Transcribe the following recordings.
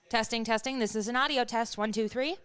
Testing, testing. This is an audio test. 1, 2, 3.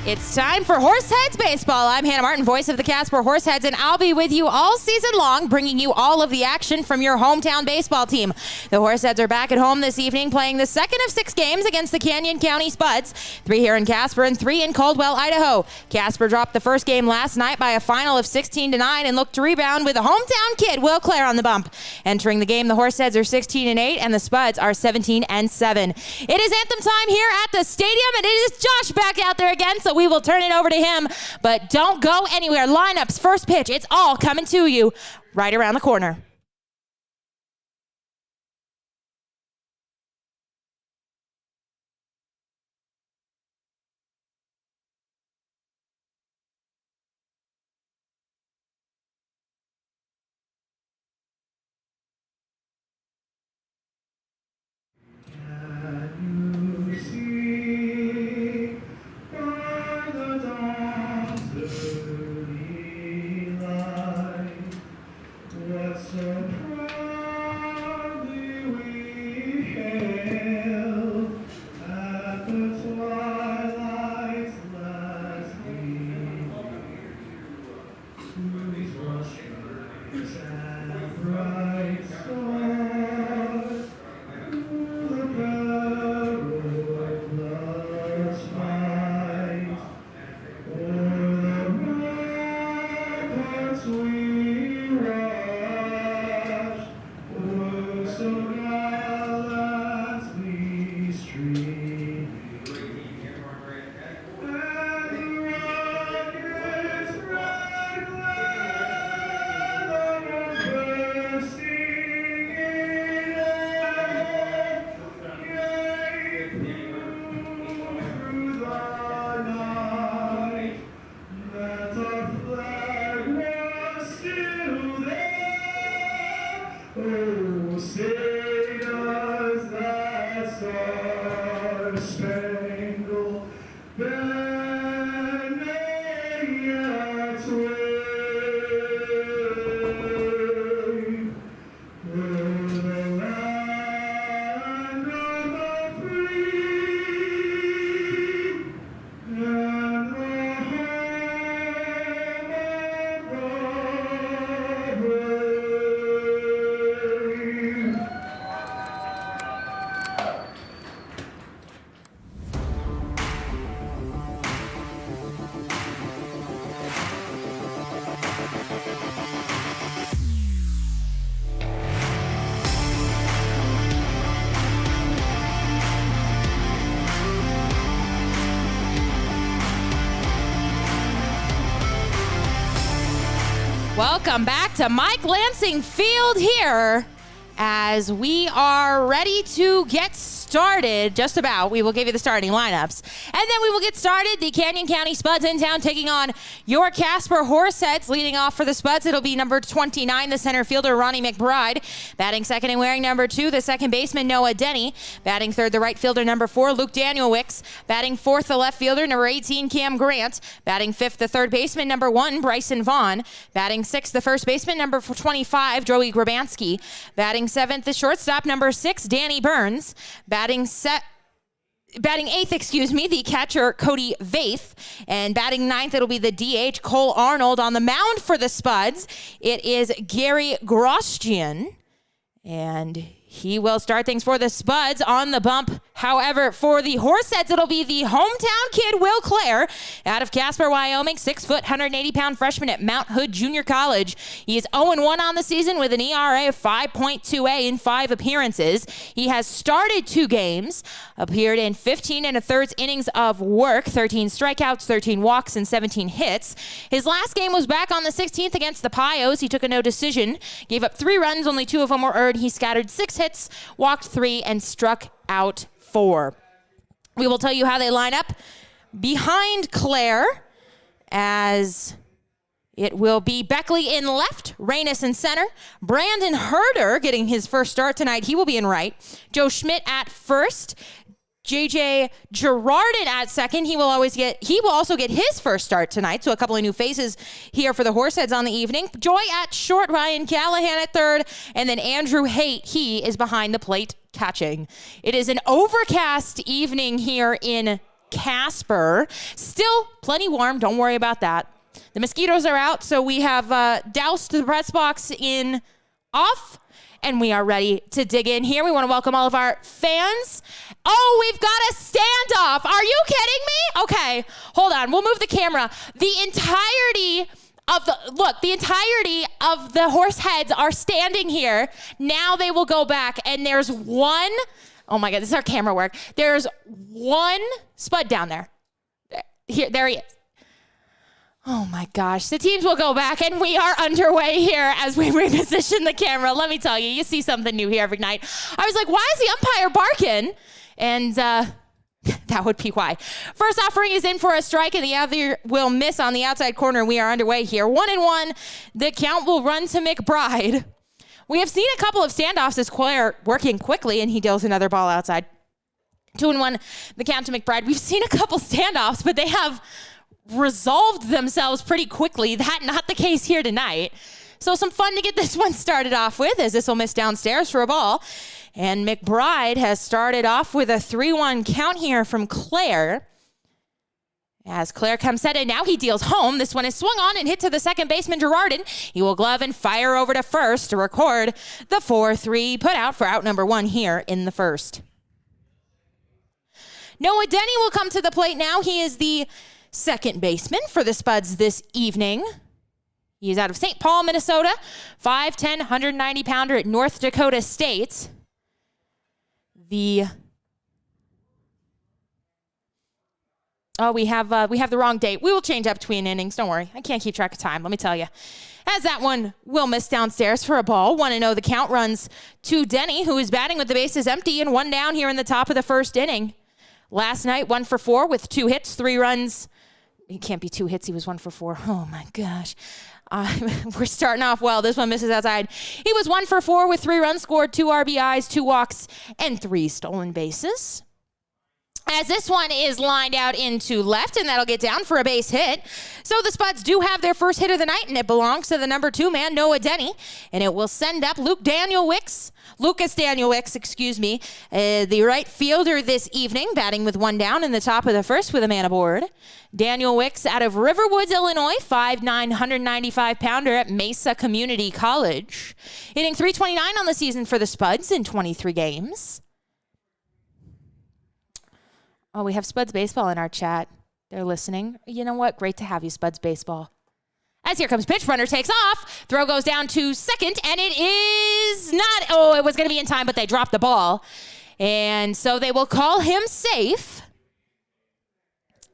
It's time for Horseheads Baseball. I'm Hannah Martin, voice of the Casper Horseheads, and I'll be with you all season long, bringing you all of the action from your hometown baseball team. The Horseheads are back at home this evening, playing the second of 6 games against the Canyon County Spuds, 3 here in Casper and 3 in Caldwell, Idaho. Casper dropped the first game last night by a final of 16-9 and looked to rebound with a hometown kid, Will Clare, on the bump. Entering the game, the Horseheads are 16-8 and the Spuds are 17-7. It is anthem time here at the stadium, and it is Josh back out there again, so we will turn it over to him, but don't go anywhere. Lineups, first pitch, it's all coming to you right around the corner. Welcome back to Mike Lansing Field here as we are ready to get started. Just about. We will give you the starting lineups. And then we will get started. The Canyon County Spuds in town taking on your Casper Horseheads. Leading off for the Spuds, it'll be number 29, the center fielder, Ronnie McBride. Batting second and wearing number 2, the second baseman, Noah Denny. Batting third, the right fielder, number 4, Luke Danielwicks. Batting fourth, the left fielder, number 18, Cam Grant. Batting fifth, the third baseman, number 1, Bryson Vaughn. Batting sixth, the first baseman, number 25, Joey Grabansky. Batting seventh, the shortstop, number 6, Danny Burns. Batting eighth, the catcher, Cody Vaith. And batting ninth, it'll be the DH, Cole Arnold. On the mound for the Spuds, it is Gary Grosjean. And he will start things for the Spuds on the bump. However, for the Horseheads, it'll be the hometown kid, Will Clare, out of Casper, Wyoming, 6 foot, 180-pound freshman at Mount Hood Junior College. He is 0-1 on the season with an ERA of 5.28 in 5 appearances. He has started 2 games, appeared in 15 1/3 innings of work, 13 strikeouts, 13 walks, and 17 hits. His last game was back on the 16th against the Pios. He took a no decision, gave up 3 runs, only 2 of them were earned. He scattered 6 hits, walked 3, and struck out 4. We will tell you how they line up behind Claire, as it will be Beckley in left, Reynes in center, Brandon Herder getting his first start tonight. He will be in right. Joe Schmidt at first. JJ Girardin at second. He will also get his first start tonight. So a couple of new faces here for the Horseheads on the evening. Joy at short, Ryan Callahan at third, and then Andrew Haight, he is behind the plate catching. It is an overcast evening here in Casper. Still plenty warm. Don't worry about that. The mosquitoes are out, so we have doused the press box in off, and we are ready to dig in here. We want to welcome all of our fans. Oh, we've got a standoff. Are you kidding me? Okay, hold on. We'll move the camera. The entirety of the Horseheads are standing here. Now they will go back, and there's one. Oh my God, this is our camera work. There's one Spud down there. There he is. Oh my gosh, the teams will go back, and we are underway here as we reposition the camera. Let me tell you, you see something new here every night. I was like, why is the umpire barking? And that would be why. First offering is in for a strike, and the other will miss on the outside corner. We are underway here. 1-1. The count will run to McBride. We have seen a couple of standoffs as Claire working quickly, and he deals another ball outside. 2-1. The count to McBride. We've seen a couple standoffs, but they have resolved themselves pretty quickly. That not the case here tonight. So some fun to get this one started off with, as this will miss downstairs for a ball. And McBride has started off with a 3-1 count here from Claire. As Claire comes set, and now he deals home. This one is swung on and hit to the second baseman, Girardin. He will glove and fire over to first to record the 4-3 put out for out number 1 here in the first. Noah Denny will come to the plate now. He is the second baseman for the Spuds this evening. He is out of St. Paul, Minnesota, 5'10", 190-pounder at North Dakota State. We have the wrong date. We will change up between innings. Don't worry. I can't keep track of time, let me tell you. As that one will miss downstairs for a ball. 1-0 the count runs to Denny, who is batting with the bases empty and 1 down here in the top of the first inning. Last night, 1 for 4 with 2 hits, 3 runs. It can't be 2 hits. He was 1 for 4. Oh, my gosh. We're starting off well. This one misses outside. He was 1 for 4 with 3 runs scored, 2 RBIs, 2 walks, and 3 stolen bases. As this one is lined out into left, and that'll get down for a base hit. So the Spuds do have their first hit of the night, and it belongs to the number 2 man, Noah Denny. And it will send up Lucas Danielwicks, the right fielder this evening, batting with 1 down in the top of the first with a man aboard. Danielwicks out of Riverwoods, Illinois, 5'9", 195-pounder at Mesa Community College. Hitting .329 on the season for the Spuds in 23 games. Oh, we have Spuds Baseball in our chat. They're listening. You know what? Great to have you, Spuds Baseball. As here comes pitch, runner takes off. Throw goes down to second, and it is not. Oh, it was going to be in time, but they dropped the ball. And so they will call him safe.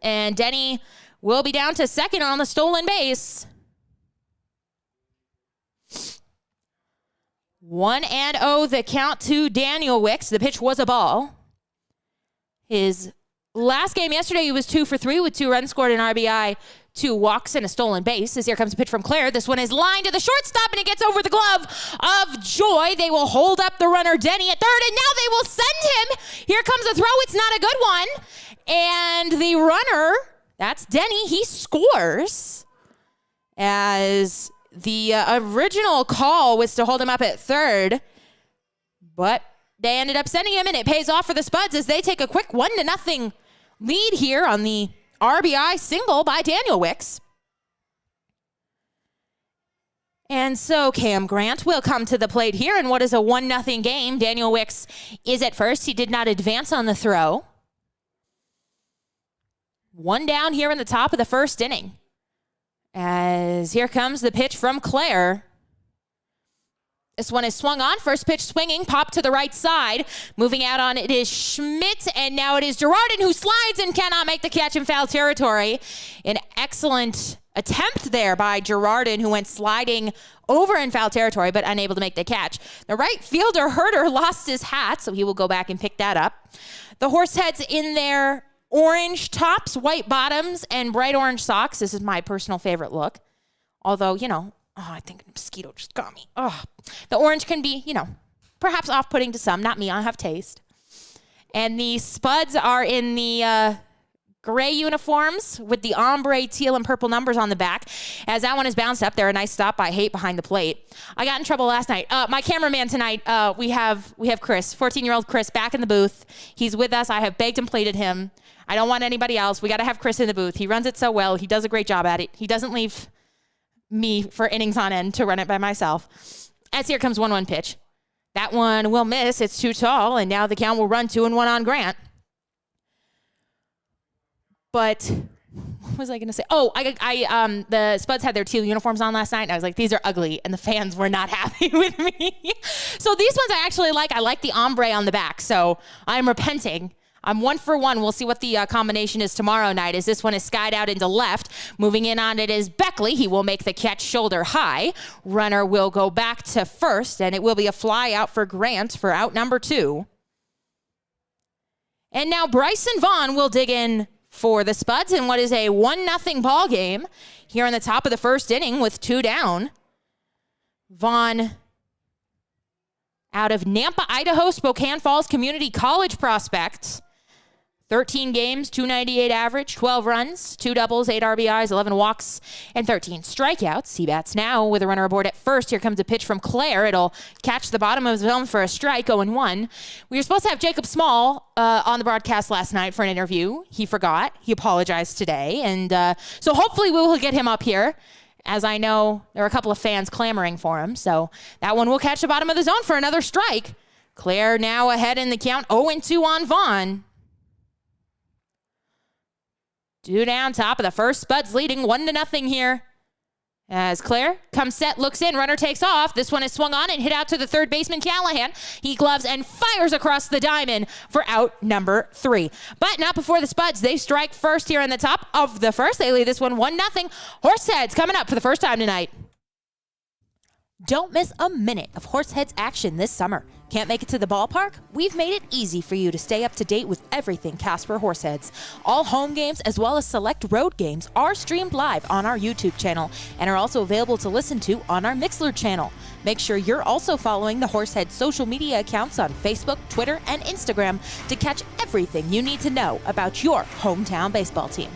And Denny will be down to second on the stolen base. 1-0 the count to Daniel Wicks. The pitch was a ball. His last game yesterday, he was 2 for 3 with 2 runs scored, an RBI, 2 walks, and a stolen base. As here comes a pitch from Claire. This one is lined to the shortstop, and it gets over the glove of Joy. They will hold up the runner, Denny, at third, and now they will send him. Here comes a throw. It's not a good one. And the runner, that's Denny, he scores. As the original call was to hold him up at third, but they ended up sending him, and it pays off for the Spuds as they take a quick 1-0 lead here on the RBI single by Daniel Wicks. And so Cam Grant will come to the plate here in what is a 1-0 game. Daniel Wicks is at first. He did not advance on the throw. 1 down here in the top of the first inning. As here comes the pitch from Claire. This one is swung on. First pitch swinging, pop to the right side. Moving out on it is Schmidt, and now it is Girardin who slides and cannot make the catch in foul territory. An excellent attempt there by Girardin, who went sliding over in foul territory, but unable to make the catch. The right fielder, Herder, lost his hat, so he will go back and pick that up. The Horseheads in their orange tops, white bottoms, and bright orange socks. This is my personal favorite look. Although, I think a mosquito just got me. Oh, the orange can be, perhaps off-putting to some. Not me. I have taste. And the Spuds are in the gray uniforms with the ombre teal and purple numbers on the back. As that one is bounced up there, a nice stop by Haight behind the plate. I got in trouble last night. My cameraman tonight, we have Chris, 14-year-old Chris, back in the booth. He's with us. I have begged and pleaded him. I don't want anybody else. We got to have Chris in the booth. He runs it so well. He does a great job at it. He doesn't leave me for innings on end to run it by myself. As here comes 1-1 pitch. That one will miss. It's too tall, and now the count will run 2-1 on Grant. But what was I going to say? Oh, the Spuds had their teal uniforms on last night, and I was like, these are ugly, and the fans were not happy with me. So these ones I actually like. I like the ombre on the back, so I'm repenting. I'm 1 for 1. We'll see what the combination is tomorrow night, as this one is skied out into left. Moving in on it is Beckley. He will make the catch shoulder high. Runner will go back to first, and it will be a fly out for Grant for out number 2. And now Bryson Vaughn will dig in for the Spuds in what is a 1-0 ball game here in the top of the first inning with 2 down. Vaughn, out of Nampa, Idaho, Spokane Falls Community College prospect. 13 games, 298 average, 12 runs, 2 doubles, 8 RBIs, 11 walks, and 13 strikeouts. He bats now with a runner aboard at first. Here comes a pitch from Claire. It'll catch the bottom of his zone for a strike, 0-1. We were supposed to have Jacob Small on the broadcast last night for an interview. He forgot. He apologized today. And so hopefully we will get him up here, as I know there are a couple of fans clamoring for him. So that one will catch the bottom of the zone for another strike. Claire now ahead in the count, 0-2 on Vaughn. 2 down, top of the first. Spuds leading 1-0 here. As Claire comes set, looks in, runner takes off. This one is swung on and hit out to the third baseman, Callahan. He gloves and fires across the diamond for out number 3. But not before the Spuds. They strike first here in the top of the first. They lead this one 1-0. Horseheads coming up for the first time tonight. Don't miss a minute of Horseheads action this summer. Can't make it to the ballpark? We've made it easy for you to stay up to date with everything Casper Horseheads. All home games as well as select road games are streamed live on our YouTube channel and are also available to listen to on our Mixlr channel. Make sure you're also following the Horseheads social media accounts on Facebook, Twitter, and Instagram to catch everything you need to know about your hometown baseball team.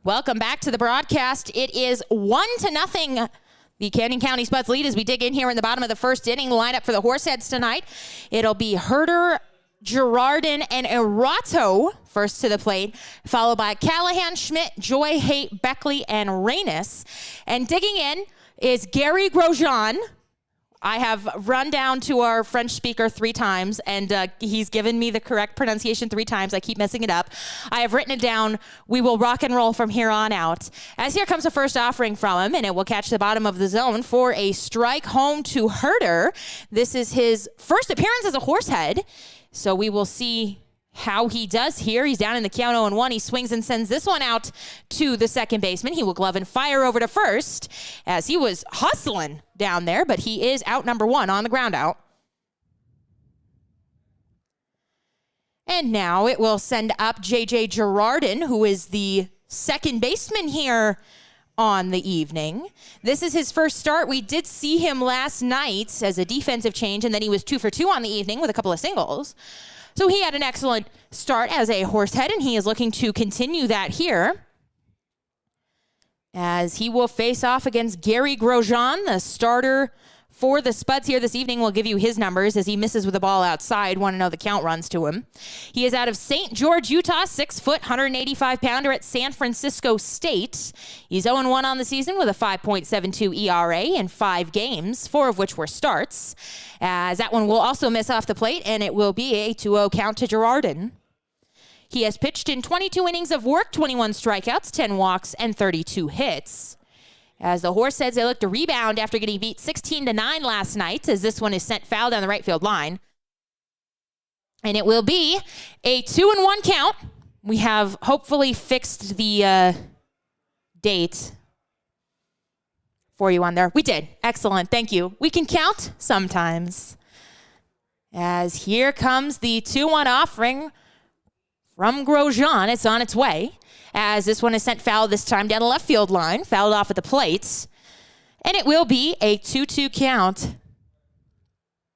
Welcome back to the broadcast. It is 1-0. The Canyon County Spuds lead as we dig in here in the bottom of the first inning. Lineup for the Horseheads tonight. It'll be Herder, Girardin, and Erato first to the plate, followed by Callahan, Schmidt, Joy, Haight, Beckley, and Reynes. And digging in is Gary Grosjean. I have run down to our French speaker 3 times, and he's given me the correct pronunciation 3 times. I keep messing it up. I have written it down. We will rock and roll from here on out. As here comes the first offering from him, and it will catch the bottom of the zone for a strike home to Herder. This is his first appearance as a Horsehead, so we will see how he does here. He's down in the count 0-1. He swings and sends this one out to the second baseman. He will glove and fire over to first as he was hustling down there, but he is out number 1 on the ground out. And now it will send up J.J. Girardin, who is the second baseman here on the evening. This is his first start. We did see him last night as a defensive change, and then he was 2 for 2 on the evening with a couple of singles. So he had an excellent start as a Horsehead, and he is looking to continue that here as he will face off against Gary Grosjean, the starter for the Spuds here this evening. We'll give you his numbers as he misses with the ball outside. Want to know the count runs to him. He is out of St. George, Utah, 6 foot, 185-pounder at San Francisco State. He's 0-1 on the season with a 5.72 ERA in 5 games, 4 of which were starts. As that one will also miss off the plate, and it will be a 2-0 count to Girardin. He has pitched in 22 innings of work, 21 strikeouts, 10 walks, and 32 hits. As the Horseheads, they look to rebound after getting beat 16-9 last night, as this one is sent foul down the right field line. And it will be a 2-1 count. We have hopefully fixed the date for you on there. We did. Excellent. Thank you. We can count sometimes. As here comes the 2-1 offering from Grosjean. It's on its way. As this one is sent foul this time down the left field line, fouled off at the plate. And it will be a 2-2 count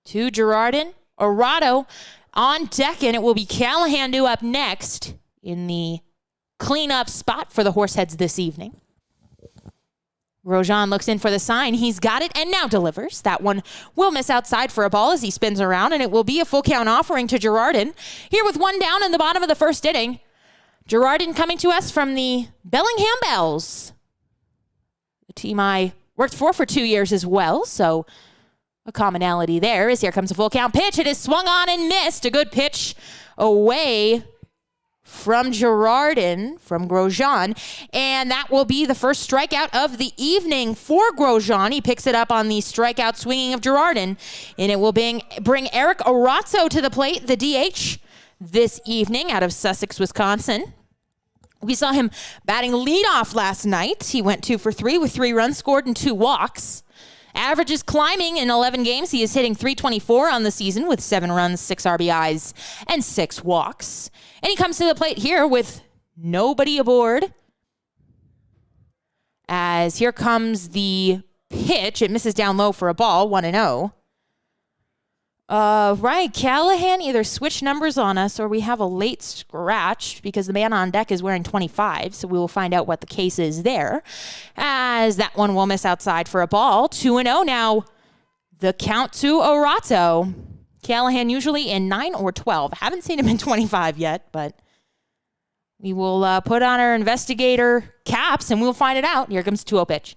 to Girardin. Erato on deck, and it will be Callahan due up next in the cleanup spot for the Horseheads this evening. Grosjean looks in for the sign. He's got it and now delivers. That one will miss outside for a ball as he spins around, and it will be a full count offering to Girardin. Here with 1 down in the bottom of the first inning. Girardin coming to us from the Bellingham Bells, the team I worked for 2 years as well, so a commonality there. As here comes a full count pitch. It is swung on and missed. A good pitch away from Girardin, from Grosjean, and that will be the first strikeout of the evening for Grosjean. He picks it up on the strikeout swinging of Girardin, and it will bring Eric Erato to the plate, the DH, this evening out of Sussex, Wisconsin. We saw him batting leadoff last night. He went 2 for 3 with 3 runs scored and 2 walks. Average is climbing in 11 games. He is hitting .324 on the season with 7 runs, 6 RBIs, and 6 walks. And he comes to the plate here with nobody aboard. As here comes the pitch. It misses down low for a ball, 1-0. Right, Callahan either switched numbers on us or we have a late scratch because the man on deck is wearing 25, so we will find out what the case is there. As that one will miss outside for a ball, 2-0 now. The count to Erato. Callahan usually in 9 or 12. Haven't seen him in 25 yet, but we will put on our investigator caps and we'll find it out. Here comes 2-0 pitch.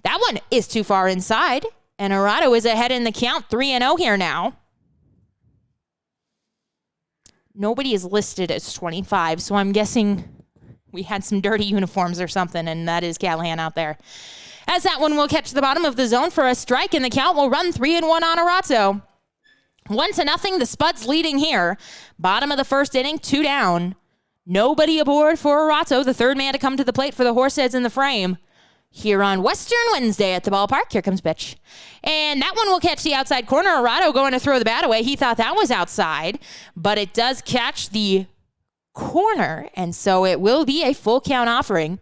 That one is too far inside, and Erato is ahead in the count, 3-0 here now. Nobody is listed as 25, so I'm guessing we had some dirty uniforms or something, and that is Callahan out there. As that one will catch the bottom of the zone for a strike, and the count will run 3-1 on Erato. 1-0, the Spuds leading here. Bottom of the first inning, 2 down. Nobody aboard for Erato, the third man to come to the plate for the Horseheads in the frame. Here on Western Wednesday at the ballpark. Here comes pitch. And that one will catch the outside corner. Erato going to throw the bat away. He thought that was outside, but it does catch the corner, and so it will be a full count offering.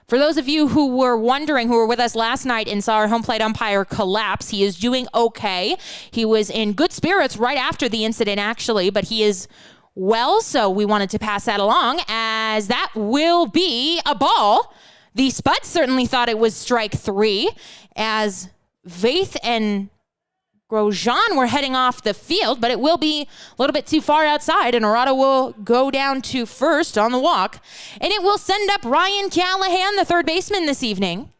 For those of you who were wondering, who were with us last night and saw our home plate umpire collapse, he is doing okay. He was in good spirits right after the incident, actually, but he is well, so we wanted to pass that along, as that will be a ball The Spuds certainly thought it was strike 3 as Vaith and Grosjean were heading off the field, but it will be a little bit too far outside, and Arado will go down to first on the walk, and it will send up Ryan Callahan, the third baseman this evening.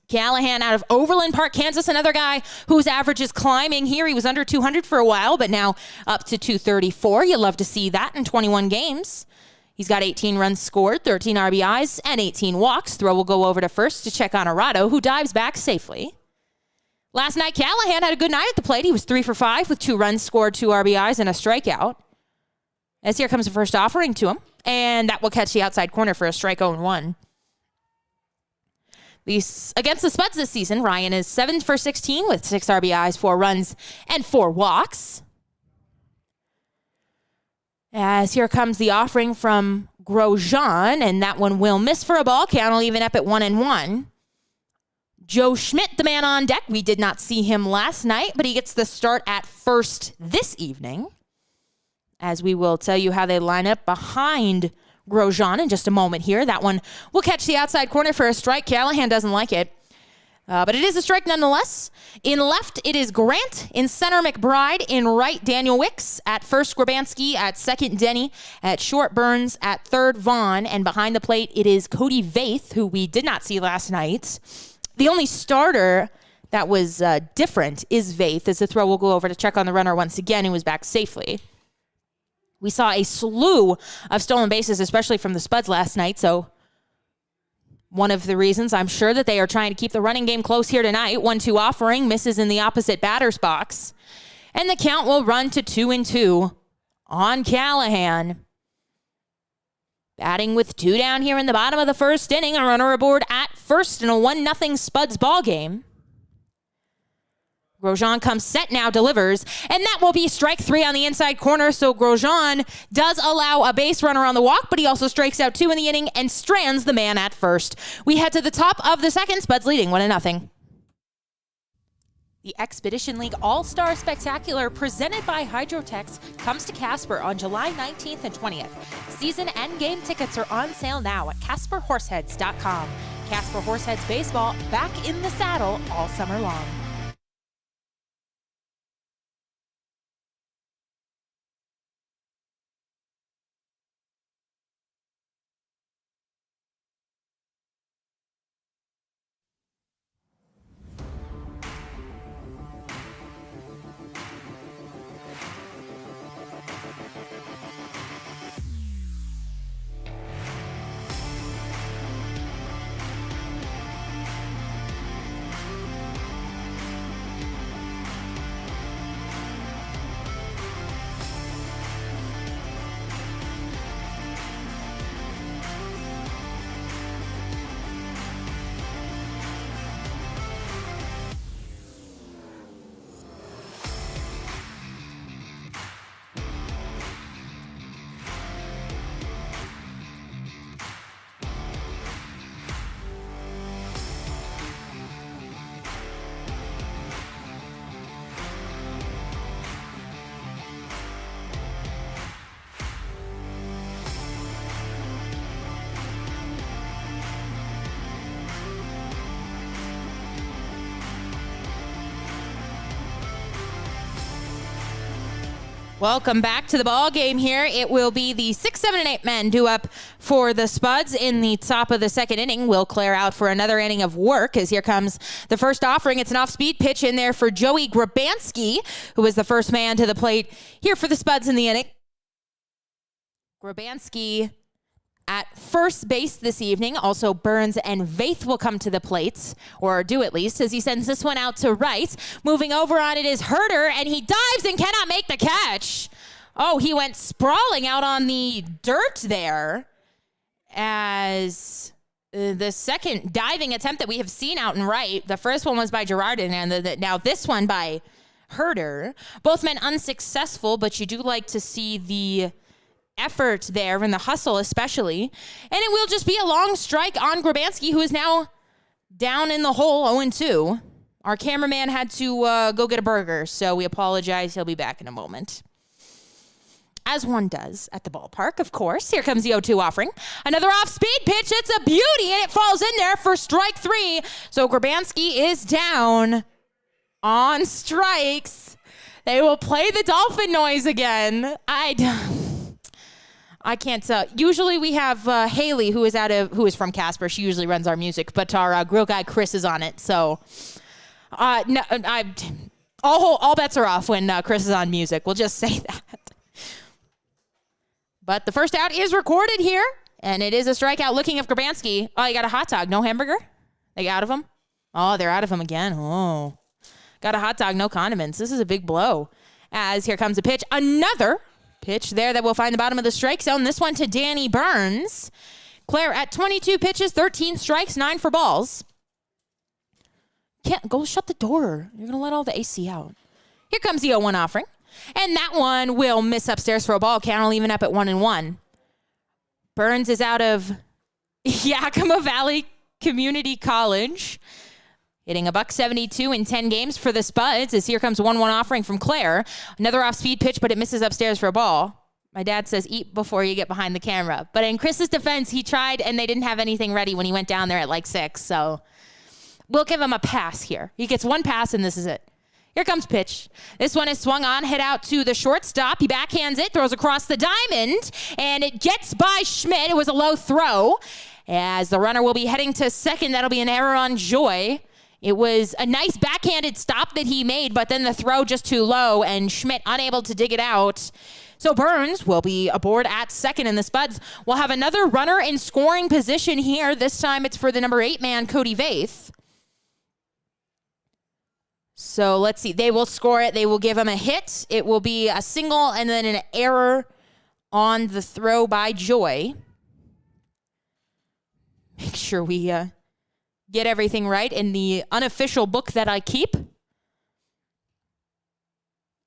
Callahan out of Overland Park, Kansas, another guy whose average is climbing here. He was under 200 for a while, but now up to 234. You love to see that in 21 games. He's got 18 runs scored, 13 RBIs, and 18 walks. Throw will go over to first to check on Arado, who dives back safely. Last night, Callahan had a good night at the plate. He was 3 for 5 with 2 runs scored, 2 RBIs, and a strikeout. As here comes the first offering to him, and that will catch the outside corner for a strike 0-1. Against the Spuds this season, Ryan is 7 for 16 with 6 RBIs, 4 runs, and 4 walks. As here comes the offering from Grosjean, and that one will miss for a ball count. Will even up at 1-1. Joe Schmidt, the man on deck. We did not see him last night, but he gets the start at first this evening. As we will tell you how they line up behind Grosjean in just a moment here. That one will catch the outside corner for a strike. Callahan doesn't like it, but it is a strike nonetheless. In left, it is Grant. In center, McBride. In right, Daniel Wicks. At first, Grabanski. At second, Denny. At short, Burns. At third, Vaughn. And behind the plate, it is Cody Vaith, who we did not see last night. The only starter that was different is Vaith, as the throw will go over to check on the runner once again, who was back safely. We saw a slew of stolen bases, especially from the Spuds last night, so one of the reasons I'm sure that they are trying to keep the running game close here tonight. 1-2 offering, misses in the opposite batter's box, and the count will run to 2-2 on Callahan. Batting with 2 down here in the bottom of the first inning, a runner aboard at first in a 1-0 Spuds ball game. Grosjean comes set now, delivers, and that will be strike 3 on the inside corner. So Grosjean does allow a base runner on the walk, but he also strikes out 2 in the inning and strands the man at first. We head to the top of the second, Spuds leading 1-0. The Expedition League All-Star Spectacular presented by Hydrotex comes to Casper on July 19th and 20th. Season and game tickets are on sale now at CasperHorseheads.com. Casper Horseheads Baseball back in the saddle all summer long. Welcome back to the ball game here. It will be the 6, 7, and 8 men due up for the Spuds in the top of the second inning. Will clear out for another inning of work as here comes the first offering. It's an off-speed pitch in there for Joey Grabanski, who was the first man to the plate here for the Spuds in the inning. Grabanski at first base this evening. Also, Burns and Vaith will come to the plate, or do at least, as he sends this one out to right. Moving over on it is Herter, and he dives and cannot make the catch. Oh, he went sprawling out on the dirt there as the second diving attempt that we have seen out and right. The first one was by Girardin, and now this one by Herter. Both men unsuccessful, but you do like to see the effort there and the hustle especially. And it will just be a long strike on Grabanski, who is now down in the hole 0-2. Our cameraman had to go get a burger, so we apologize. He'll be back in a moment. as one does at the ballpark, of course. Here comes the 0-2 offering. Another off-speed pitch. It's a beauty, and it falls in there for strike 3. So Grabanski is down on strikes. They will play the dolphin noise again. I can't tell. Usually we have Haley, who is from Casper. She usually runs our music, but our grill guy Chris is on it. So no, all bets are off when Chris is on music. We'll just say that. But the first out is recorded here, and it is a strikeout. Looking at Grabanski. Oh, you got a hot dog, no hamburger? They got out of him? Oh, they're out of him again. Oh, got a hot dog, no condiments. This is a big blow. As here comes a pitch. Another pitch there that will find the bottom of the strike zone. This one to Danny Burns. Claire at 22 pitches, 13 strikes, 9 for balls. Can't go shut the door. You're going to let all the AC out. Here comes the 0-1 offering. And that one will miss upstairs for a ball. Count will even up at 1-1. Burns is out of Yakima Valley Community College, hitting a $172 in 10 games for the Spuds. As here comes 1-1 offering from Claire. Another off-speed pitch, but it misses upstairs for a ball. My dad says, eat before you get behind the camera. But in Chris's defense, he tried, and they didn't have anything ready when he went down there at like 6. So we'll give him a pass here. He gets one pass, and this is it. Here comes pitch. This one is swung on, hit out to the shortstop. He backhands it, throws across the diamond, and it gets by Schmidt. It was a low throw. As the runner will be heading to second, that'll be an error on Joy. It was a nice backhanded stop that he made, but then the throw just too low, and Schmidt unable to dig it out. So Burns will be aboard at second, and the Spuds will have another runner in scoring position here. This time it's for the number 8 man, Cody Vaith. So let's see. They will score it. They will give him a hit. It will be a single and then an error on the throw by Joy. Make sure we get everything right in the unofficial book that I keep.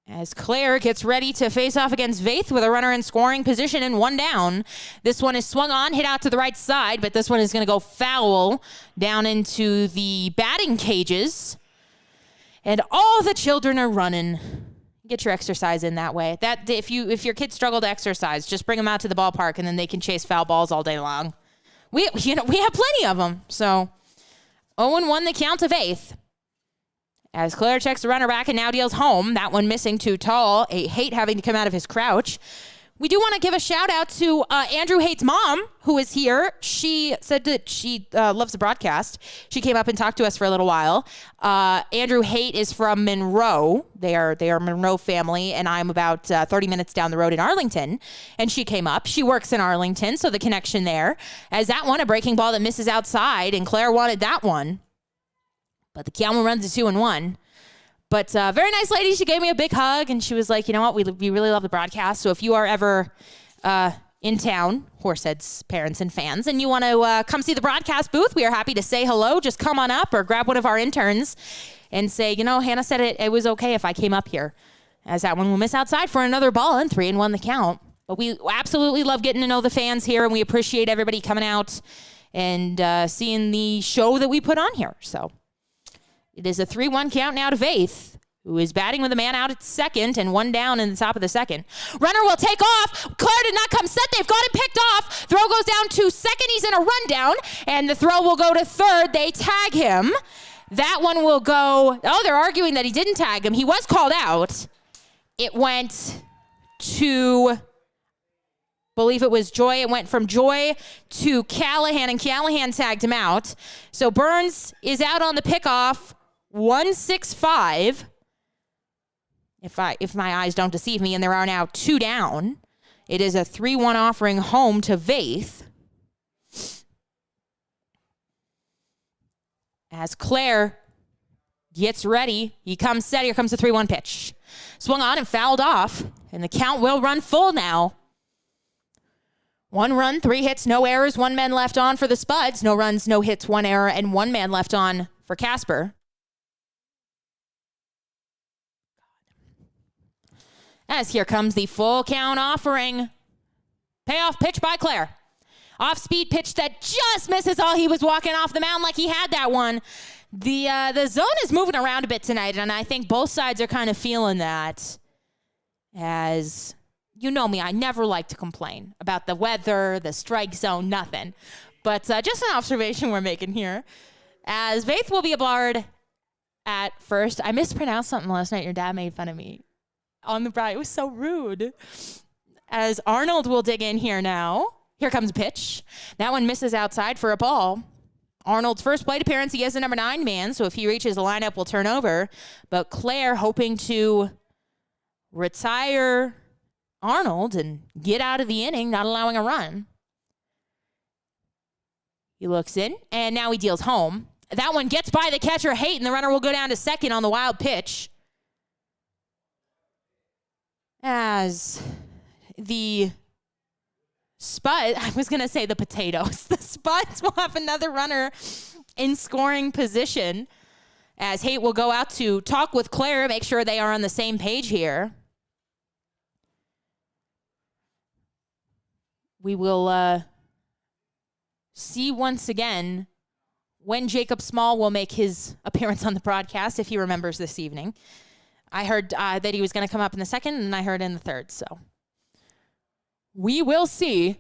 As Claire gets ready to face off against Vaith with a runner in scoring position and 1 down. This one is swung on, hit out to the right side, but this one is going to go foul down into the batting cages. And all the children are running. Get your exercise in that way. That if your kids struggle to exercise, just bring them out to the ballpark and then they can chase foul balls all day long. We have plenty of them. So 0-1 the count to Vaith. As Claire checks the runner back and now deals home. That one missing too tall. A Haight having to come out of his crouch. We do want to give a shout out to Andrew Haight's mom, who is here. She said that she loves the broadcast. She came up and talked to us for a little while. Andrew Haight is from Monroe. They are a Monroe family, and I'm about 30 minutes down the road in Arlington. And she came up. She works in Arlington, so the connection there. As that one, a breaking ball that misses outside, and Claire wanted that one. But the count runs to 2-1. But very nice lady. She gave me a big hug, and she was like, you know what, we really love the broadcast. So if you are ever in town, Horseheads parents and fans, and you want to come see the broadcast booth, we are happy to say hello. Just come on up or grab one of our interns and say, you know, Hannah said it was okay if I came up here. As that one will miss outside for another ball, and 3-1 the count. But we absolutely love getting to know the fans here, and we appreciate everybody coming out and seeing the show that we put on here. So it is a 3-1 count now to Vaith, who is batting with a man out at second and 1 down in the top of the second. Runner will take off. Claire did not come set. They've got him picked off. Throw goes down to second. He's in a rundown, and the throw will go to third. They tag him. That one will go. Oh, they're arguing that he didn't tag him. He was called out. It went to, believe it was Joy. It went from Joy to Callahan, and Callahan tagged him out. So Burns is out on the pickoff. 1-6-5. If my eyes don't deceive me, and there are now 2 down. It is a 3-1 offering home to Vaith. As Claire gets ready, he comes set. Here comes the 3-1 pitch. Swung on and fouled off, and the count will run full now. 1 run, 3 hits, no errors, 1 man left on for the Spuds. No runs, no hits, 1 error, and 1 man left on for Casper. As here comes the full count offering. Payoff pitch by Claire. Off-speed pitch that just misses. Oh, he was walking off the mound like he had that one. The zone is moving around a bit tonight, and I think both sides are kind of feeling that. As you know me, I never like to complain about the weather, the strike zone, nothing. But just an observation we're making here. As Vaith will be aboard at first. I mispronounced something last night. Your dad made fun of me on the bride. It was so rude. As Arnold will dig in here now. Here comes a pitch. That one misses outside for a ball. Arnold's first plate appearance, he is the number 9 man, so if he reaches the lineup, will turn over. But Claire hoping to retire Arnold and get out of the inning, not allowing a run. He looks in, and now he deals home. That one gets by the catcher, Haight, and the runner will go down to second on the wild pitch. As the Spuds, I was going to say the potatoes. The Spuds will have another runner in scoring position as Haight will go out to talk with Claire, make sure they are on the same page here. We will see once again when Jacob Small will make his appearance on the broadcast, if he remembers this evening. I heard that he was going to come up in the second, and I heard in the third, so we will see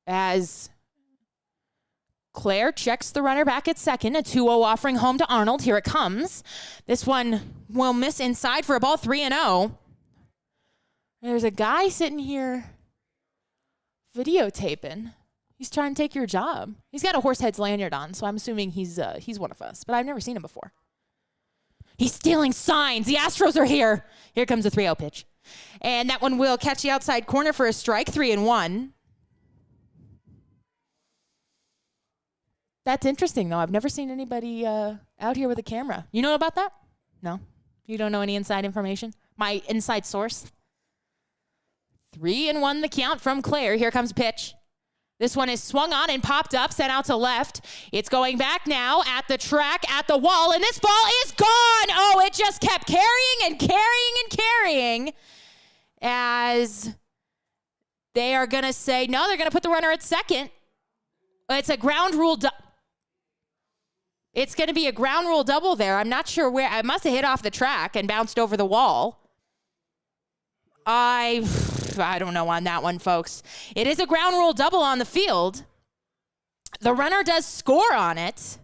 as Claire checks the runner back at second. A 2-0 offering home to Arnold. Here it comes. This one will miss inside for a ball, 3-0. There's a guy sitting here videotaping. He's trying to take your job. He's got a Horseheads lanyard on, so I'm assuming he's one of us, but I've never seen him before. He's stealing signs. The Astros are here. Here comes a 3-0 pitch. And that one will catch the outside corner for a strike, 3-1. That's interesting, though. I've never seen anybody out here with a camera. You know about that? No? You don't know any inside information? My inside source? 3-1 the count from Claire. Here comes a pitch. This one is swung on and popped up, sent out to left. It's going back now at the track, at the wall, and this ball is gone. Oh, it just kept carrying and carrying and carrying as they are going to say, no, they're going to put the runner at second. It's a ground rule. It's going to be a ground rule double there. I'm not sure where. I must have hit off the track and bounced over the wall. I don't know on that one, folks. It is a ground rule double on the field. The runner does score on it.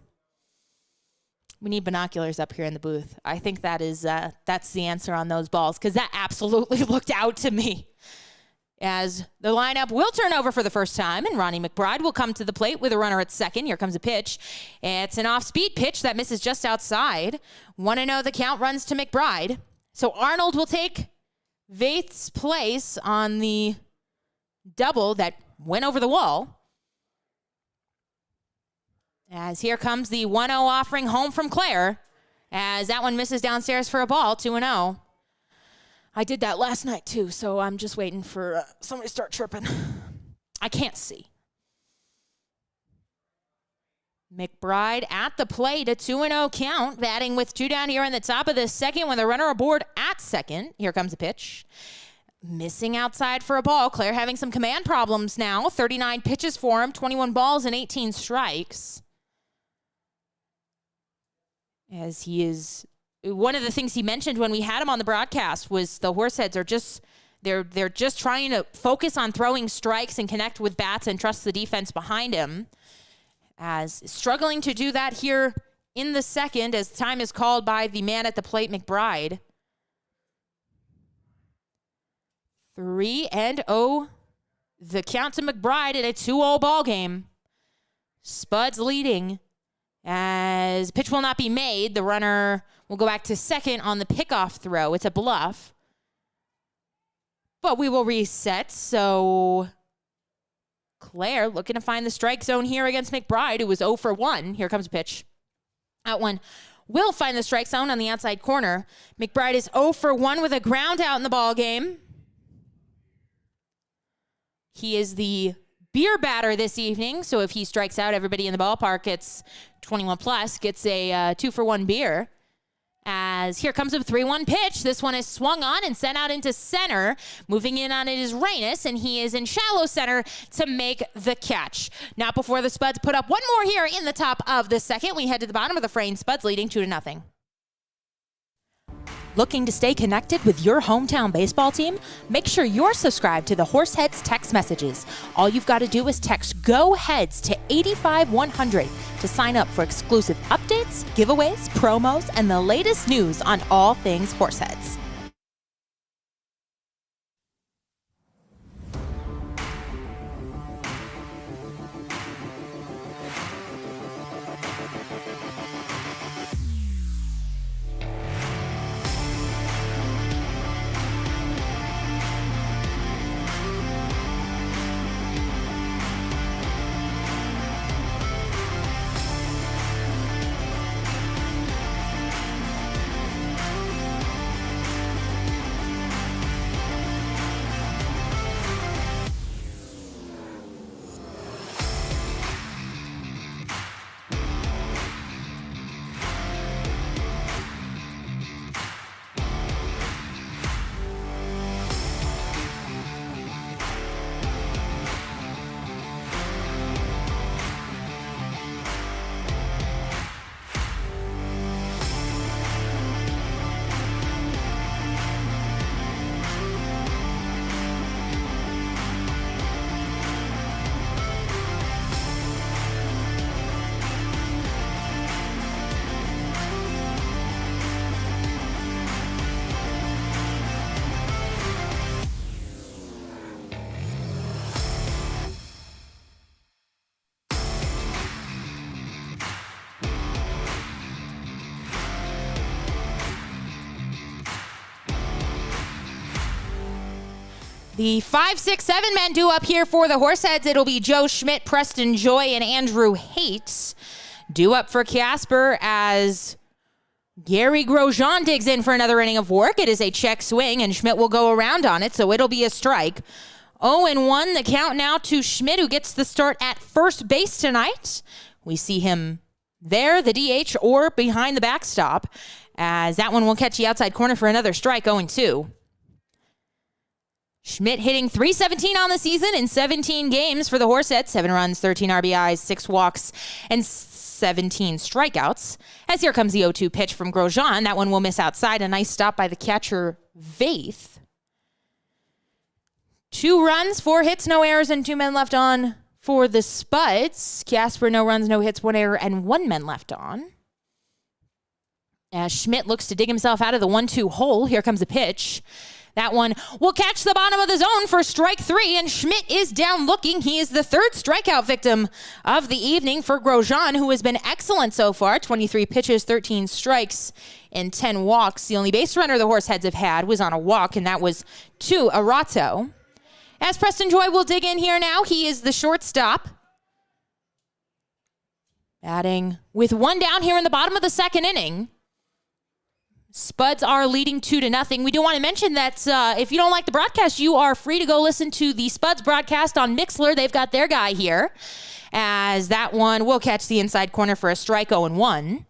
We need binoculars up here in the booth. I think that's the answer on those balls, because that absolutely looked out to me. As the lineup will turn over for the first time, and Ronnie McBride will come to the plate with a runner at second. Here comes a pitch. It's an off-speed pitch that misses just outside. 1-0, the count runs to McBride. So Arnold will take Vaith's place on the double that went over the wall. As here comes the 1-0 offering home from Claire, as that one misses downstairs for a ball, 2-0. I did that last night too, so I'm just waiting for somebody to start tripping. I can't see. McBride at the plate, a 2-0 count, batting with 2 down here in the top of the second when the runner aboard at second. Here comes a pitch. Missing outside for a ball. Claire having some command problems now. 39 pitches for him, 21 balls and 18 strikes. As he is, one of the things he mentioned when we had him on the broadcast was the Horseheads are just, they're just trying to focus on throwing strikes and connect with bats and trust the defense behind him. As struggling to do that here in the second as time is called by the man at the plate, McBride. 3-0, the count to McBride in a 2-0 ball game. Spuds leading as pitch will not be made. The runner will go back to second on the pickoff throw. It's a bluff. But we will reset, so Claire looking to find the strike zone here against McBride, who was 0 for 1. Here comes a pitch. That one will find the strike zone on the outside corner. McBride is 0 for 1 with a ground out in the ball game. He is the beer batter this evening, so if he strikes out, everybody in the ballpark gets 21 plus, gets a 2 for 1 beer. As here comes a 3-1 pitch. This one is swung on and sent out into center. Moving in on it is Reynes, and he is in shallow center to make the catch. Not before the Spuds put up one more here in the top of the second. We head to the bottom of the frame. Spuds leading 2-0. Looking to stay connected with your hometown baseball team? Make sure you're subscribed to the Horseheads text messages. All you've got to do is text Go Heads to 85100 to sign up for exclusive updates, giveaways, promos, and the latest news on all things Horseheads. The 5, 6, 7 men due up here for the Horseheads. It'll be Joe Schmidt, Preston Joy, and Andrew Haight. Due up for Casper as Gary Grosjean digs in for another inning of work. It is a check swing, and Schmidt will go around on it, so it'll be a strike. 0-1, the count now to Schmidt, who gets the start at first base tonight. We see him there, the DH, or behind the backstop, as that one will catch the outside corner for another strike, 0-2. Schmidt hitting .317 on the season in 17 games for the Horseheads. 7 runs, 13 RBIs, 6 walks, and 17 strikeouts. As here comes the 0-2 pitch from Grosjean. That one will miss outside. A nice stop by the catcher, Vaith. 2 runs, 4 hits, no errors, and 2 men left on for the Spuds. Casper, no runs, no hits, 1 error, and 1 man left on. As Schmidt looks to dig himself out of the 1-2 hole, here comes a pitch. That one will catch the bottom of the zone for strike 3, and Schmidt is down looking. He is the 3rd strikeout victim of the evening for Grosjean, who has been excellent so far. 23 pitches, 13 strikes, and 10 walks. The only base runner the Horseheads have had was on a walk, and that was to Arato. As Preston Joy will dig in here now, he is the shortstop. Batting with 1 down here in the bottom of the 2nd inning. Spuds are leading 2-0. We do want to mention that if you don't like the broadcast, you are free to go listen to the Spuds broadcast on Mixlr. They've got their guy here, as that one will catch the inside corner for a strike, 0-1.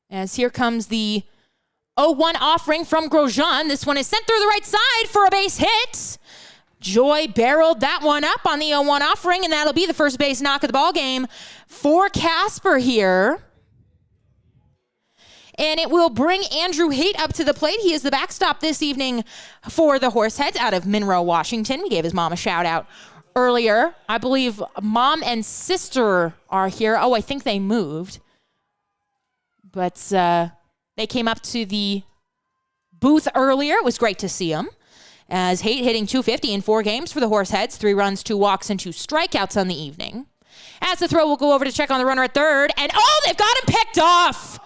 As here comes the 0-1 offering from Grosjean. This one is sent through the right side for a base hit. Joy barreled that one up on the 0-1 offering, and that'll be the first base knock of the ball game for Casper here. And it will bring Andrew Haight up to the plate. He is the backstop this evening for the Horseheads out of Monroe, Washington. We gave his mom a shout out earlier. I believe mom and sister are here. Oh, I think they moved. But they came up to the booth earlier. It was great to see them. As Haight hitting .250 in 4 games for the Horseheads, 3 runs, 2 walks, and 2 strikeouts on the evening. As the throw will go over to check on the runner at third, and they've got him picked off.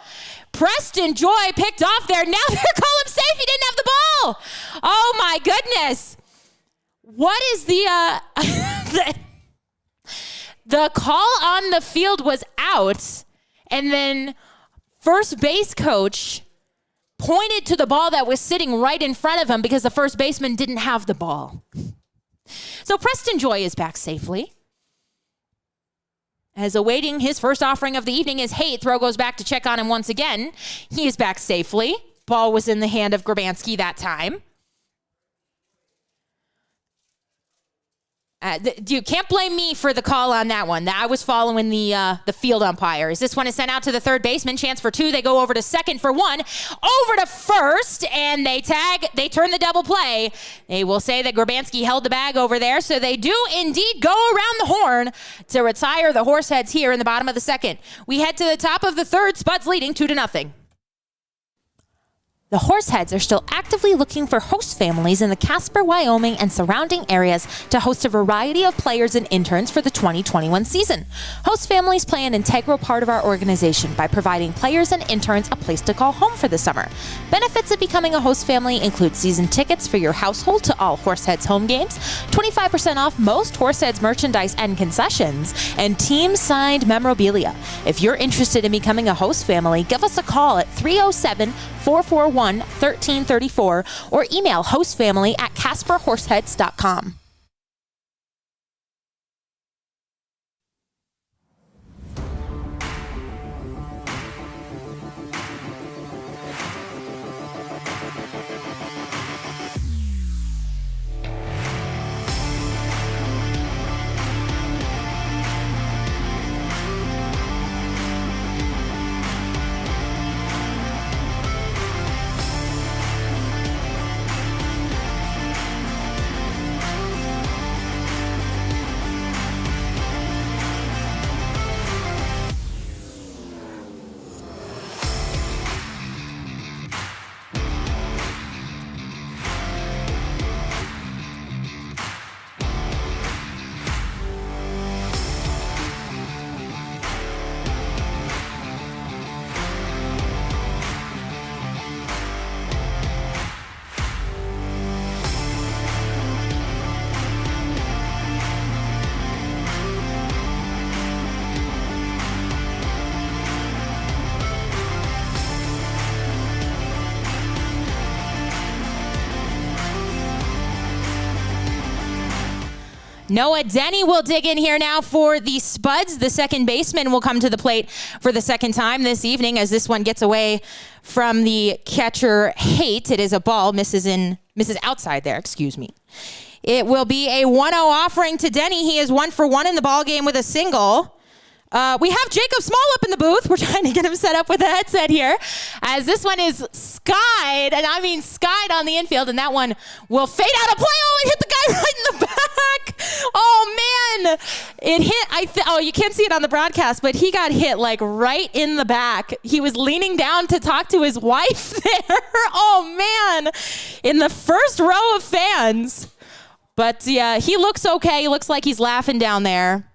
Preston Joy picked off there. Now they're calling him safe. He didn't have the ball. Oh my goodness. What is the call on the field was out, and then first base coach pointed to the ball that was sitting right in front of him because the first baseman didn't have the ball. So Preston Joy is back safely. As awaiting his first offering of the evening is Haight. Throw goes back to check on him once again. He is back safely. Ball was in the hand of Grabanski that time. You can't blame me for the call on that one. I was following the field umpires. This one is sent out to the third baseman. Chance for 2. They go over to second for 1. Over to first, and they tag. They turn the double play. They will say that Grabanski held the bag over there, so they do indeed go around the horn to retire the Horseheads here in the bottom of the second. We head to the top of the third. Spuds leading 2-0. The Horseheads are still actively looking for host families in the Casper, Wyoming, and surrounding areas to host a variety of players and interns for the 2021 season. Host families play an integral part of our organization by providing players and interns a place to call home for the summer. Benefits of becoming a host family include season tickets for your household to all Horseheads home games, 25% off most Horseheads merchandise and concessions, and team-signed memorabilia. If you're interested in becoming a host family, give us a call at 307-441-1334 or email hostfamily@casperhorseheads.com. Noah Denny will dig in here now for the Spuds. The second baseman will come to the plate for the second time this evening as this one gets away from the catcher Haight. It is a ball, misses outside there, excuse me. It will be a 1-0 offering to Denny. He is 1 for 1 in the ball game with a single. We have Jacob Small up in the booth. We're trying to get him set up with a headset here as this one is skied, and I mean skied on the infield, and that one will fade out of play. Oh, it hit the guy right in the back. Oh, man. It hit, you can't see it on the broadcast, but he got hit like right in the back. He was leaning down to talk to his wife there. Oh, man. In the first row of fans. But, yeah, he looks okay. He looks like he's laughing down there.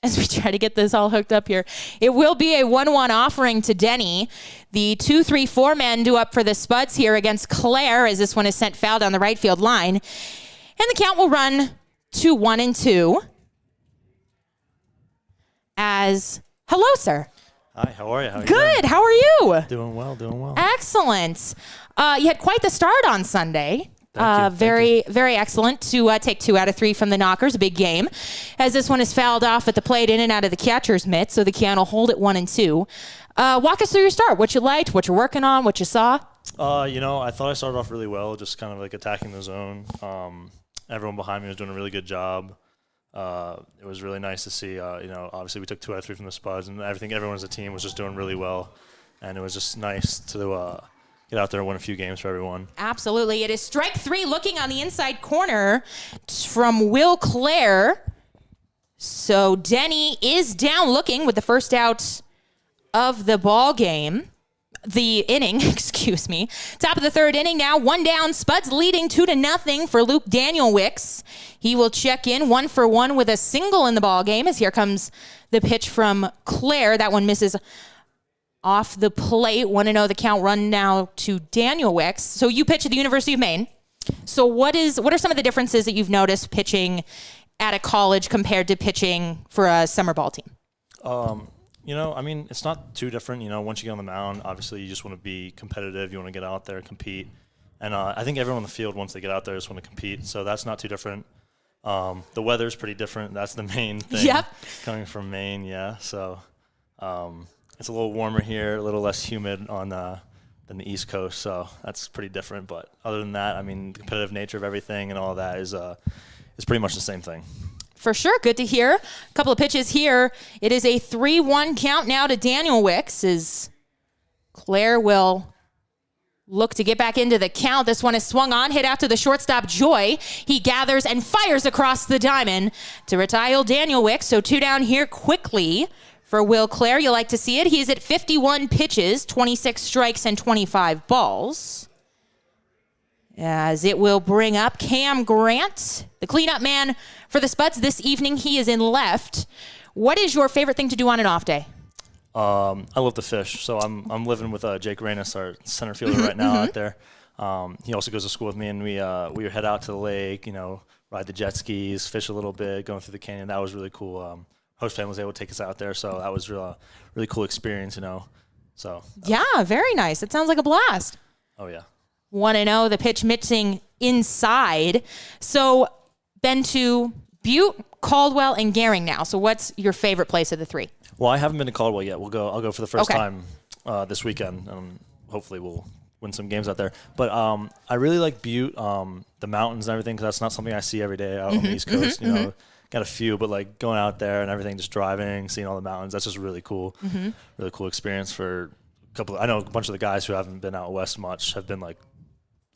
As we try to get this all hooked up here. It will be a 1-1 offering to Denny. The 2-3-4 men due up for the Spuds here against Claire as this one is sent foul down the right field line. And the count will run to 1-2. As, hello, sir. Hi, how are you? Good, how are you? Doing well. Excellent. You had quite the start on Sunday. Thank you. Very excellent to take 2 out of 3 from the Knockers, a big game. As this one is fouled off at the plate in and out of the catcher's mitt, so the count will hold at 1-2. Walk us through your start, what you liked, what you're working on, what you saw. I thought I started off really well, just kind of like attacking the zone. Everyone behind me was doing a really good job. It was really nice to see, obviously we took 2 out of 3 from the Spuds, and I think everyone as a team was just doing really well. And it was just nice to get out there and win a few games for everyone. Absolutely. It is strike 3 looking on the inside corner from Will Clare. So Denny is down looking with the first out of the ball game. The inning, excuse me. Top of the third inning now, 1 down. Spuds leading 2-0 for Luke Danielwicks. He will check in 1 for 1 with a single in the ball game as here comes the pitch from Clare. That one misses off the plate. 1-0 the count run now to Danielwicks. So you pitch at the University of Maine. So what are some of the differences that you've noticed pitching at a college compared to pitching for a summer ball team? It's not too different. Once you get on the mound, obviously you just want to be competitive. You want to get out there and compete. And I think everyone on the field, once they get out there, just want to compete. So that's not too different. The weather's pretty different. That's the main thing. Yep. Coming from Maine, yeah. So it's a little warmer here, a little less humid than the East Coast. So that's pretty different. But other than that, the competitive nature of everything and all that is is pretty much the same thing. For sure. Good to hear. A couple of pitches here. It is a 3-1 count now to Daniel Wicks as Claire will look to get back into the count. This one is swung on, hit out to the shortstop, Joy. He gathers and fires across the diamond to retire Daniel Wicks. So 2 down here quickly for Will Clare. You like to see it. He's at 51 pitches, 26 strikes, and 25 balls. As it will bring up Cam Grant, the cleanup man for the Spuds this evening. He is in left. What is your favorite thing to do on an off day? I love to fish, so I'm living with Jake Reynes, our center fielder, right now out there. He also goes to school with me, and we head out to the lake, ride the jet skis, fish a little bit, going through the canyon. That was really cool. Host family was able to take us out there, so that was really cool experience, So yeah, very nice. It sounds like a blast. Oh yeah. 1-0, the pitch mixing inside. So been to Butte, Caldwell, and Gehring now. So what's your favorite place of the 3? Well, I haven't been to Caldwell yet. I'll go for the first time this weekend. Hopefully we'll win some games out there. But I really like Butte, the mountains and everything, because that's not something I see every day out on the East Coast. Got a few, but like going out there and everything, just driving, seeing all the mountains, that's just really cool. Really cool experience for a couple. I know a bunch of the guys who haven't been out west much have been like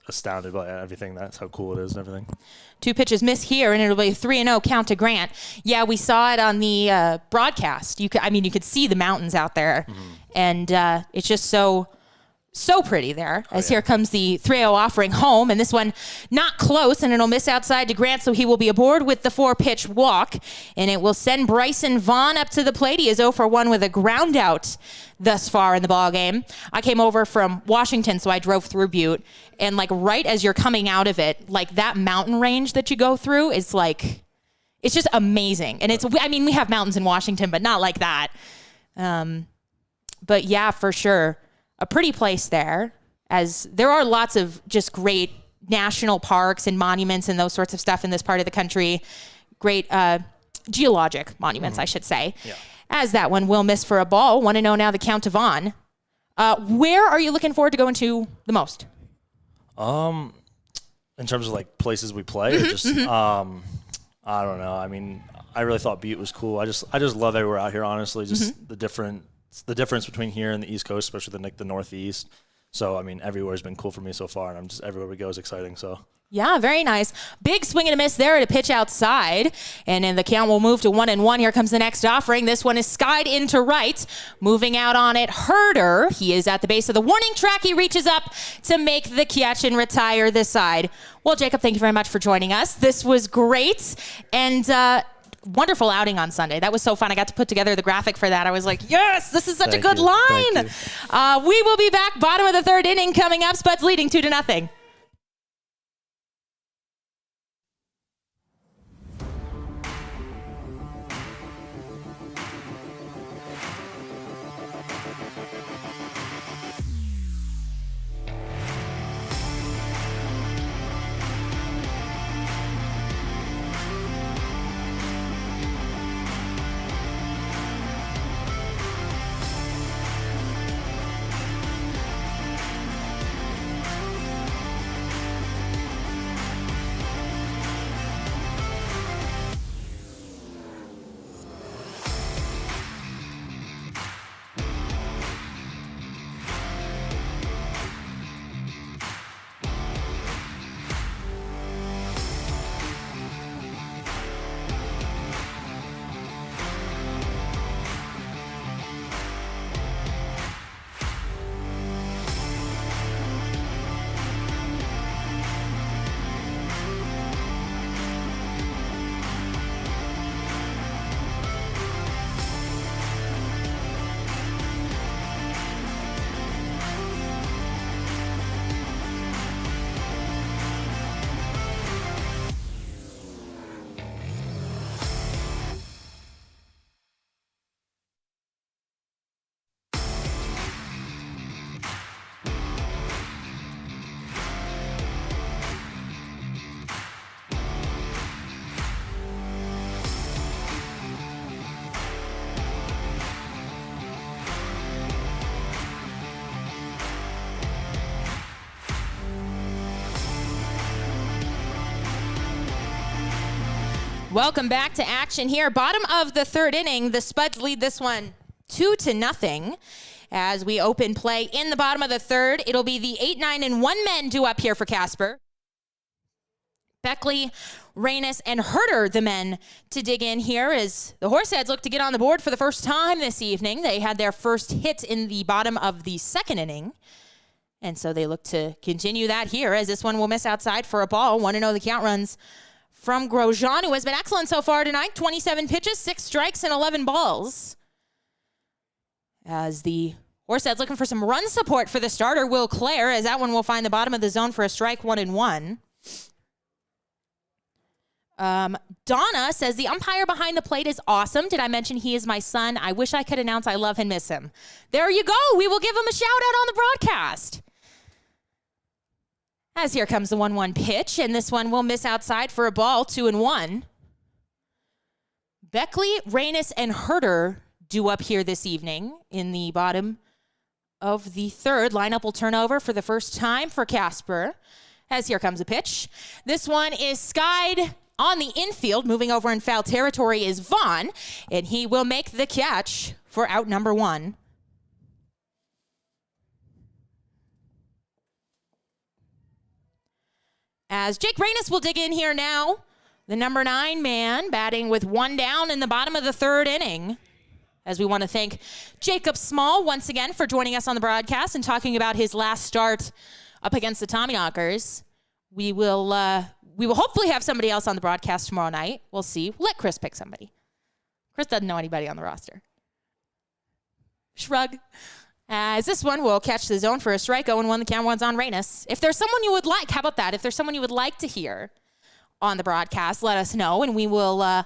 astounded by everything. That's how cool it is and everything. 2 pitches miss here, and it'll be a 3-0 count to Grant. Yeah, we saw it on the broadcast. You could see the mountains out there, and it's just so pretty there. As here comes the 3-0 offering home, and this one not close, and it'll miss outside to Grant, so he will be aboard with the 4-pitch walk, and it will send Bryson Vaughn up to the plate. He is 0 for 1 with a ground out thus far in the ball game. I came over from Washington, so I drove through Butte, and like right as you're coming out of it, like that mountain range that you go through is like, it's just amazing. And we have mountains in Washington, but not like that. But yeah, for sure, a pretty place there, as there are lots of just great national parks and monuments and those sorts of stuff in this part of the country. Great geologic monuments, I should say. Yeah. As that one will miss for a ball. 1-0 now, the count to Vaughn. Where are you looking forward to going to the most? In terms of like places we play, or just I don't know. I mean, I really thought Butte was cool. I just love everywhere out here. Honestly, just the difference between here and the East Coast, especially the Northeast. So I mean, everywhere's been cool for me so far, and I'm just everywhere we go is exciting. So. Yeah, very nice. Big swing and a miss there at a pitch outside. And then the count will move to 1-1. Here comes the next offering. This one is skied into right. Moving out on it, Herder. He is at the base of the warning track. He reaches up to make the catch and retire this side. Well, Jacob, thank you very much for joining us. This was great. And wonderful outing on Sunday. That was so fun. I got to put together the graphic for that. I was like, yes, this is such a good line. We will be back. Bottom of the 3rd inning coming up. Spuds leading 2-0. Welcome back to action here. Bottom of the third inning, the Spuds lead this one 2-0. As we open play in the bottom of the third, it'll be the 8, 9, and 1 men due up here for Casper. Beckley, Reynes, and Herter, the men to dig in here as the Horseheads look to get on the board for the first time this evening. They had their first hit in the bottom of the second inning. And so they look to continue that here as this one will miss outside for a ball. 1-0 the count runs from Grosjean, who has been excellent so far tonight. 27 pitches, 6 strikes, and 11 balls. As the Horseheads looking for some run support for the starter, Will Clare, as that one will find the bottom of the zone for a strike, 1-1. Donna says, the umpire behind the plate is awesome. Did I mention he is my son? I wish I could announce I love and miss him. There you go. We will give him a shout out on the broadcast. As here comes the 1-1 pitch, and this one will miss outside for a ball, 2-1. Beckley, Reynes, and Herter due up here this evening in the bottom of the third. Lineup will turn over for the first time for Casper. As here comes a pitch. This one is skied on the infield. Moving over in foul territory is Vaughn, and he will make the catch for out number 1. As Jake Reynes will dig in here now. The number 9 man batting with 1 down in the bottom of the third inning. As we want to thank Jacob Small once again for joining us on the broadcast and talking about his last start up against the Tommyknockers. We will hopefully have somebody else on the broadcast tomorrow night. We'll see. We'll let Chris pick somebody. Chris doesn't know anybody on the roster. Shrug. As this one will catch the zone for a strike. 0-1, the count, one's on Reynes. If there's someone you would like, how about that? If there's someone you would like to hear on the broadcast, let us know, and we'll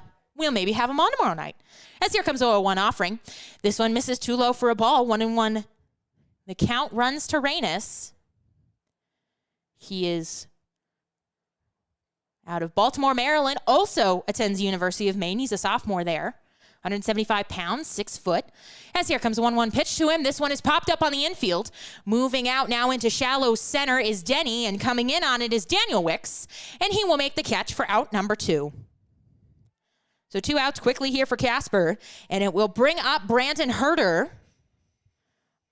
maybe have them on tomorrow night. As here comes 0-1 offering. This one misses too low for a ball. 1-1. The count runs to Reynes. He is out of Baltimore, Maryland. Also attends the University of Maine. He's a sophomore there. 175 pounds, 6 foot. As here comes a 1-1 pitch to him. This one is popped up on the infield. Moving out now into shallow center is Denny, and coming in on it is Daniel Wicks, and he will make the catch for out number 2. So 2 outs quickly here for Casper, and it will bring up Brandon Herter.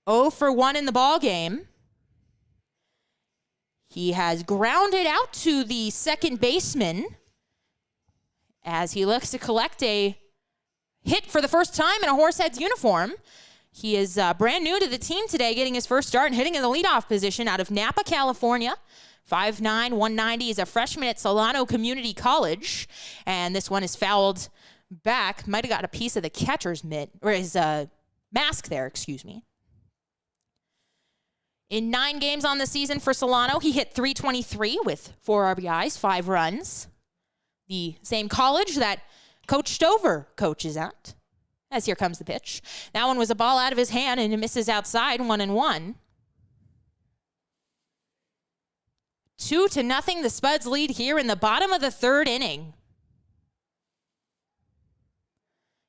0 for 1 in the ball game. He has grounded out to the second baseman as he looks to collect a hit for the first time in a Horseheads uniform. He is brand new to the team today, getting his first start and hitting in the leadoff position out of Napa, California. 5'9", 190. He's a freshman at Solano Community College. And this one is fouled back. Might have got a piece of the catcher's mitt, or his mask there, excuse me. In 9 games on the season for Solano, he hit .323 with 4 RBIs, 5 runs. The same college that Coach Stover coaches at. As here comes the pitch. That one was a ball out of his hand, and it misses outside, 1-1. 2-0, the Spuds lead here in the bottom of the third inning.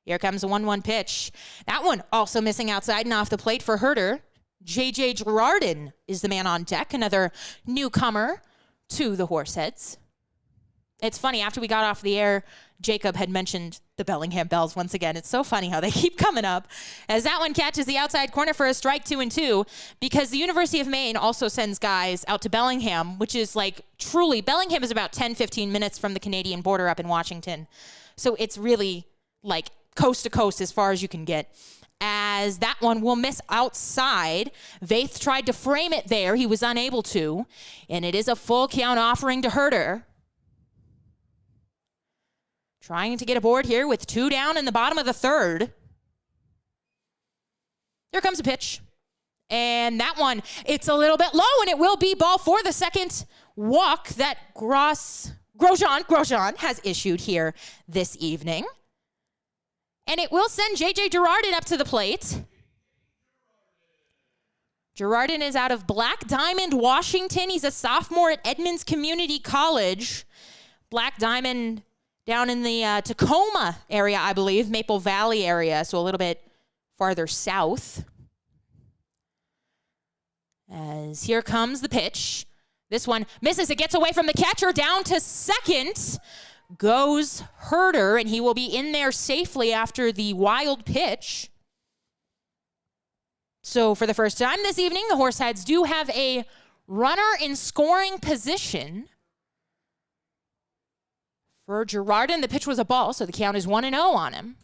Here comes a 1-1 pitch. That one also missing outside and off the plate for Herter. J.J. Girardin is the man on deck, another newcomer to the Horseheads. It's funny, after we got off the air, Jacob had mentioned the Bellingham Bells once again. It's so funny how they keep coming up. As that one catches the outside corner for a strike, 2-2, because the University of Maine also sends guys out to Bellingham, which is like truly, Bellingham is about 10-15 minutes from the Canadian border up in Washington. So it's really like coast to coast as far as you can get. As that one will miss outside. Vaith tried to frame it there. He was unable to. And it is a full count offering to Herter. Trying to get aboard here with 2 down in the bottom of the third. Here comes a pitch. And that one, it's a little bit low, and it will be ball for the second walk that Grosjean has issued here this evening. And it will send J.J. Girardin up to the plate. Girardin is out of Black Diamond, Washington. He's a sophomore at Edmonds Community College. Black Diamond down in the Tacoma area, I believe, Maple Valley area, so a little bit farther south. As here comes the pitch. This one misses. It gets away from the catcher down to second. goes Herder, and he will be in there safely after the wild pitch. So for the first time this evening, the Horseheads do have a runner in scoring position. For Girardin, the pitch was a ball, so the count is 1-0 on him.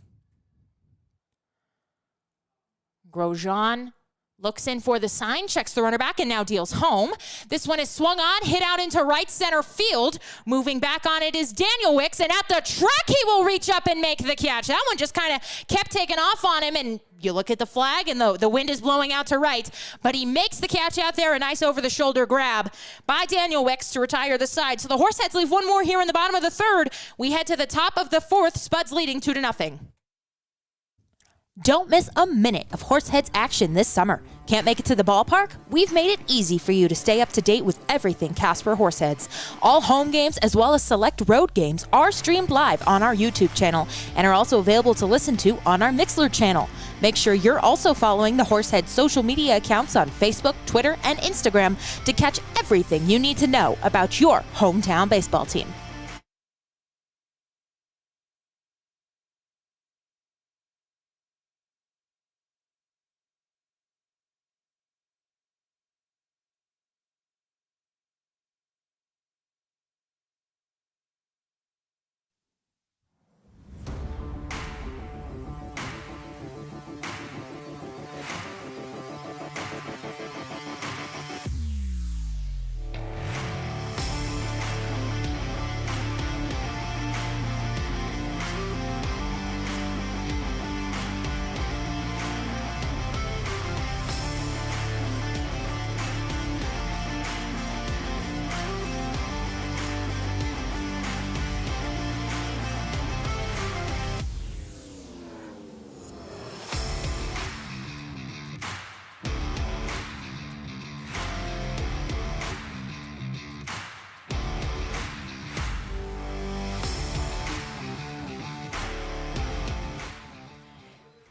Grosjean looks in for the sign, checks the runner back, and now deals home. This one is swung on, hit out into right center field. Moving back on it is Daniel Wicks, and at the track, he will reach up and make the catch. That one just kind of kept taking off on him, and you look at the flag, and the wind is blowing out to right, but he makes the catch out there, a nice over-the-shoulder grab by Daniel Wicks to retire the side. So the Horseheads leave one more here in the bottom of the third. We head to the top of the fourth, Spuds leading 2-0. Don't miss a minute of Horseheads action this summer. Can't make it to the ballpark? We've made it easy for you to stay up to date with everything Casper Horseheads. All home games as well as select road games are streamed live on our YouTube channel and are also available to listen to on our Mixlr channel. Make sure you're also following the Horseheads social media accounts on Facebook, Twitter, and Instagram to catch everything you need to know about your hometown baseball team.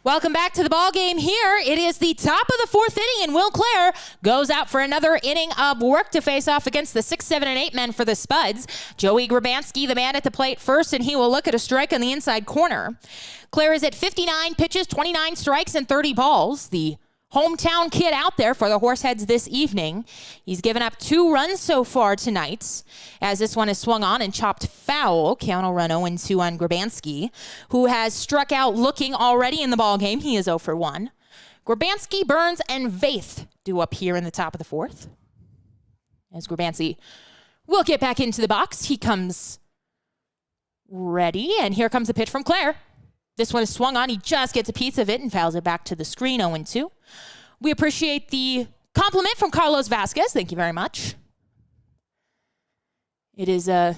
Welcome back to the ball game here. It is the top of the fourth inning, and Will Clare goes out for another inning of work to face off against the 6, 7, and 8 men for the Spuds. Joey Grabanski, the man at the plate first, and he will look at a strike on the inside corner. Clare is at 59 pitches, 29 strikes, and 30 balls. The hometown kid out there for the Horseheads this evening. He's given up 2 runs so far tonight, as this one is swung on and chopped foul. Count will run 0-2 on Grabanski, who has struck out looking already in the ball game. He is 0 for 1. Grabanski, Burns, and Vaith due up here in the top of the fourth. As Grabanski will get back into the box, he comes ready, and here comes a pitch from Clare. This one is swung on. He just gets a piece of it and fouls it back to the screen, 0-2. We appreciate the compliment from Carlos Vasquez. Thank you very much. It is a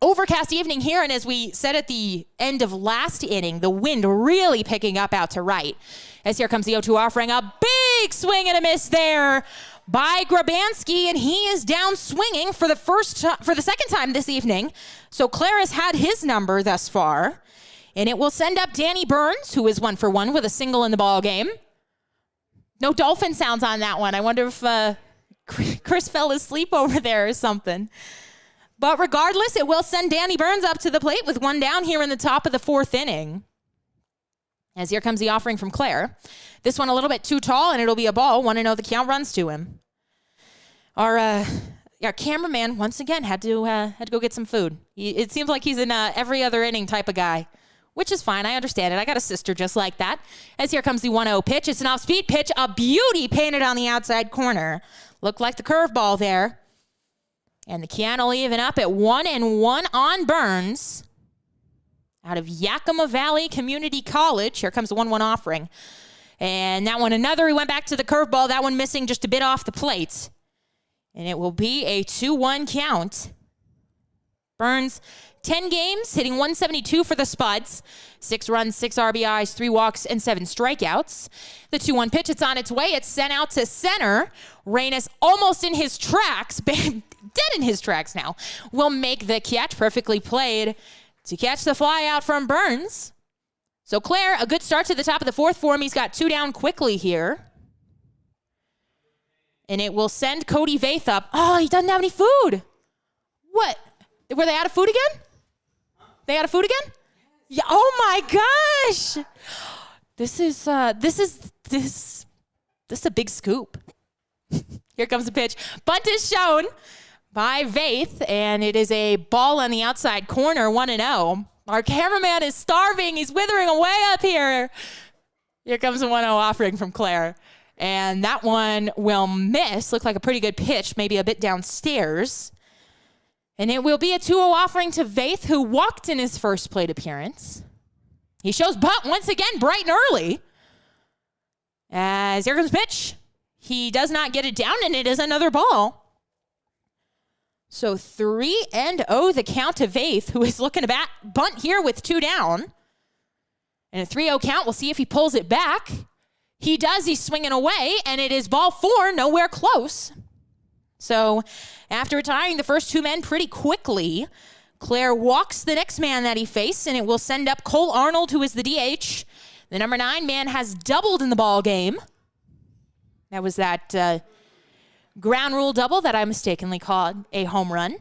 overcast evening here, and as we said at the end of last inning, the wind really picking up out to right. As here comes the 0-2 offering, a big swing and a miss there by Grabanski, and he is down swinging for the second time this evening. So Clare has had his number thus far. And it will send up Danny Burns, who is 1 for 1 with a single in the ball game. No dolphin sounds on that one. I wonder if Chris fell asleep over there or something. But regardless, it will send Danny Burns up to the plate with 1 down here in the top of the fourth inning. As here comes the offering from Clare. This one a little bit too tall, and it'll be a ball. 1-0, the count runs to him. Our cameraman, once again, had to go get some food. It seems like he's an every other inning type of guy, which is fine. I understand it. I got a sister just like that. As here comes the 1-0 pitch. It's an off-speed pitch. A beauty painted on the outside corner. Looked like the curveball there. And the count will even up at 1-1 on Burns. Out of Yakima Valley Community College. Here comes the 1-1 offering. And that one another. He went back to the curveball. That one missing just a bit off the plate. And it will be a 2-1 count. Burns, 10 games, hitting 172 for the Spuds. 6 runs, 6 RBIs, 3 walks, and 7 strikeouts. The 2-1 pitch, it's on its way. It's sent out to center. Reynes almost in his tracks, dead in his tracks now, will make the catch. Perfectly played to catch the fly out from Burns. So Clare, a good start to the top of the fourth for him. He's got 2 down quickly here. And it will send Cody Vaith up. Oh, he doesn't have any food. What? Were they out of food again? They out of food again? Yeah. Oh my gosh. This is a big scoop. Here comes the pitch. Bunt is shown by Vaith, and it is a ball on the outside corner, 1-0. Our cameraman is starving. He's withering away up here. Here comes a 1-0 offering from Claire. And that one will miss. Looked like a pretty good pitch, maybe a bit downstairs. And it will be a 2-0 offering to Vaith, who walked in his first plate appearance. He shows bunt once again, bright and early. As here comes pitch. He does not get it down, and it is another ball. So 3-0 the count to Vaith, who is looking to bunt here with 2 down. And a 3-0 count, we'll see if he pulls it back. He does, he's swinging away, and it is ball 4, nowhere close. So after retiring the first 2 men pretty quickly, Claire walks the next man that he faced, and it will send up Cole Arnold, who is the DH. The number 9 man has doubled in the ball game. That was that ground rule double that I mistakenly called a home run.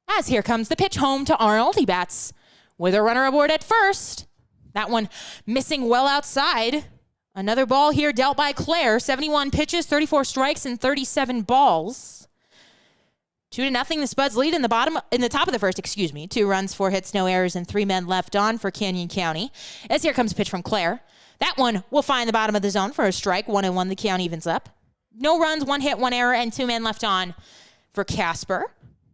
As here comes the pitch home to Arnold. He bats with a runner aboard at first. That one missing well outside. Another ball here dealt by Claire. 71 pitches, 34 strikes, and 37 balls. 2-0, the Spuds lead in the top of the first, 2 runs, 4 hits, no errors, and 3 men left on for Canyon County. As here comes a pitch from Claire. That one will find the bottom of the zone for a strike. 1-1, the count evens up. No runs, 1 hit, 1 error, and 2 men left on for Casper.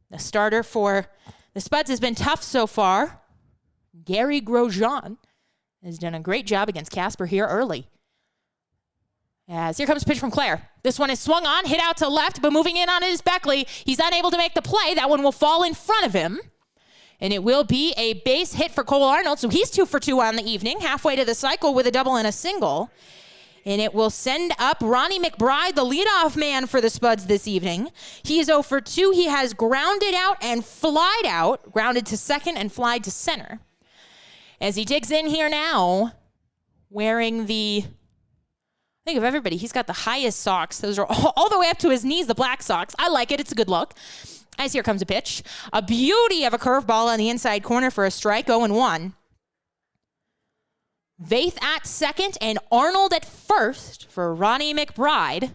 The starter for the Spuds has been tough so far. Gary Grosjean has done a great job against Casper here early. As here comes a pitch from Claire. This one is swung on, hit out to left, but moving in on it is Beckley. He's unable to make the play. That one will fall in front of him. And it will be a base hit for Cole Arnold. So he's 2 for 2 on the evening, halfway to the cycle with a double and a single. And it will send up Ronnie McBride, the leadoff man for the Spuds this evening. He is 0 for 2. He has grounded out and flied out, grounded to second and flied to center. As he digs in here now, wearing think of everybody. He's got the highest socks. Those are all the way up to his knees, the black socks. I like it. It's a good look. As here comes a pitch. A beauty of a curveball on the inside corner for a strike, 0-1. Vaith at second and Arnold at first for Ronnie McBride.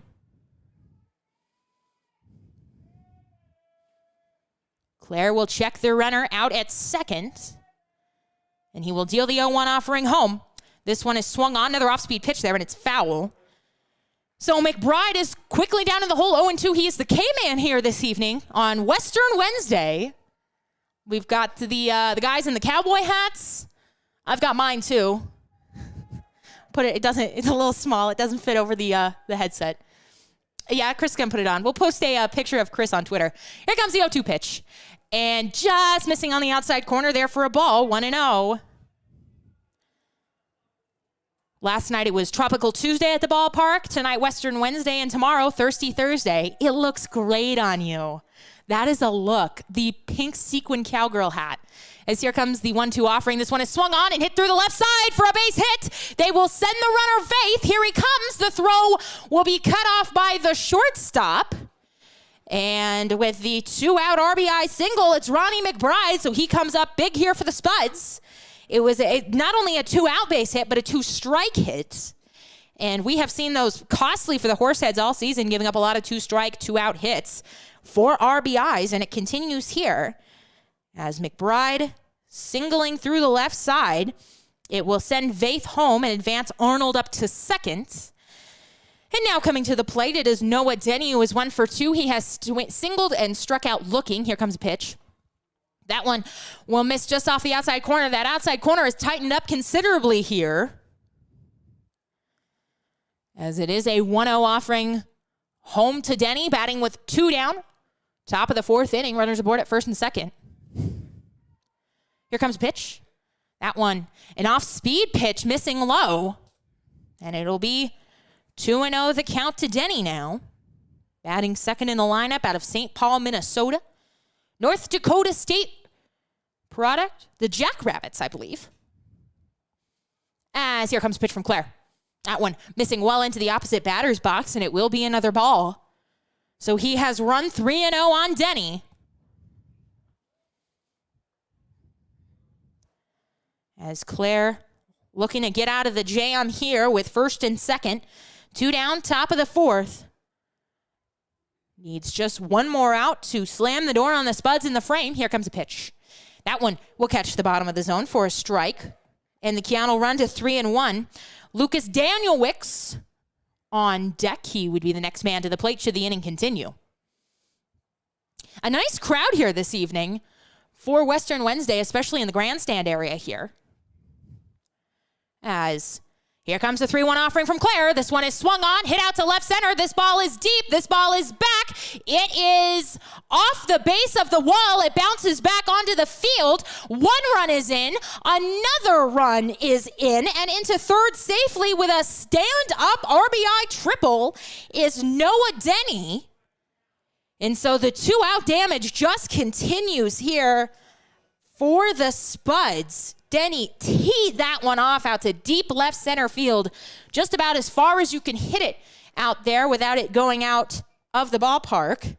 Claire will check the runner out at second, and he will deal the 0-1 offering home. This one is swung on, another off-speed pitch there, and it's foul. So McBride is quickly down in the hole, 0-2. He is the K-man here this evening on Western Wednesday. We've got the guys in the cowboy hats. I've got mine too. It's a little small. It doesn't fit over the headset. Yeah, Chris can put it on. We'll post a picture of Chris on Twitter. Here comes the 0-2 pitch. And just missing on the outside corner there for a ball, 1-0. Last night it was Tropical Tuesday at the ballpark. Tonight, Western Wednesday, and tomorrow, Thirsty Thursday. It looks great on you. That is a look. The pink sequin cowgirl hat. As here comes the 1-2 offering. This one is swung on and hit through the left side for a base hit. They will send the runner Vaith. Here he comes. The throw will be cut off by the shortstop. And with the 2-out RBI single, it's Ronnie McBride. So he comes up big here for the Spuds. It was not only a 2-out base hit, but a 2-strike hit. And we have seen those costly for the Horseheads all season, giving up a lot of 2-strike, 2-out hits, 4 RBIs, and it continues here. As McBride singling through the left side, it will send Vaith home and advance Arnold up to second. And now coming to the plate, it is Noah Denny, who is 1 for 2. He has singled and struck out looking. Here comes a pitch. That one will miss just off the outside corner. That outside corner is tightened up considerably here, as it is a 1-0 offering home to Denny, batting with 2 down. Top of the 4th inning, runners aboard at first and second. Here comes a pitch. That one, an off-speed pitch, missing low. And it'll be 2-0 the count to Denny now. Batting second in the lineup out of St. Paul, Minnesota. North Dakota State product, the Jackrabbits, I believe. As here comes a pitch from Claire. That one missing well into the opposite batter's box, and it will be another ball. So he has run 3-0 on Denny. As Claire looking to get out of the jam here with first and second. 2 down, top of the fourth. Needs just one more out to slam the door on the Spuds in the frame. Here comes a pitch. That one will catch the bottom of the zone for a strike. And the count will run to 3-1. Lucas Danielwicks on deck. He would be the next man to the plate should the inning continue. A nice crowd here this evening for Western Wednesday, especially in the grandstand area here. As here comes the 3-1 offering from Claire. This one is swung on, hit out to left center. This ball is deep. This ball is back. It is off the base of the wall. It bounces back onto the field. 1 run is in. Another run is in. And into third safely with a stand-up RBI triple is Noah Denny. And so the 2-out damage just continues here for the Spuds. Denny teed that one off out to deep left center field, just about as far as you can hit it out there without it going out of the ballpark.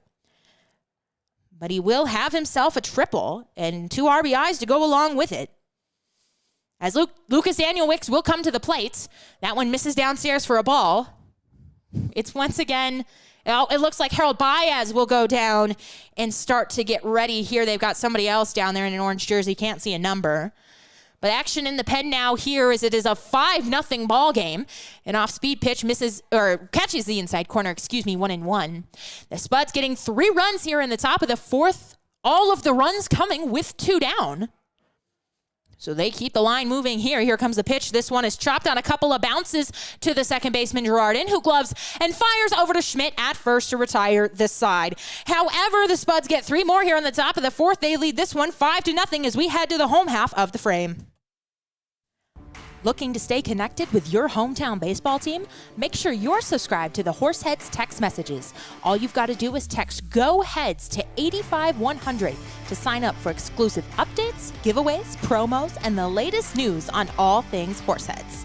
But he will have himself a triple and 2 RBIs to go along with it. As Lucas Danielwicks will come to the plate. That one misses downstairs for a ball. It's once again, it looks like Harold Baez will go down and start to get ready here. They've got somebody else down there in an orange jersey. Can't see a number. But action in the pen now here is it is a 5-0 ball game. An off-speed pitch catches the inside corner, 1-1. The Spuds getting 3 runs here in the top of the fourth. All of the runs coming with 2 down. So they keep the line moving here. Here comes the pitch. This one is chopped on a couple of bounces to the second baseman, Girardin, who gloves and fires over to Schmidt at first to retire this side. However, the Spuds get 3 more here in the top of the fourth. They lead this one 5-0 as we head to the home half of the frame. Looking to stay connected with your hometown baseball team? Make sure you're subscribed to the Horseheads text messages. All you've got to do is text GO HEADS to 85100 to sign up for exclusive updates, giveaways, promos, and the latest news on all things Horseheads.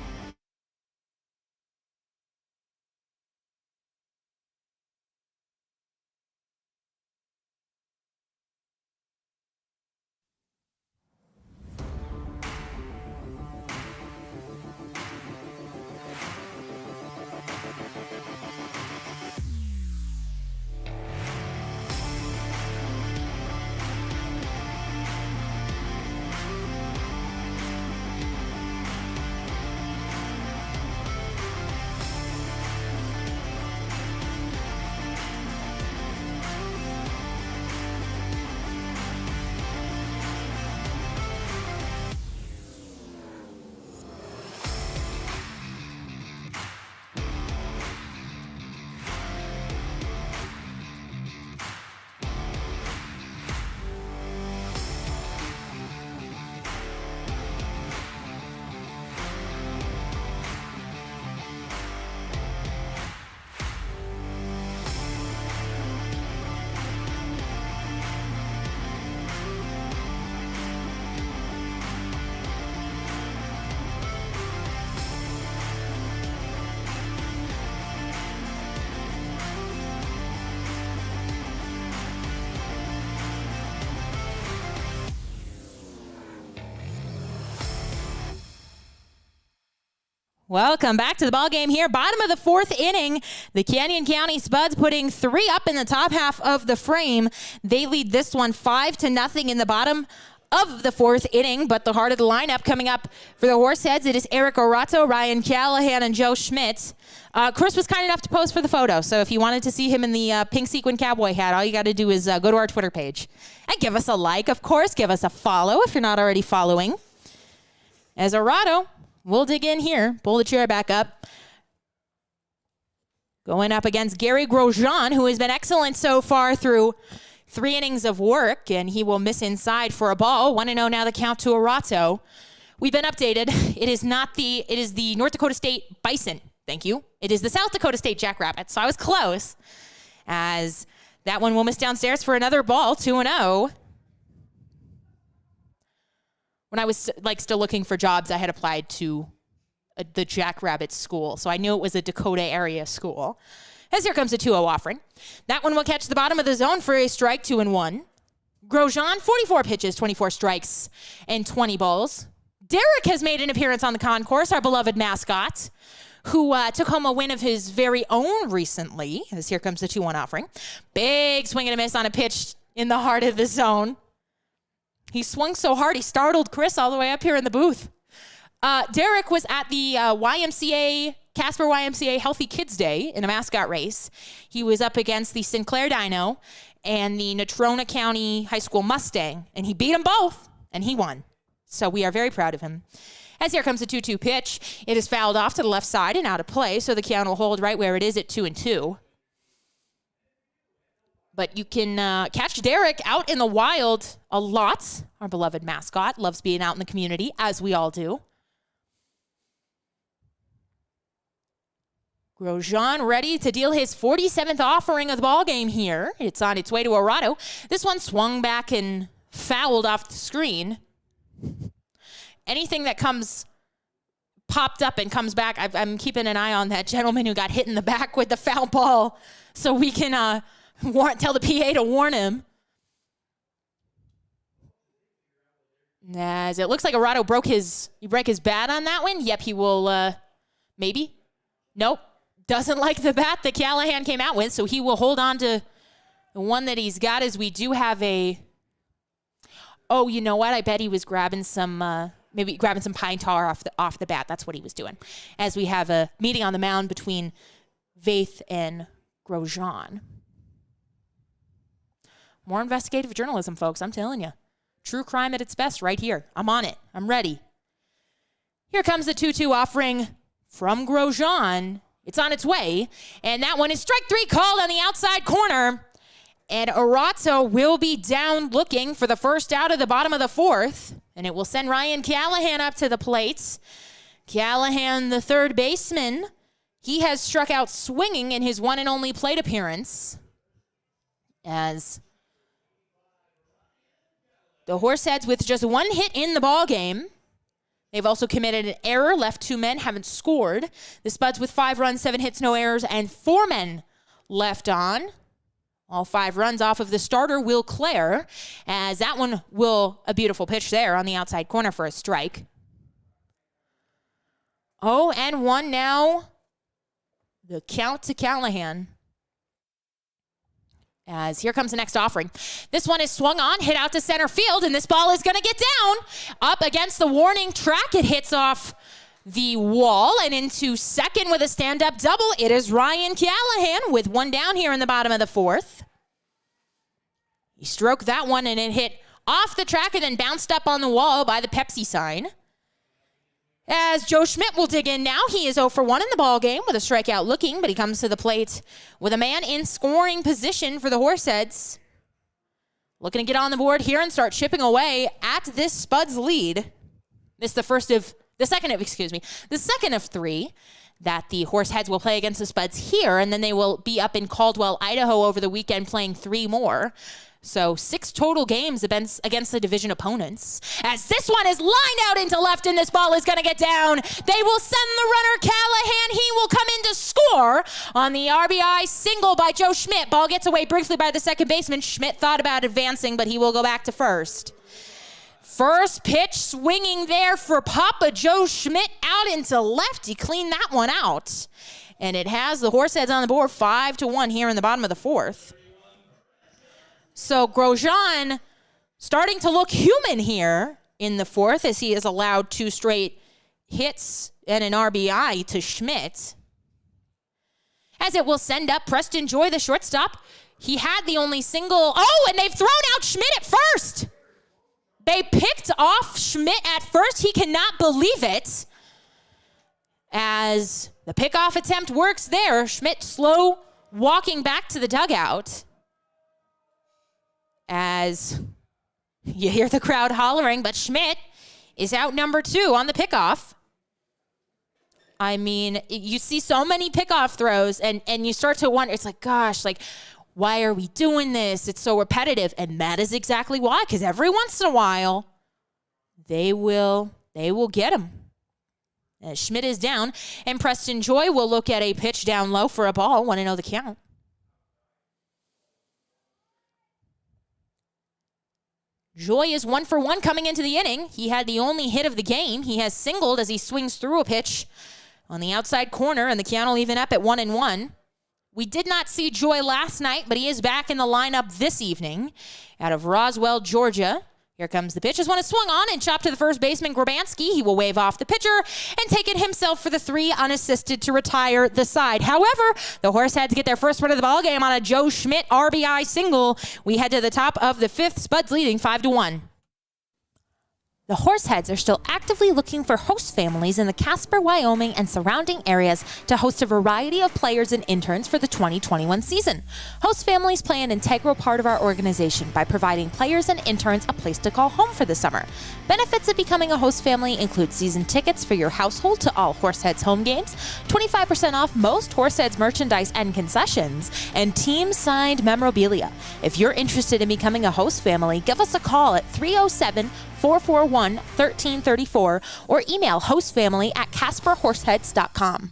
Welcome back to the ball game here. Bottom of the fourth inning, the Canyon County Spuds putting 3 up in the top half of the frame. They lead this one 5-0 in the bottom of the fourth inning, but the heart of the lineup coming up for the Horseheads, it is Eric Orato, Ryan Callahan, and Joe Schmidt. Chris was kind enough to pose for the photo, so if you wanted to see him in the pink sequin cowboy hat, all you got to do is go to our Twitter page and give us a like, of course. Give us a follow if you're not already following. As Orato, we'll dig in here, pull the chair back up. Going up against Gary Grosjean, who has been excellent so far through 3 innings of work, and he will miss inside for a ball. 1-0 now the count to Orato. We've been updated. It is the North Dakota State Bison. Thank you. It is the South Dakota State Jackrabbits, so I was close. As that one will miss downstairs for another ball, 2-0. When I was still looking for jobs, I had applied to the Jackrabbit school, so I knew it was a Dakota area school. As here comes a 2-0 offering. That one will catch the bottom of the zone for a strike, 2-1. Grosjean, 44 pitches, 24 strikes, and 20 balls. Derek has made an appearance on the concourse, our beloved mascot, who took home a win of his very own recently. As here comes the 2-1 offering. Big swing and a miss on a pitch in the heart of the zone. He swung so hard, he startled Chris all the way up here in the booth. Derek was at the Casper YMCA Healthy Kids Day in a mascot race. He was up against the Sinclair Dino and the Natrona County High School Mustang, and he beat them both, and he won. So we are very proud of him. As here comes a 2-2 pitch. It is fouled off to the left side and out of play, so the count will hold right where it is at 2-2. But you can catch Derek out in the wild a lot. Our beloved mascot loves being out in the community, as we all do. Grosjean ready to deal his 47th offering of the ball game here. It's on its way to Arado. This one swung back and fouled off the screen. Anything that popped up and comes back, I'm keeping an eye on that gentleman who got hit in the back with the foul ball so we can tell the PA to warn him. As it looks like Arado broke his bat on that one. Yep, he will, maybe. Nope. Doesn't like the bat that Callahan came out with, so he will hold on to the one that he's got, as we do have a... Oh, you know what? I bet he was grabbing some, maybe grabbing some pine tar off the bat. That's what he was doing. As we have a meeting on the mound between Vaith and Grosjean. More investigative journalism, folks. I'm telling you. True crime at its best right here. I'm on it. I'm ready. Here comes the 2-2 offering from Grosjean. It's on its way, and that one is strike 3 called on the outside corner, and Arato will be down looking for the first out of the bottom of the 4th, and it will send Ryan Callahan up to the plate. Callahan, the third baseman, he has struck out swinging in his one and only plate appearance, as the Horseheads with just one hit in the ball game. They've also committed an error, left 2 men, haven't scored. The Spuds with 5 runs, 7 hits, no errors, and 4 men left on. All 5 runs off of the starter, Will Clare, as that one a beautiful pitch there on the outside corner for a strike. 0-1 now. The count to Callahan. As here comes the next offering. This one is swung on, hit out to center field, and this ball is going to get down. Up against the warning track, it hits off the wall and into second with a stand-up double. It is Ryan Callahan with one down here in the bottom of the 4th. He stroked that one, and it hit off the track and then bounced up on the wall by the Pepsi sign. As Joe Schmidt will dig in now. He is 0 for 1 in the ball game with a strikeout looking, but he comes to the plate with a man in scoring position for the Horseheads. Looking to get on the board here and start chipping away at this Spuds lead. This is the second of 3 that the Horseheads will play against the Spuds here, and then they will be up in Caldwell, Idaho over the weekend playing 3 more. So 6 total games against the division opponents. As this one is lined out into left and this ball is going to get down. They will send the runner Callahan. He will come in to score on the RBI single by Joe Schmidt. Ball gets away briefly by the second baseman. Schmidt thought about advancing, but he will go back to first. First pitch swinging there for Papa Joe Schmidt out into left. He cleaned that one out. And it has the Horseheads on the board 5-1 here in the bottom of the 4th. So Grosjean starting to look human here in the 4th as he has allowed 2 straight hits and an RBI to Schmidt. As it will send up Preston Joy, the shortstop. He had the only single. Oh, and they've thrown out Schmidt at first. They picked off Schmidt at first. He cannot believe it. As the pickoff attempt works there, Schmidt slow walking back to the dugout. As you hear the crowd hollering, but Schmidt is out number 2 on the pickoff. I mean, you see so many pickoff throws, and you start to wonder, it's like, gosh, like, why are we doing this? It's so repetitive. And that is exactly why, because every once in a while, they will get him. As Schmidt is down, and Preston Joy will look at a pitch down low for a ball. 1-0 the count. Joy is 1 for 1 coming into the inning. He had the only hit of the game. He has singled as he swings through a pitch on the outside corner, and the count will even up at 1-1. We did not see Joy last night, but he is back in the lineup this evening out of Roswell, Georgia. Here comes the pitch. This one is swung on and chopped to the first baseman, Grabanski. He will wave off the pitcher and take it himself for the 3 unassisted to retire the side. However, the Horseheads get their first run of the ball game on a Joe Schmidt RBI single. We head to the top of the 5th, Spuds leading 5-1. The Horseheads are still actively looking for host families in the Casper, Wyoming, and surrounding areas to host a variety of players and interns for the 2021 season. Host families play an integral part of our organization by providing players and interns a place to call home for the summer. Benefits of becoming a host family include season tickets for your household to all Horseheads home games, 25% off most Horseheads merchandise and concessions, and team-signed memorabilia. If you're interested in becoming a host family, give us a call at 307-441-1334 or email hostfamily@casperhorseheads.com.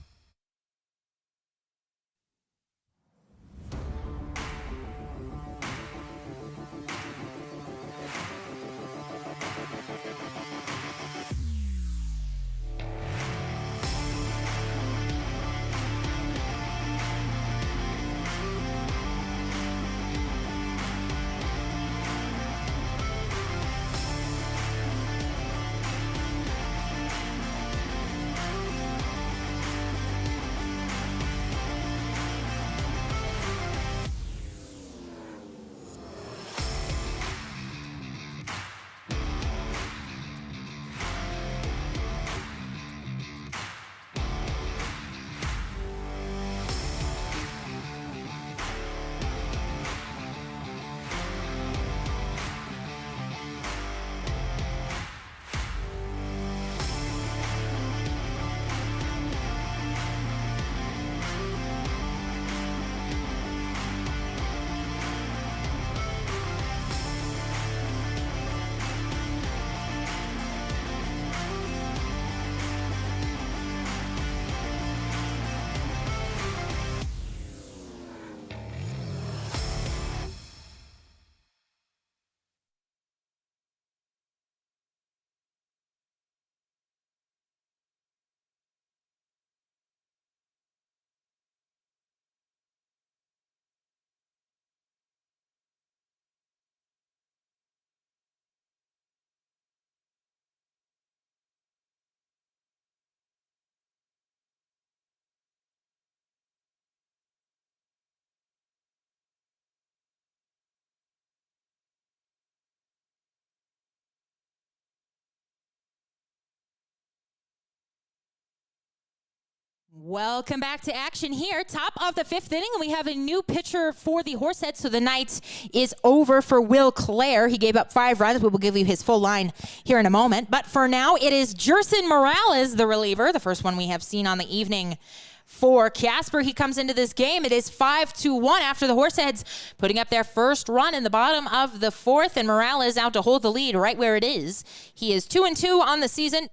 Welcome back to action here. Top of the 5th inning, and we have a new pitcher for the Horseheads. So the night is over for Will Clare. He gave up 5 runs. We will give you his full line here in a moment. But for now, it is Jerson Morales, the reliever, the first one we have seen on the evening for Casper. He comes into this game. It is 5-1 after the Horseheads putting up their first run in the bottom of the 4th, and Morales out to hold the lead right where it is. He is 2-2 on the season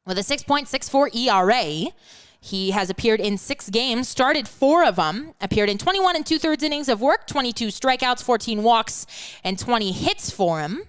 with a 6.64 ERA. He has appeared in 6 games, started 4 of them, appeared in 21 2/3 innings of work, 22 strikeouts, 14 walks, and 20 hits for him.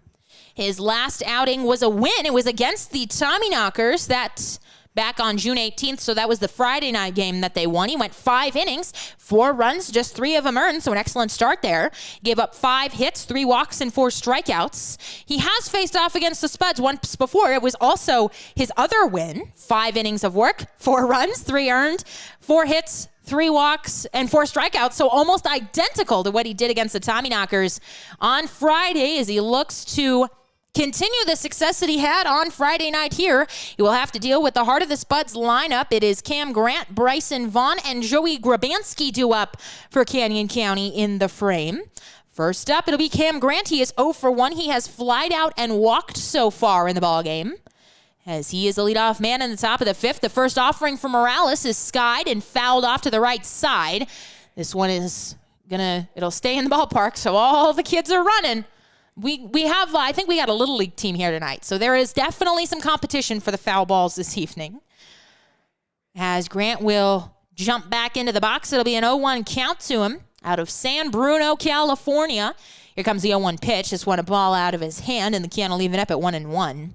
His last outing was a win. It was against the Tommyknockers. That back on June 18th, so that was the Friday night game that they won. He went 5 innings, 4 runs, just 3 of them earned, so an excellent start there. Gave up 5 hits, 3 walks, and 4 strikeouts. He has faced off against the Spuds once before. It was also his other win, 5 innings of work, 4 runs, 3 earned, 4 hits, 3 walks, and 4 strikeouts, so almost identical to what he did against the Tommyknockers on Friday as he looks to continue the success that he had on Friday night here. He will have to deal with the heart of the Spuds lineup. It is Cam Grant, Bryson Vaughn, and Joey Grabanski due up for Canyon County in the frame. First up, it'll be Cam Grant. He is 0 for 1. He has flied out and walked so far in the ballgame, as he is the leadoff man in the top of the 5th. The first offering for Morales is skied and fouled off to the right side. This one is it'll stay in the ballpark, so all the kids are running. we have, I think we got a Little League team here tonight. So there is definitely some competition for the foul balls this evening. As Grant will jump back into the box, it'll be an 0-1 count to him out of San Bruno, California. Here comes the 0-1 pitch. Just won a ball out of his hand, and the count will leave it up at 1-1.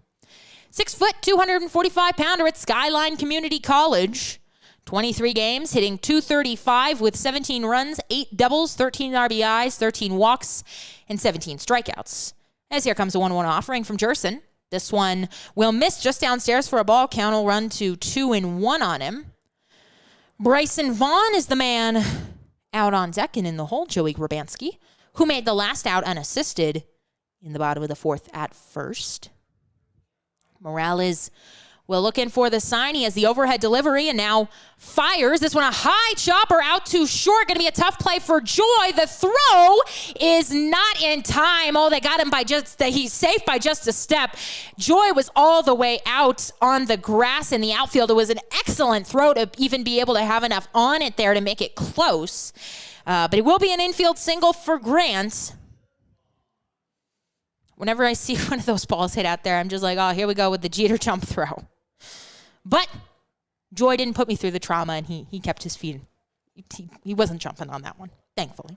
6 foot, 245-pounder at Skyline Community College. 23 games, hitting .235 with 17 runs, 8 doubles, 13 RBIs, 13 walks, and 17 strikeouts. As here comes a 1-1 offering from Jerson. This one will miss just downstairs for a ball. Count will run to 2-1 on him. Bryson Vaughn is the man out on deck and in the hole. Joey Grabanski, who made the last out unassisted in the bottom of the fourth at first. Morales will look in for the sign. He has the overhead delivery and now fires. This one a high chopper out too short. Going to be a tough play for Joy. The throw is not in time. Oh, they got him by he's safe by just a step. Joy was all the way out on the grass in the outfield. It was an excellent throw to even be able to have enough on it there to make it close. But it will be an infield single for Grant. Whenever I see one of those balls hit out there, I'm just like, oh, here we go with the Jeter jump throw. But Joy didn't put me through the trauma, and he kept his feet. He wasn't jumping on that one, thankfully.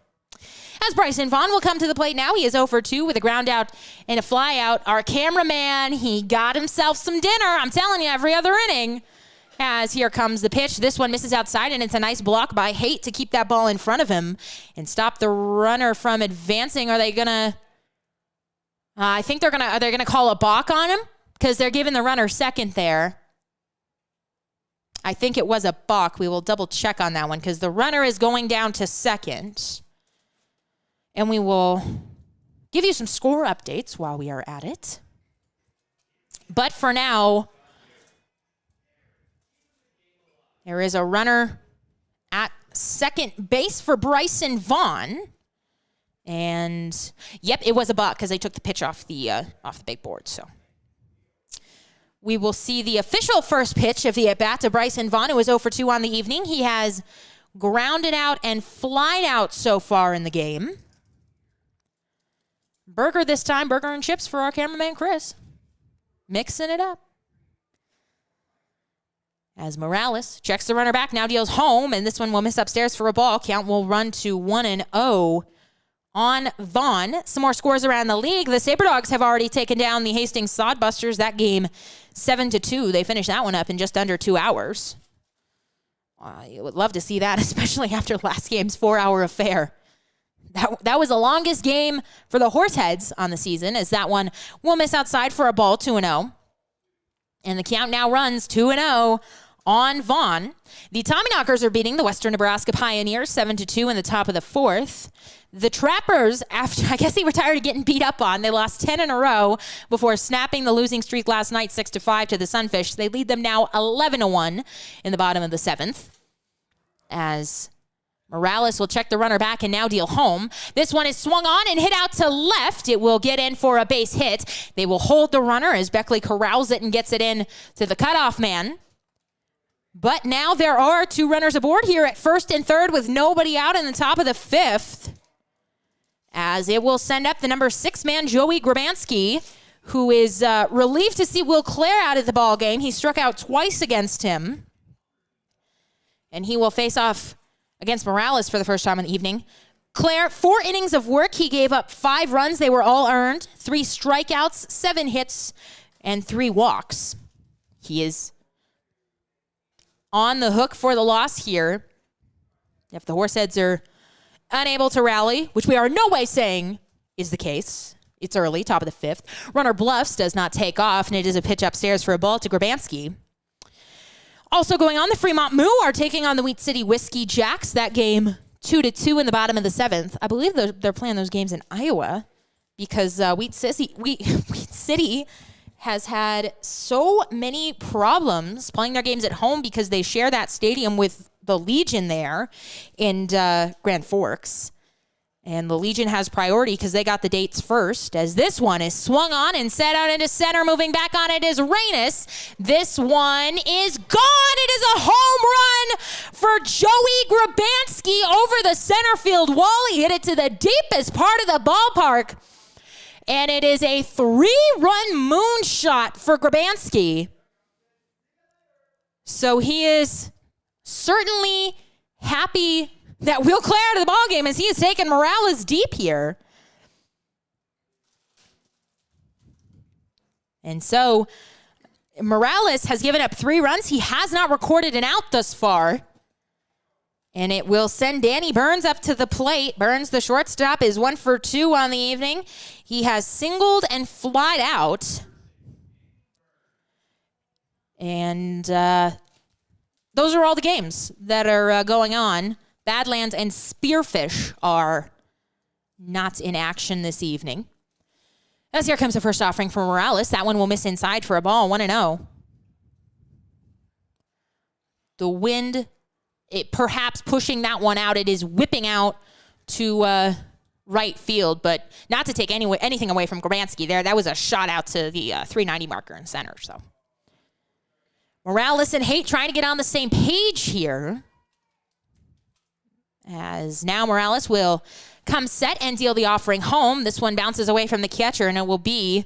As Bryson Vaughn will come to the plate now, he is 0 for 2 with a ground out and a fly out. Our cameraman, he got himself some dinner. I'm telling you, every other inning. As here comes the pitch. This one misses outside, and it's a nice block by Haight to keep that ball in front of him and stop the runner from advancing. Are they going to... I think are they going to call a balk on him? Because they're giving the runner second there. I think it was a balk. We will double check on that one because the runner is going down to second. And we will give you some score updates while we are at it. But for now, there is a runner at second base for Bryson Vaughn. And, yep, it was a balk because they took the pitch off the big board. So we will see the official first pitch of the at-bat to Bryson Vaughn, who was 0 for 2 on the evening. He has grounded out and flied out so far in the game. Burger this time, burger and chips for our cameraman, Chris. Mixing it up. As Morales checks the runner back, now deals home, and this one will miss upstairs for a ball. Count will run to 1-0 on Vaughn. Some more scores around the league. The SaberDogs have already taken down the Hastings Sodbusters. That game 7-2. They finished that one up in just under 2 hours. I would love to see that, especially after last game's 4-hour affair. That was the longest game for the Horseheads on the season, as that one will miss outside for a ball, 2-0. And the count now runs 2-0 on Vaughn. The Tommyknockers are beating the Western Nebraska Pioneers 7-2 in the top of the fourth. The Trappers, after I guess they were tired of getting beat up on, they lost 10 in a row before snapping the losing streak last night 6-5 to the Sunfish. They lead them now 11-1 in the bottom of the seventh. As Morales will check the runner back and now deal home. This one is swung on and hit out to left. It will get in for a base hit. They will hold the runner as Beckley corrals it and gets it in to the cutoff man. But now there are 2 runners aboard here at first and third with nobody out in the top of the fifth. As it will send up the number 6 man, Joey Grabanski, who is relieved to see Will Clare out of the ball game. He struck out twice against him. And he will face off against Morales for the first time in the evening. Clare, 4 innings of work. He gave up 5 runs. They were all earned. 3 strikeouts, 7 hits, and 3 walks. He is on the hook for the loss here. If the Horseheads are unable to rally, which we are in no way saying is the case. It's early, top of the fifth. Runner bluffs, does not take off, and it is a pitch upstairs for a ball to Grabanski. Also going on, the Fremont Moo are taking on the Wheat City Whiskey Jacks. That game 2-2 in the bottom of the seventh. I believe they're playing those games in Iowa because Wheat City has had so many problems playing their games at home because they share that stadium with the Legion there in Grand Forks. And the Legion has priority because they got the dates first, as this one is swung on and set out into center. Moving back on it is Reynes. This one is gone. It is a home run for Joey Grabanski over the center field wall. He hit it to the deepest part of the ballpark. And it is a 3-run moonshot for Grabanski. So he is certainly happy that Will Clare out of the ballgame as he has taken Morales deep here. And so Morales has given up 3 runs. He has not recorded an out thus far. And it will send Danny Burns up to the plate. Burns, the shortstop, is 1 for 2 on the evening. He has singled and flied out. And those are all the games that are going on. Badlands and Spearfish are not in action this evening. As here comes the first offering for Morales. That one will miss inside for a ball, 1-0. The wind, it perhaps pushing that one out. It is whipping out to right field, but not to take anything away from Grabanski there. That was a shot out to the 390 marker in center. So Morales and Haight trying to get on the same page here. As now Morales will come set and deal the offering home. This one bounces away from the catcher, and it will be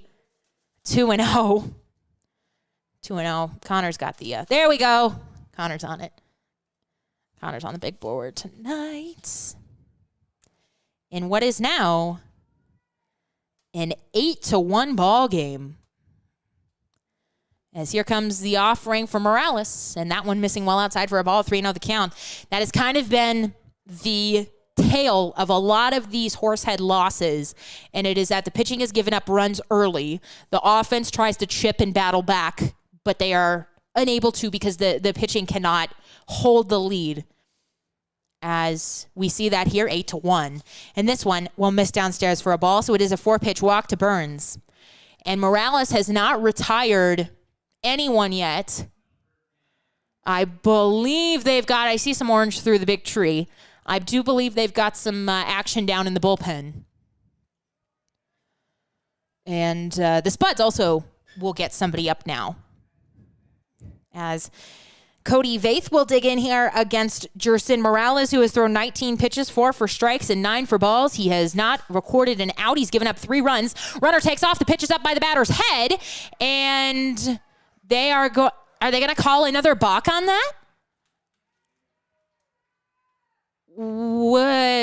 2-0. 2-0. Connor's got the, there we go. Connor's on it. Connor's on the big board tonight. In what is now an 8-1 ball game. As here comes the offering for Morales, and that one missing well outside for a ball, 3-0 the count. That has kind of been the tale of a lot of these Horsehead losses, and it is that the pitching has given up runs early. The offense tries to chip and battle back, but they are unable to because the pitching cannot hold the lead. As we see that here, 8-1. And this one will miss downstairs for a ball, so it is a 4-pitch walk to Burns. And Morales has not retired anyone yet. I believe they've got, I see some orange through the big tree. I do believe they've got some action down in the bullpen. And the Spuds also will get somebody up now. As Cody Vaith will dig in here against Jerson Morales, who has thrown 19 pitches, 4 for strikes and 9 for balls. He has not recorded an out. He's given up 3 runs. Runner takes off. The pitch is up by the batter's head. And they are they going to call another balk on that?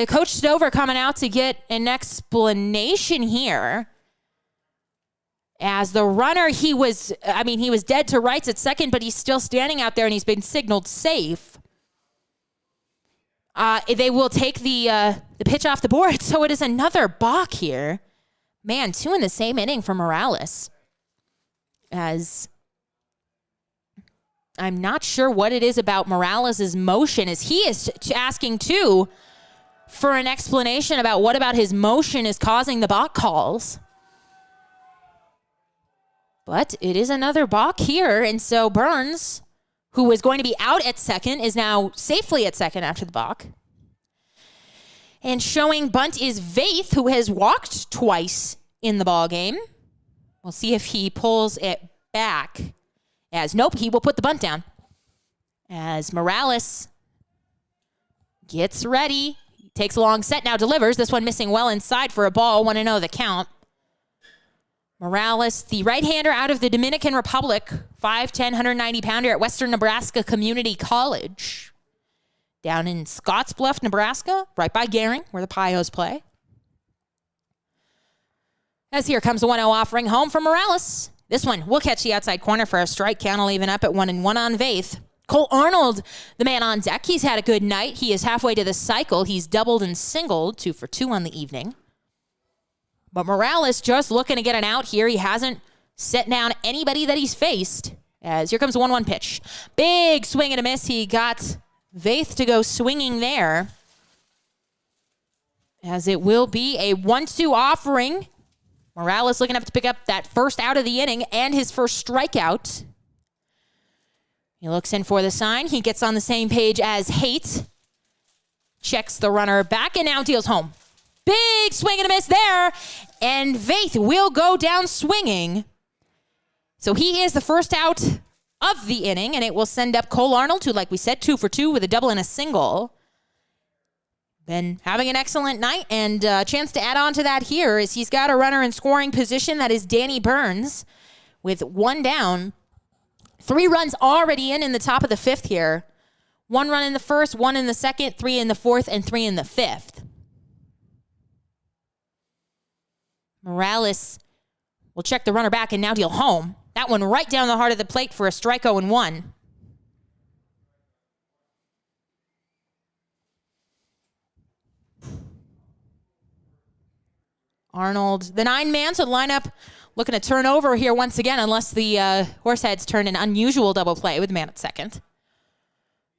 Coach Stover coming out to get an explanation here. As the runner, he was dead to rights at second, but he's still standing out there and he's been signaled safe. They will take the pitch off the board, so it is another balk here. Man, 2 in the same inning for Morales. As I'm not sure what it is about Morales' motion, as he is asking, too, for an explanation about what about his motion is causing the balk calls. But it is another balk here, and so Burns, who was going to be out at second, is now safely at second after the balk. And showing bunt is Vaith, who has walked twice in the ballgame. We'll see if he pulls it back. Nope, he will put the bunt down. As Morales gets ready. He takes a long set, now delivers. This one missing well inside for a ball, 1-0 the count. Morales, the right-hander out of the Dominican Republic, 5'10", 190-pounder at Western Nebraska Community College. Down in Scottsbluff, Nebraska, right by Gehring, where the Pios play. As here comes a 1-0 offering home from Morales. This one will catch the outside corner for a strike. Count will even up at 1-1 on Vaith. Cole Arnold, the man on deck. He's had a good night. He is halfway to the cycle. He's doubled and singled, 2 for 2 on the evening. But Morales just looking to get an out here. He hasn't set down anybody that he's faced. As here comes the 1-1 pitch. Big swing and a miss. He got Vaith to go swinging there. As it will be a 1-2 offering. Morales looking up to pick up that first out of the inning and his first strikeout. He looks in for the sign. He gets on the same page as Haight. Checks the runner back and now deals home. Big swing and a miss there. And Vaith will go down swinging. So he is the first out of the inning, and it will send up Cole Arnold, who, like we said, 2 for 2 with a double and a single. been having an excellent night, and a chance to add on to that here is he's got a runner in scoring position. That is Danny Burns with one down. 3 runs already in the top of the 5th here. 1 run in the 1st, 1 in the 2nd, 3 in the 4th, and 3 in the 5th. Morales will check the runner back and now deal home. That one right down the heart of the plate for a strike 0-1. Arnold, the 9-man, so the lineup looking to turn over here once again, unless the Horseheads turn an unusual double play with the man at second.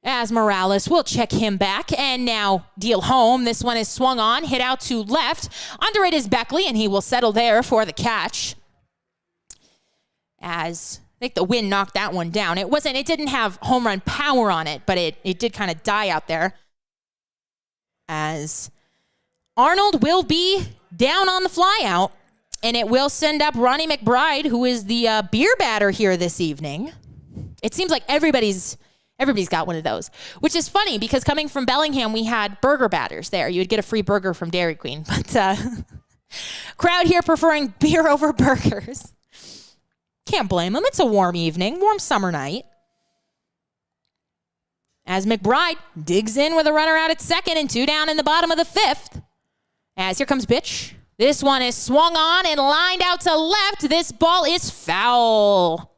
As Morales will check him back and now deal home. This one is swung on, hit out to left. Under it is Beckley, and he will settle there for the catch. As I think the wind knocked that one down. It didn't have home run power on it, but it did kind of die out there. As Arnold will be down on the fly out, and it will send up Ronnie McBride, who is the beer batter here this evening. It seems like everybody's got one of those, which is funny because coming from Bellingham, we had burger batters there. You would get a free burger from Dairy Queen, but crowd here preferring beer over burgers. Can't blame them. It's a warm evening, warm summer night. As McBride digs in with a runner out at second and 2 down in the bottom of the 5th. As here comes pitch. This one is swung on and lined out to left. This ball is foul.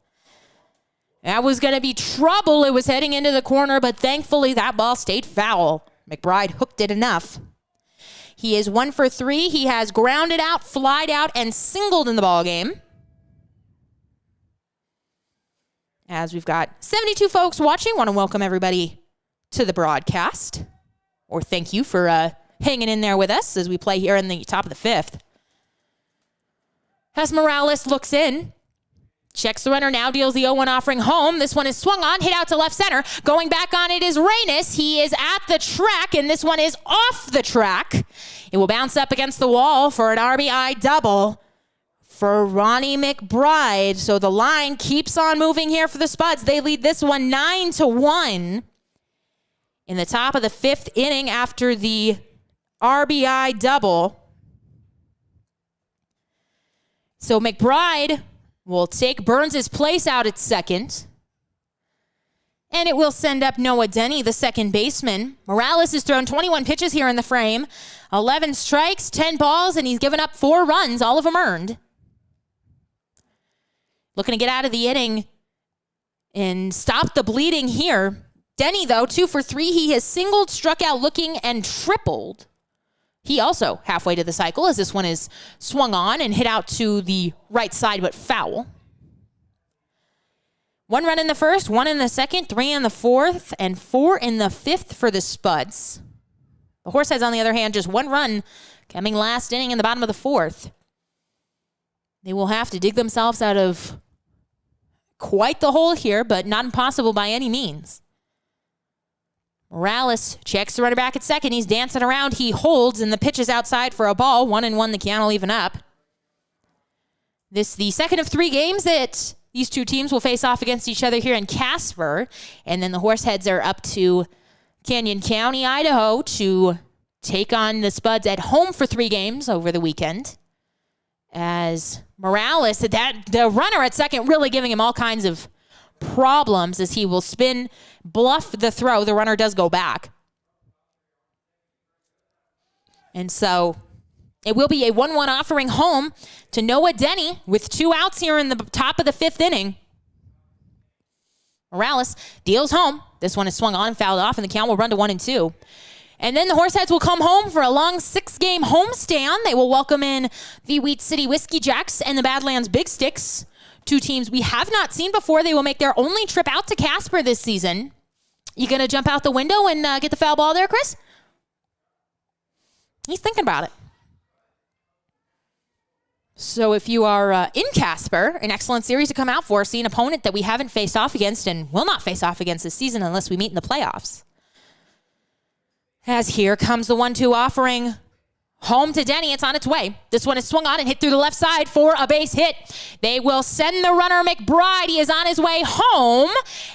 That was going to be trouble. It was heading into the corner, but thankfully that ball stayed foul. McBride hooked it enough. He is 1 for 3. He has grounded out, flied out, and singled in the ball game. As we've got 72 folks watching, want to welcome everybody to the broadcast. Or thank you for hanging in there with us as we play here in the top of the 5th. As Morales looks in, checks the runner, now deals the 0-1 offering home. This one is swung on, hit out to left center. Going back on it is Reynes. He is at the track, and this one is off the track. It will bounce up against the wall for an RBI double for Ronnie McBride. So the line keeps on moving here for the Spuds. They lead this one 9-1 in the top of the 5th inning after the RBI double. So McBride will take Burns' place out at second. And it will send up Noah Denny, the second baseman. Morales has thrown 21 pitches here in the frame. 11 strikes, 10 balls, and he's given up 4 runs, all of them earned. Looking to get out of the inning and stop the bleeding here. Denny, though, 2 for 3. He has singled, struck out looking, and tripled. He also halfway to the cycle as this one is swung on and hit out to the right side, but foul. 1 run in the 1st, 1 in the 2nd, 3 in the 4th, and 4 in the 5th for the Spuds. The Horseheads, on the other hand, just 1 run coming last inning in the bottom of the 4th. They will have to dig themselves out of quite the hole here, but not impossible by any means. Morales checks the runner back at second. He's dancing around. He holds, and the pitch is outside for a ball. 1-1, the count will even up. This the second of 3 games that these two teams will face off against each other here in Casper. And then the Horseheads are up to Canyon County, Idaho, to take on the Spuds at home for 3 games over the weekend. As Morales, the runner at second, really giving him all kinds of problems as he will spin, bluff the throw. The runner does go back. And so it will be a 1-1 offering home to Noah Denny with 2 outs here in the top of the 5th inning. Morales deals home. This one is swung on and fouled off, and the count will run to 1-2. And then the Horseheads will come home for a long 6-game homestand. They will welcome in the Wheat City Whiskey Jacks and the Badlands Big Sticks. 2 teams we have not seen before. They will make their only trip out to Casper this season. You going to jump out the window and get the foul ball there, Chris? He's thinking about it. So if you are in Casper, an excellent series to come out for, see an opponent that we haven't faced off against and will not face off against this season unless we meet in the playoffs. As here comes the 1-2 offering home to Denny. It's on its way. This one is swung on and hit through the left side for a base hit. They will send the runner McBride. He is on his way home,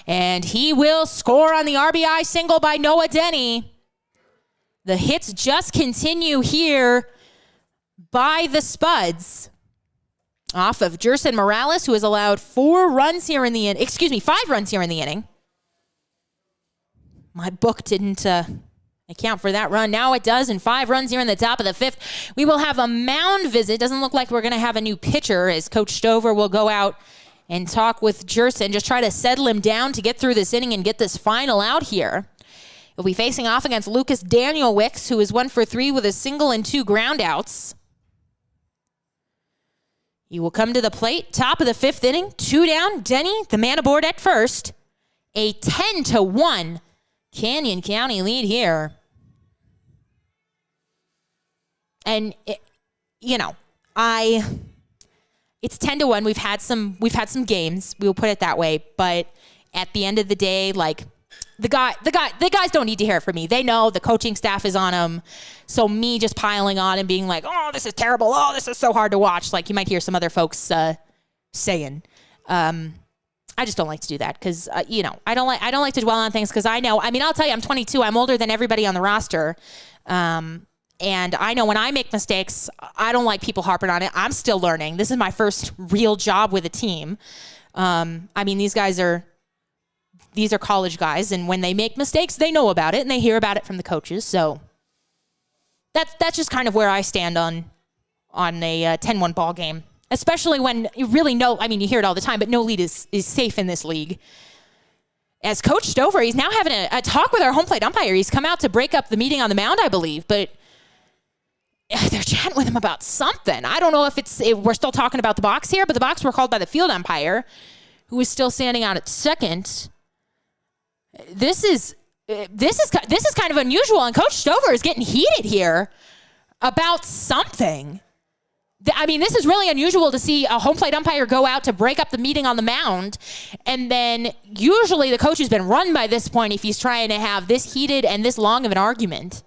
and he will score on the RBI single by Noah Denny. The hits just continue here by the Spuds. Off of Jerson Morales, who has allowed 5 runs here in the inning. My book didn't account for that run. Now it does, and 5 runs here in the top of the 5th. We will have a mound visit. Doesn't look like we're going to have a new pitcher, as Coach Stover will go out and talk with Jerson, just try to settle him down to get through this inning and get this final out here. He'll be facing off against Lucas Danielwicks, who is 1 for 3 with a single and 2 groundouts. He will come to the plate, top of the 5th inning, 2 down. Denny, the man aboard at first. A 10-1 Canyon County lead here. And, it's 10-1. We've had some games. We will put it that way. But at the end of the day, like, the guys don't need to hear it from me. They know the coaching staff is on them. So me just piling on and being like, oh, this is terrible. Oh, this is so hard to watch. Like you might hear some other folks saying. I just don't like to do that because I don't like to dwell on things because I know. I mean, I'll tell you, I'm 22. I'm older than everybody on the roster. And I know when I make mistakes, I don't like people harping on it. I'm still learning. This is my first real job with a team. I mean, these are college guys, and when they make mistakes, they know about it, and they hear about it from the coaches. So that's just kind of where I stand on a 10-1 ball game, especially when you really know, I mean, you hear it all the time, but no lead is safe in this league. As Coach Stover, he's now having a talk with our home plate umpire. He's come out to break up the meeting on the mound, I believe, but they're chatting with him about something. I don't know if we're still talking about the box here, but the box were called by the field umpire, who is still standing out at second. This is kind of unusual, and Coach Stover is getting heated here about something. I mean, this is really unusual to see a home plate umpire go out to break up the meeting on the mound, and then usually the coach has been run by this point if he's trying to have this heated and this long of an argument.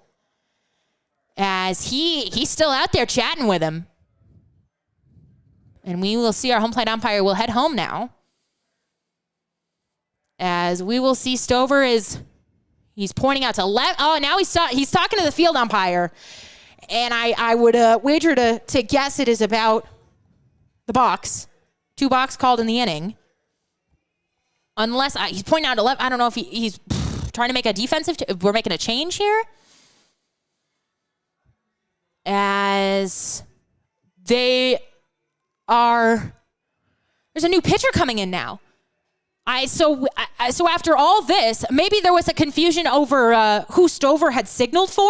As he's still out there chatting with him. And we will see our home plate umpire will head home now. As we will see Stover he's pointing out to left. Oh, now he's talking to the field umpire. And I would wager to guess it is about the box. 2 box called in the inning. Unless he's pointing out to left. I don't know if he's trying to make a defensive. We're making a change here. As there's a new pitcher coming in now. So after all this, maybe there was a confusion over who Stover had signaled for.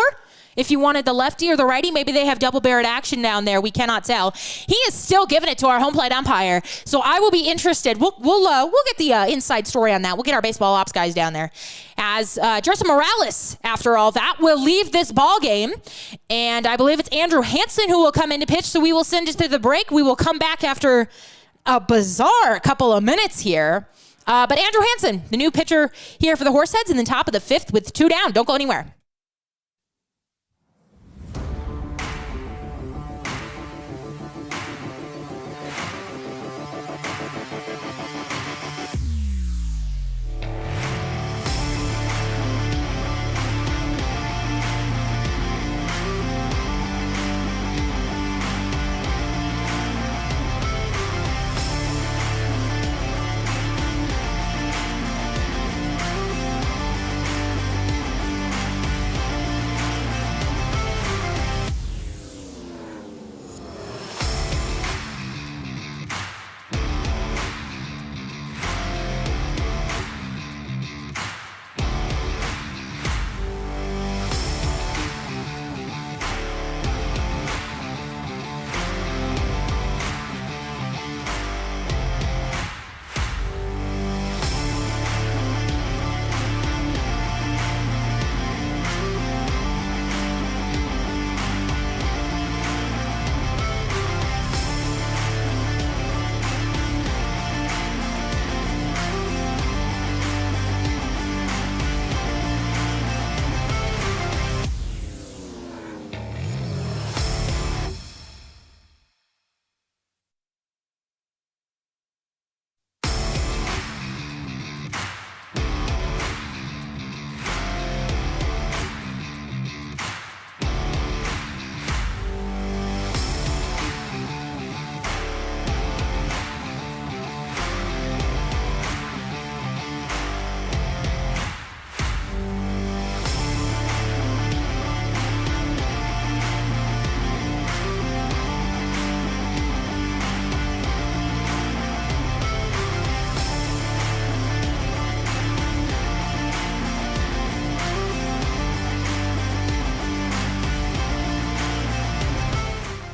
If you wanted the lefty or the righty, maybe they have double barrel action down there. We cannot tell. He is still giving it to our home plate umpire. So I will be interested. We'll get the inside story on that. We'll get our baseball ops guys down there. As Jerson Morales, after all that, will leave this ball game. And I believe it's Andrew Hansen who will come in to pitch. So we will send it to the break. We will come back after a bizarre couple of minutes here. But Andrew Hansen, the new pitcher here for the Horseheads in the top of the 5th with 2 down. Don't go anywhere.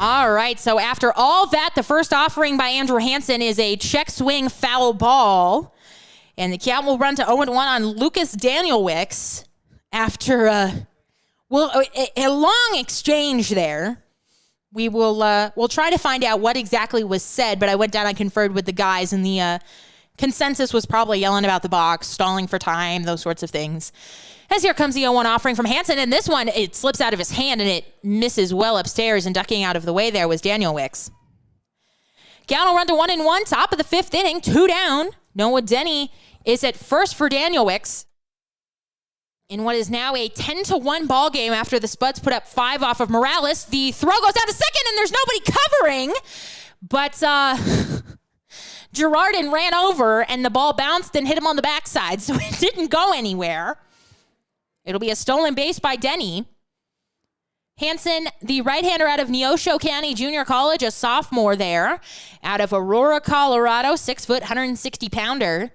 All right, so after all that, the first offering by Andrew Hansen is a check swing foul ball. And the count will run to 0-1 on Lucas Danielwicks after a long exchange there. We'll try to find out what exactly was said, but I went down and conferred with the guys, and the consensus was probably yelling about the box, stalling for time, those sorts of things. As here comes the 0-1 offering from Hansen, and this one, it slips out of his hand, and it misses well upstairs, and ducking out of the way there was Danielwicks. Count will run to 1-1, top of the fifth inning, 2 down. Noah Denny is at first for Danielwicks in what is now a 10-1 ball game after the Spuds put up 5 off of Morales. The throw goes down to second, and there's nobody covering, but Girardin ran over, and the ball bounced and hit him on the backside, so it didn't go anywhere. It'll be a stolen base by Denny. Hansen, the right-hander out of Neosho County Junior College, a sophomore there, out of Aurora, Colorado, 6 foot, 160-pounder.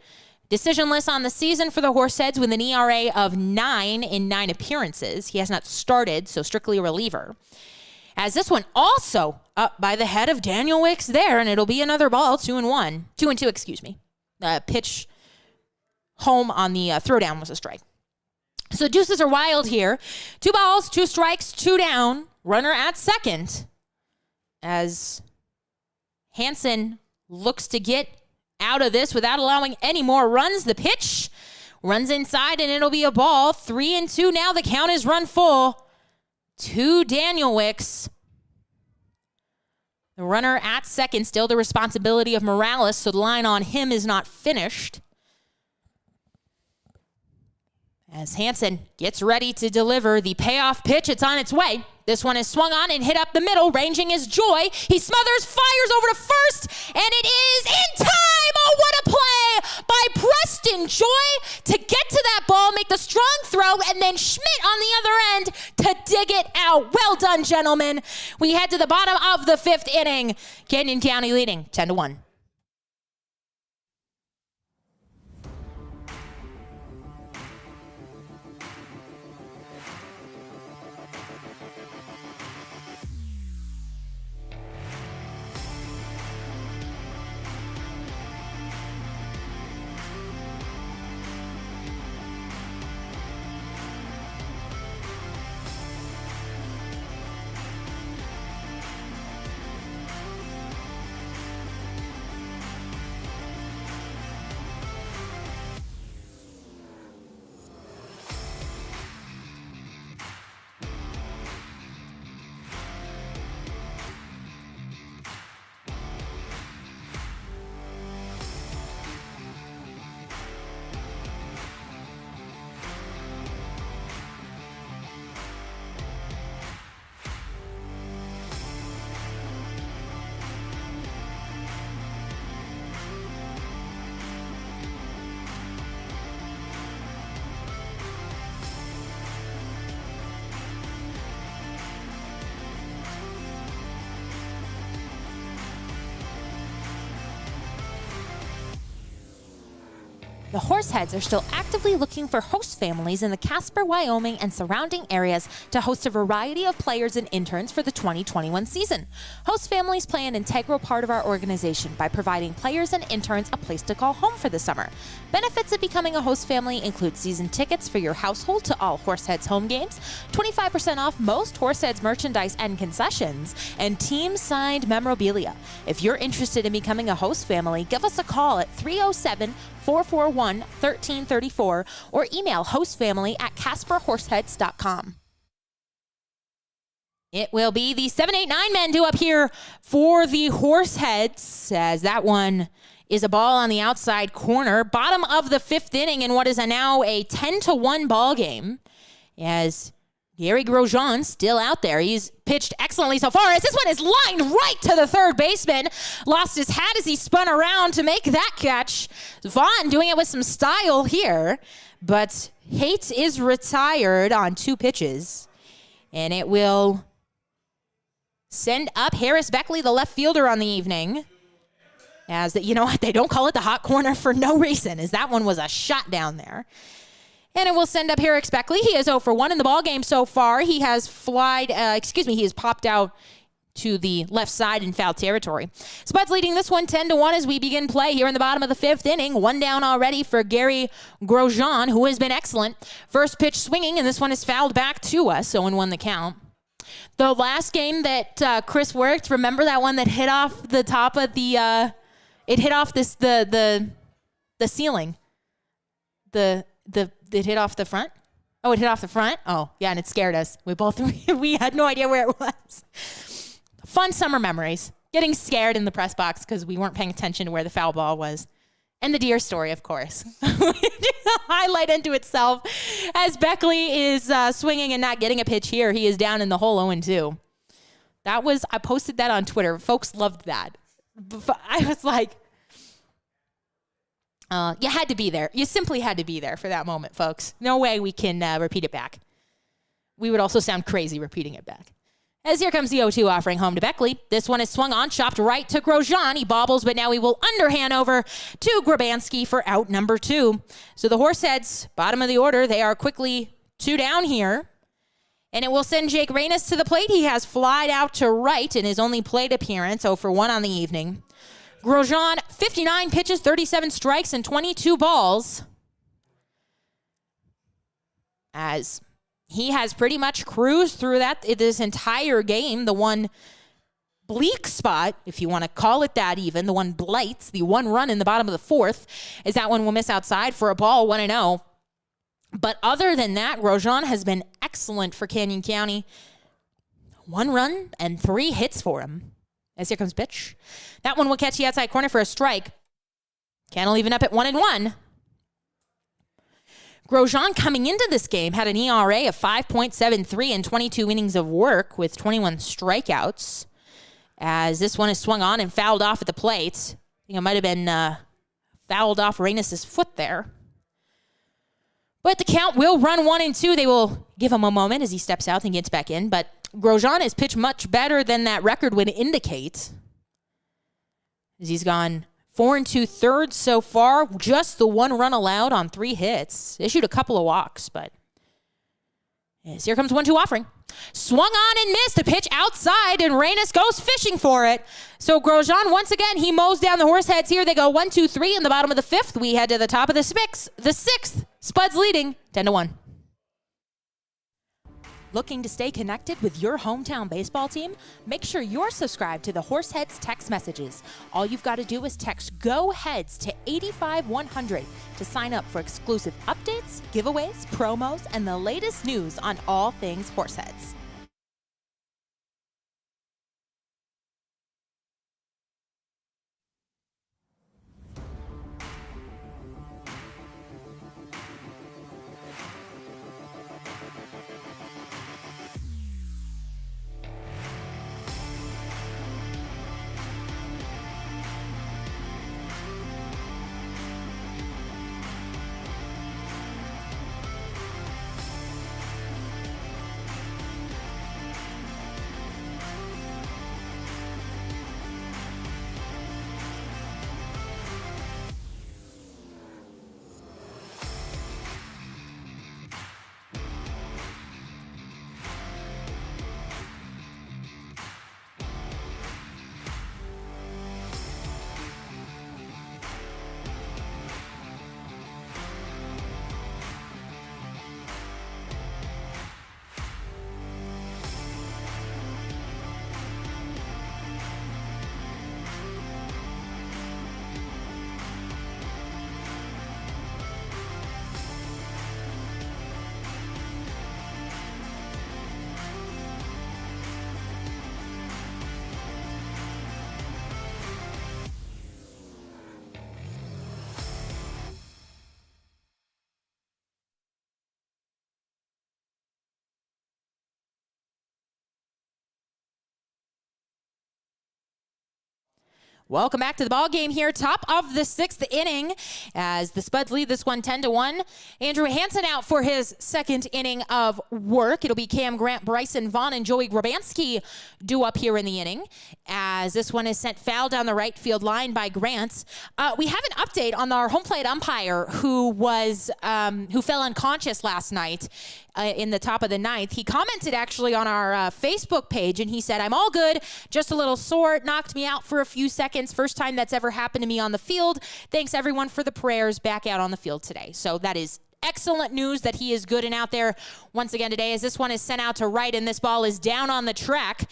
Decisionless on the season for the Horseheads with an ERA of 9 in 9 appearances. He has not started, so strictly a reliever. As this one also up by the head of Danielwicks there, and it'll be another ball, 2-1. 2-2, excuse me. Pitch home on the throwdown was a strike. So deuces are wild here. 2 balls, 2 strikes, 2 down. Runner at second. As Hansen looks to get out of this without allowing any more runs. The pitch runs inside, and it'll be a ball. 3-2 now. The count is run full to Danielwicks. The runner at second, still the responsibility of Morales, so the line on him is not finished. As Hansen gets ready to deliver the payoff pitch, it's on its way. This one is swung on and hit up the middle, ranging his Joy. He smothers, fires over to first, and it is in time! Oh, what a play by Preston Joy to get to that ball, make the strong throw, and then Schmidt on the other end to dig it out. Well done, gentlemen. We head to the bottom of the 5th inning. Canyon County leading 10-1. The Horseheads are still actively looking for host families in the Casper, Wyoming, and surrounding areas to host a variety of players and interns for the 2021 season. Host families play an integral part of our organization by providing players and interns a place to call home for the summer. Benefits of becoming a host family include season tickets for your household to all Horseheads home games, 25% off most Horseheads merchandise and concessions, and team-signed memorabilia. If you're interested in becoming a host family, give us a call at 307-441-1334 or email hostfamily@casperhorseheads.com. It will be the 7-8-9 men due up here for the Horseheads, as that one is a ball on the outside corner. Bottom of the 5th inning in what is now a 10-1 ball game, as Gary Grosjean still out there. He's pitched excellently so far, as this one is lined right to the third baseman. Lost his hat as he spun around to make that catch. Vaughn doing it with some style here, but Haight is retired on 2 pitches, and it will send up Harris Beckley, the left fielder on the evening. As you know what, they don't call it the hot corner for no reason, as that one was a shot down there. And it will send up Harris Beckley. He is 0 for 1 in the ballgame so far. He has he has popped out to the left side in foul territory. Spuds leading this one 10-1 as we begin play here in the bottom of the 5th inning. One down already for Gary Grosjean, who has been excellent. First pitch swinging, and this one is fouled back to us, 0-1 the count. The last game that Chris worked, remember that one that hit off the top of the, it hit off the ceiling. It hit off the front? Oh, it hit off the front? Oh, yeah, and it scared us. We had no idea where it was. Fun summer memories. Getting scared in the press box because we weren't paying attention to where the foul ball was. And the deer story, of course. Highlight unto itself as Beckley is swinging and not getting a pitch here. He is down in the hole 0-2. I posted that on Twitter. Folks loved that. I was like, you had to be there. You simply had to be there for that moment, folks. No way we can repeat it back. We would also sound crazy repeating it back. As here comes the 0-2 offering home to Beckley. This one is swung on, chopped right to Grosjean. He bobbles, but now he will underhand over to Grabanski for out number 2. So the Horseheads, bottom of the order, they are quickly 2 down here. And it will send Jake Reynes to the plate. He has flied out to right in his only plate appearance, 0-for-1 on the evening. Grosjean, 59 pitches, 37 strikes, and 22 balls. As he has pretty much cruised through this entire game. The one bleak spot, if you want to call it that even, the one blights, the one run in the bottom of the 4th, is that one will miss outside for a ball, 1-0. But other than that, Grosjean has been excellent for Canyon County. 1 run and 3 hits for him. As here comes pitch. That one will catch the outside corner for a strike. Cannell even up at 1-1. Grosjean coming into this game had an ERA of 5.73 and 22 innings of work with 21 strikeouts. As this one is swung on and fouled off at the plate. I think it might have been fouled off Reynes' foot there. But the count will run 1-2. They will give him a moment as he steps out and gets back in. But Grosjean has pitched much better than that record would indicate. As he's gone 4 2/3 so far. Just the 1 run allowed on 3 hits. Issued a couple of walks, but yes, here comes 1-2 offering. Swung on and missed. A pitch outside, and Reynes goes fishing for it. So Grosjean, once again, he mows down the Horseheads here. They go 1-2-3 in the bottom of the 5th. We head to the top of the 6th. Spuds leading 10-1. Looking to stay connected with your hometown baseball team? Make sure you're subscribed to the Horseheads text messages. All you've got to do is text Go Heads to 85100 to sign up for exclusive updates, giveaways, promos, and the latest news on all things Horseheads. Welcome back to the ball game here. Top of the 6th inning as the Spuds lead this one 10-1. Andrew Hansen out for his second inning of work. It'll be Cam Grant, Bryson Vaughn, and Joey Grabanski due up here in the inning as this one is sent foul down the right field line by Grant. We have an update on our home plate umpire who fell unconscious last night in the top of the 9th. He commented actually on our Facebook page, and he said, "I'm all good, just a little sore. It knocked me out for a few seconds. First time that's ever happened to me on the field. Thanks everyone for the prayers. Back out on the field today." So that is excellent news that he is good and out there once again today as this one is sent out to right and this ball is down on the track.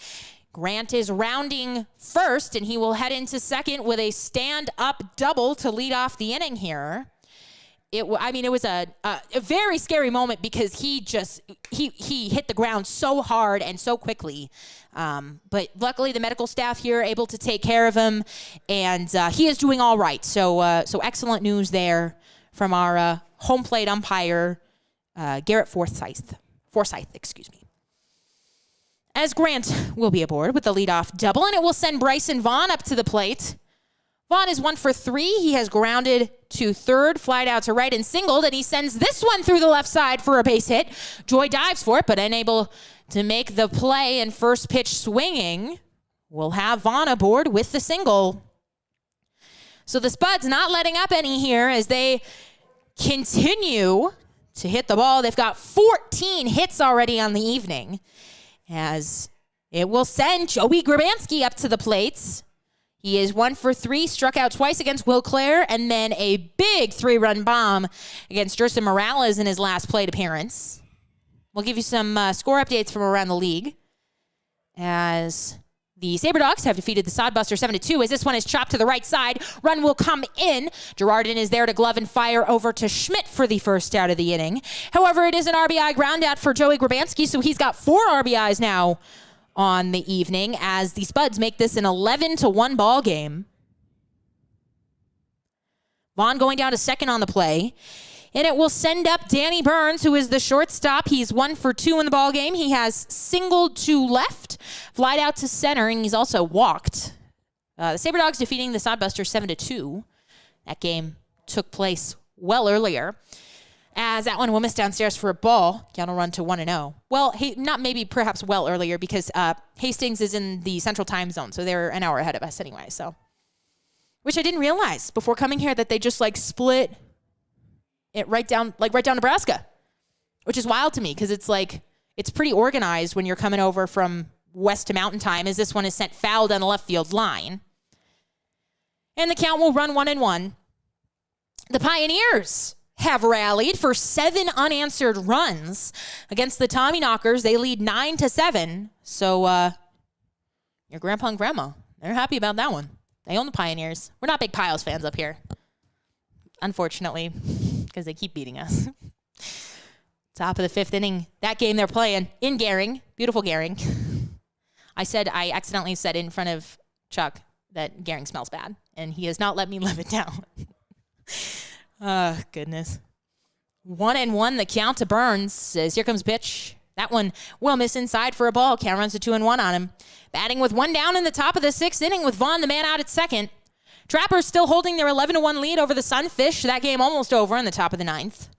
Grant is rounding first, and he will head into second with a stand-up double to lead off the inning here. It was a very scary moment because he hit the ground so hard and so quickly. But luckily the medical staff here are able to take care of him, and he is doing all right. So excellent news there from our home plate umpire, Garrett Forsyth, excuse me. As Grant will be aboard with the leadoff double, and it will send Bryson Vaughn up to the plate. Vaughn is 1 for 3. He has grounded to third, flied out to right, and singled, and he sends this one through the left side for a base hit. Joy dives for it, but unable to make the play, and first pitch swinging will have Vaughn aboard with the single. So the Spuds not letting up any here as they continue to hit the ball. They've got 14 hits already on the evening as it will send Joey Grabanski up to the plates. He is 1 for 3, struck out twice against Will Clare, and then a big 3-run bomb against Jerson Morales in his last plate appearance. We'll give you some score updates from around the league as the SaberDogs have defeated the Sodbuster 7-2 as this one is chopped to the right side. Run will come in. Girardin is there to glove and fire over to Schmidt for the first out of the inning. However, it is an RBI ground out for Joey Grabanski, so he's got 4 RBIs now on the evening as the Spuds make this an 11-1 ball game. Vaughn going down to second on the play. And it will send up Danny Burns, who is the shortstop. He's 1 for 2 in the ball game. He has singled to left, flied out to center, and he's also walked. The SaberDogs defeating the Sodbuster 7-2. That game took place well earlier. As that one will miss downstairs for a ball. Count will run to 1-0. Well, not maybe perhaps well earlier because Hastings is in the central time zone, so they're an hour ahead of us anyway. So, which I didn't realize before coming here that they just split it right down Nebraska, which is wild to me because it's pretty organized when you're coming over from west to mountain time as this one is sent foul down the left field line. And the count will run 1-1. The Pioneers have rallied for 7 unanswered runs against the Tommyknockers. They lead 9-7. So your grandpa and grandma, they're happy about that one. They own the Pioneers. We're not big Pios fans up here, unfortunately, because they keep beating us. Top of the 5th inning. That game they're playing in Gehring. Beautiful Gehring. I accidentally said in front of Chuck that Gehring smells bad, and he has not let me live it down. Oh, goodness. 1-1, the count to Burns says, here comes pitch. That one will miss inside for a ball. Count runs to 2-1 on him. Batting with 1 down in the top of the 6th inning with Vaughn, the man out at second. Trappers still holding their 11-1 lead over the Sunfish. That game almost over in the top of the 9th.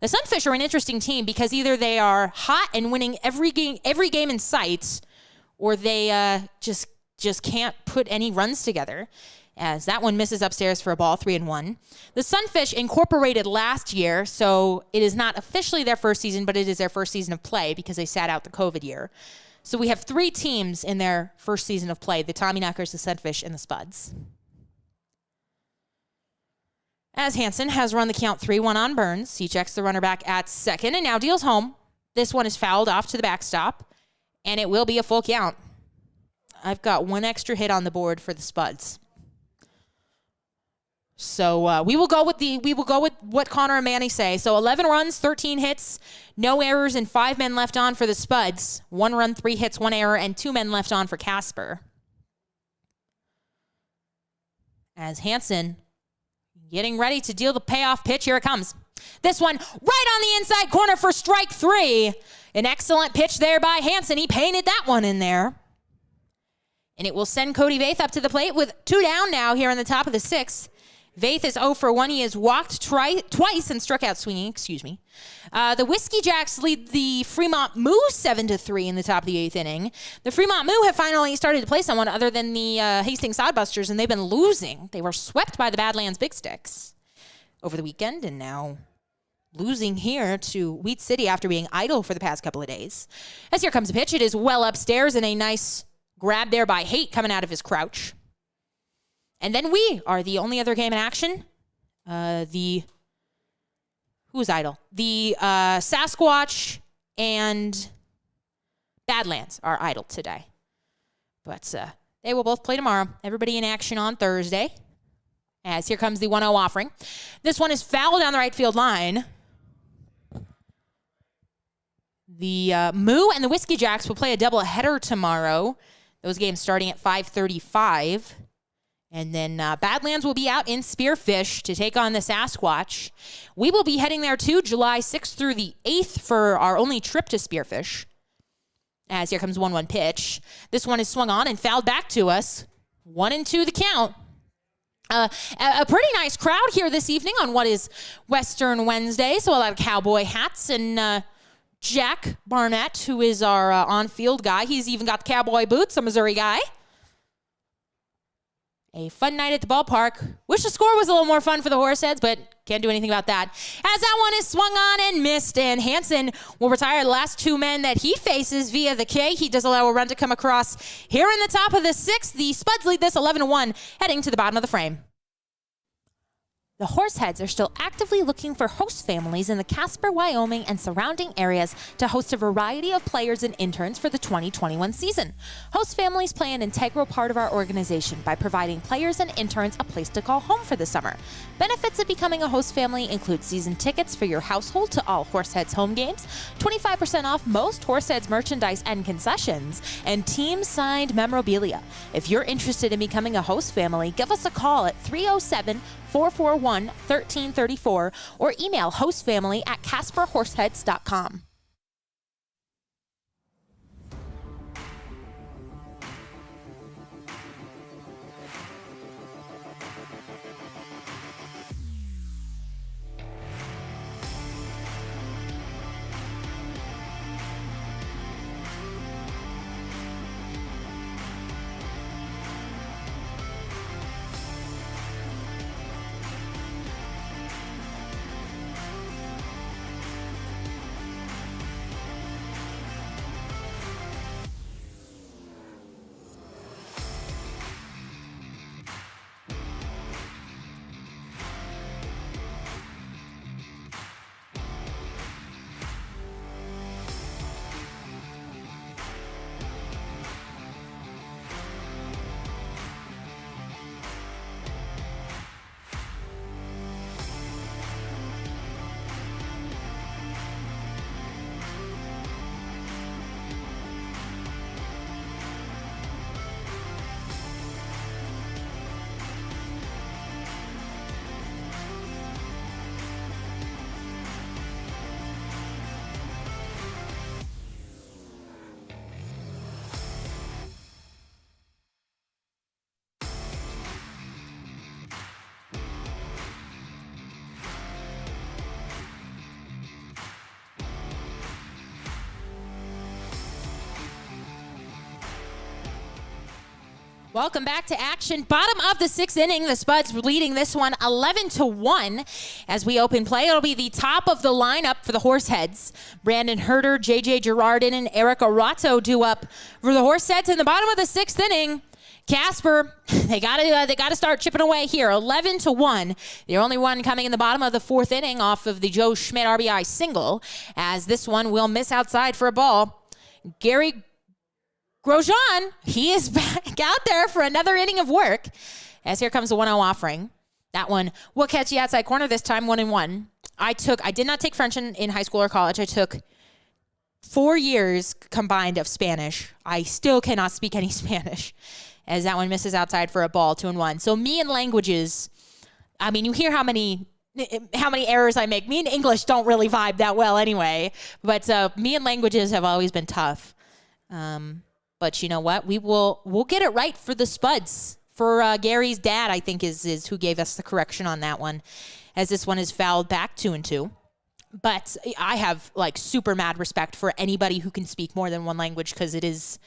The Sunfish are an interesting team because either they are hot and winning every game in sight, or they just can't put any runs together. As that one misses upstairs for a ball, 3-1. The Sunfish incorporated last year, so it is not officially their first season, but it is their first season of play because they sat out the COVID year. So we have 3 teams in their first season of play, the Tommyknockers, the Sunfish, and the Spuds. As Hansen has run the count 3-1 on Burns. He checks the runner back at second and now deals home. This one is fouled off to the backstop, and it will be a full count. I've got 1 extra hit on the board for the Spuds. So we will go with what Connor and Manny say. So 11 runs, 13 hits, no errors, and 5 men left on for the Spuds. 1 run, 3 hits, 1 error, and 2 men left on for Casper. As Hansen getting ready to deal the payoff pitch. Here it comes. This one right on the inside corner for strike 3. An excellent pitch there by Hansen. He painted that one in there. And it will send Cody Vaith up to the plate with 2 down now here in the top of the 6th. Vaith is 0 for 1. He has walked twice and struck out swinging, The Whiskey Jacks lead the Fremont Moo 7-3 in the top of the 8th inning. The Fremont Moo have finally started to play someone other than the Hastings Sodbusters, and they've been losing. They were swept by the Badlands Big Sticks over the weekend, and now losing here to Wheat City after being idle for the past couple of days. As here comes a pitch, it is well upstairs, and a nice grab there by Haight coming out of his crouch. And then we are the only other game in action. Who's idle? The Sasquatch and Badlands are idle today. But they will both play tomorrow. Everybody in action on Thursday. As here comes the 1-0 offering. This one is foul down the right field line. The Moo and the Whiskey Jacks will play a doubleheader tomorrow. Those games starting at 5:35. And then Badlands will be out in Spearfish to take on the Sasquatch. We will be heading there too, July 6th through the 8th for our only trip to Spearfish. As here comes 1-1 pitch. This one is swung on and fouled back to us. 1-2 the count. A pretty nice crowd here this evening on what is Western Wednesday. So a lot of cowboy hats and Jack Barnett, who is our on-field guy. He's even got the cowboy boots, a Missouri guy. A fun night at the ballpark. Wish the score was a little more fun for the Horseheads, but can't do anything about that. As that one is swung on and missed, and Hansen will retire the last 2 men that he faces via the K. He does allow a run to come across here in the top of the 6th. The Spuds lead this 11-1, heading to the bottom of the frame. The Horseheads are still actively looking for host families in the Casper, Wyoming, and surrounding areas to host a variety of players and interns for the 2021 season. Host families play an integral part of our organization by providing players and interns a place to call home for the summer. Benefits of becoming a host family include season tickets for your household to all Horseheads home games, 25% off most Horseheads merchandise and concessions, and team-signed memorabilia. If you're interested in becoming a host family, give us a call at 307-441-1334 or email hostfamily@casperhorseheads.com. Welcome back to action. Bottom of the 6th inning. The Spuds leading this one 11-1. As we open play, it'll be the top of the lineup for the Horseheads. Brandon Herter, J.J. Girardin, and Eric Arato do up for the Horseheads in the bottom of the 6th inning. Casper, they gotta start chipping away here. 11-1. The only one coming in the bottom of the 4th inning off of the Joe Schmidt RBI single, as this one will miss outside for a ball. Gary Grosjean, he is back out there for another inning of work. As here comes the 1-0 offering. That one will catch the outside corner this time, 1-1. I did not take French in high school or college. I took 4 years combined of Spanish. I still cannot speak any Spanish. As that one misses outside for a ball, 2-1. So me and languages, I mean, you hear how many errors I make. Me and English don't really vibe that well anyway. But me and languages have always been tough. But you know what? We'll get it right for the Spuds. For Gary's dad, I think, is who gave us the correction on that one, as this one is fouled back 2-2. But I have like super mad respect for anybody who can speak more than one language, because it is,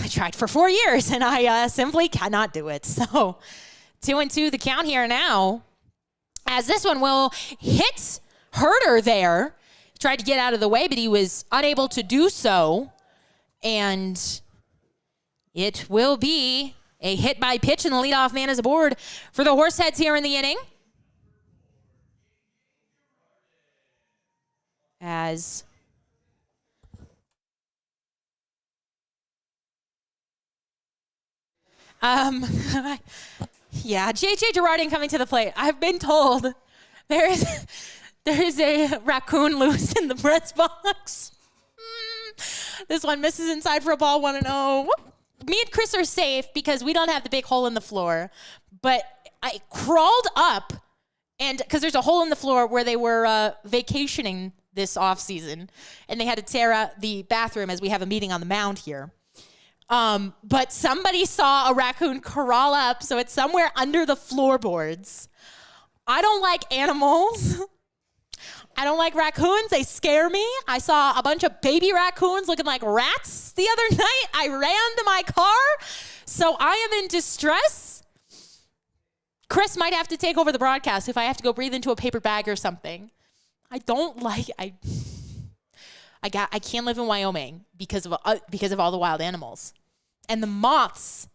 I tried for 4 years and I simply cannot do it. So 2-2 the count here now, as this one will hit Herder there. Tried to get out of the way, but he was unable to do so. And it will be a hit by pitch, and the leadoff man is aboard for the Horseheads here in the inning. As yeah, J.J. Girardin coming to the plate. I've been told there is a raccoon loose in the press box. This one misses inside for a ball, 1-0. Me and Chris are safe because we don't have the big hole in the floor. But I crawled up, and because there's a hole in the floor where they were vacationing this off season, and they had to tear out the bathroom as we have a meeting on the mound here. But somebody saw a raccoon crawl up, so it's somewhere under the floorboards. I don't like animals. I don't like raccoons. They scare me. I saw a bunch of baby raccoons looking like rats the other night. I ran to my car, so I am in distress. Chris might have to take over the broadcast if I have to go breathe into a paper bag or something. I can't live in Wyoming because of all the wild animals and the moths.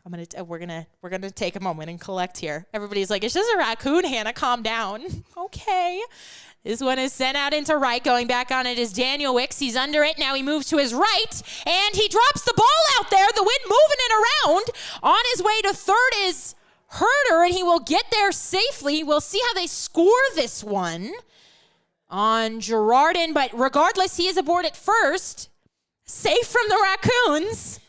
We're gonna take a moment and collect here. Everybody's like, it's just a raccoon, Hannah, calm down. Okay. This one is sent out into right. Going back on it is Daniel Wicks. He's under it. Now he moves to his right, and he drops the ball out there. The wind moving it around. On his way to third is Herder, and he will get there safely. We'll see how they score this one on Girardin, but regardless, he is aboard at first. Safe from the raccoons.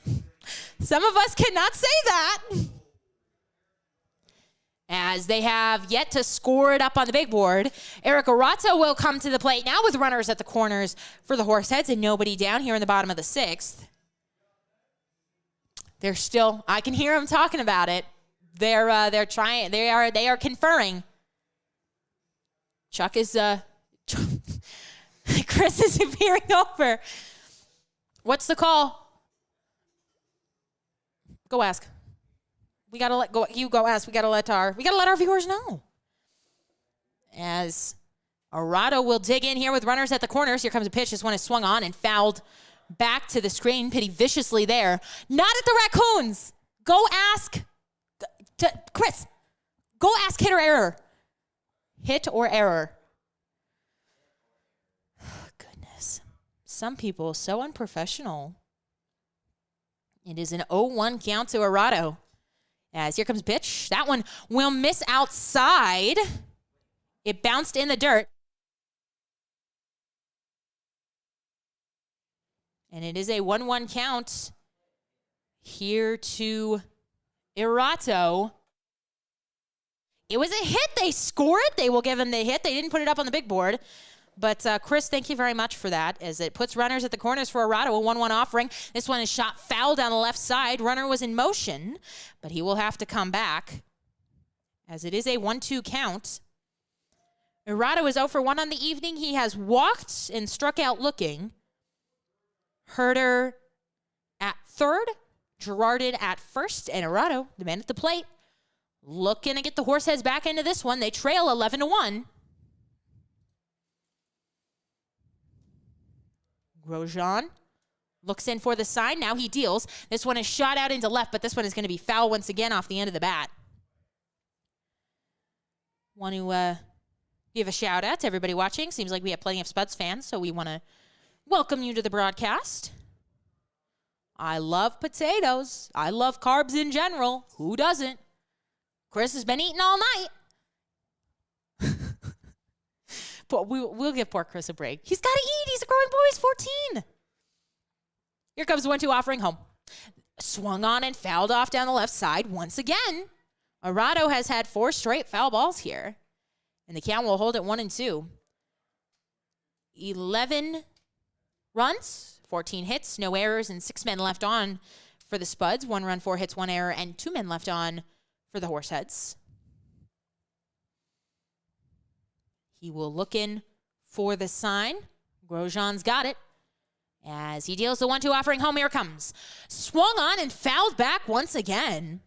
Some of us cannot say that. As they have yet to score it up on the big board. Eric Arato will come to the plate now with runners at the corners for the Horseheads and nobody down here in the bottom of the sixth. They're still, I can hear them talking about it. They're trying, they are conferring. Chuck is, Chris is appearing over. What's the call? Go ask. We gotta go ask. We gotta let our viewers know. As Arado will dig in here with runners at the corners. Here comes a pitch. This one is swung on and fouled back to the screen. Pitty viciously there. Not at the raccoons. Go ask Chris. Go ask hit or error. Hit or error. Goodness. Some people so unprofessional. It is an 0-1 count to Arado. As here comes pitch. That one will miss outside. It bounced in the dirt. And it is a 1-1 count here to Arato. It was a hit. They score it. They will give him the hit. They didn't put it up on the big board. But, Chris, thank you very much for that, as it puts runners at the corners for Arado, a 1-1 offering. This one is shot foul down the left side. Runner was in motion, but he will have to come back, as it is a 1-2 count. Arado is 0 for 1 on the evening. He has walked and struck out looking. Herder at third, Girardin at first, and Arado, the man at the plate, looking to get the Horseheads back into this one. They trail 11-1. Grosjean looks in for the sign. Now he deals. This one is shot out into left, but this one is going to be foul once again off the end of the bat. Want to give a shout out to everybody watching. Seems like we have plenty of Spuds fans, so we want to welcome you to the broadcast. I love potatoes. I love carbs in general. Who doesn't? Chris has been eating all night. But we'll give poor Chris a break. He's got to eat. He's a growing boy. He's 14. Here comes 1-2 offering home. Swung on and fouled off down the left side once again. Arado has had 4 straight foul balls here. And the count will hold at 1-2. 11 runs 14 hits, no errors, and 6 men left on for the Spuds. 1 run, 4 hits, 1 error, and 2 men left on for the Horseheads. He will look in for the sign. Grosjean's got it. As he deals the 1-2 offering home, here comes. Swung on and fouled back once again.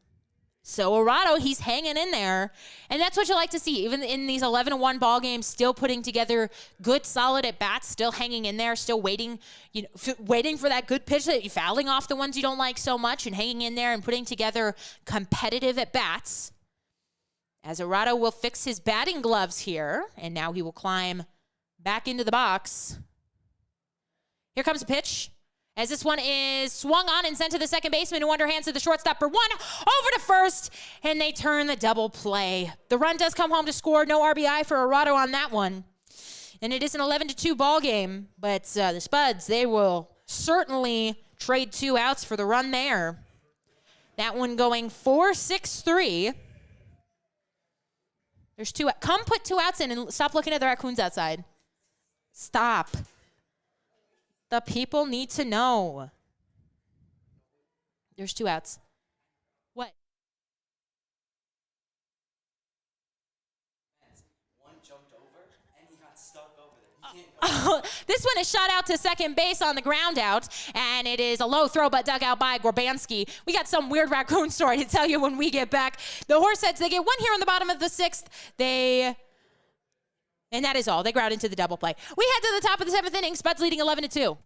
So Arado, he's hanging in there. And that's what you like to see. Even in these 11-1 ball games, still putting together good, solid at-bats, still hanging in there, still waiting, waiting for that good pitch, that you're fouling off the ones you don't like so much and hanging in there and putting together competitive at-bats. As Arado will fix his batting gloves here, and now he will climb back into the box. Here comes a pitch, as this one is swung on and sent to the second baseman, who underhands to the shortstop for 1, over to first, and they turn the double play. The run does come home to score. No RBI for Arado on that one. And it is an 11-2 ball game, but the Spuds, they will certainly trade 2 outs for the run there. That one going 4-6-3. There's 2. Come put 2 outs in and stop looking at the raccoons outside. Stop. The people need to know. There's 2 outs. What? One jumped over and he got stuck over there. He can't go. This one is shot out to second base on the ground out, and it is a low throw but dug out by Gorbanski. We got some weird raccoon story to tell you when we get back. The Horseheads, they get 1 here in the bottom of the 6th. And that is all. They ground into the double play. We head to the top of the 7th inning. Spuds leading 11-2.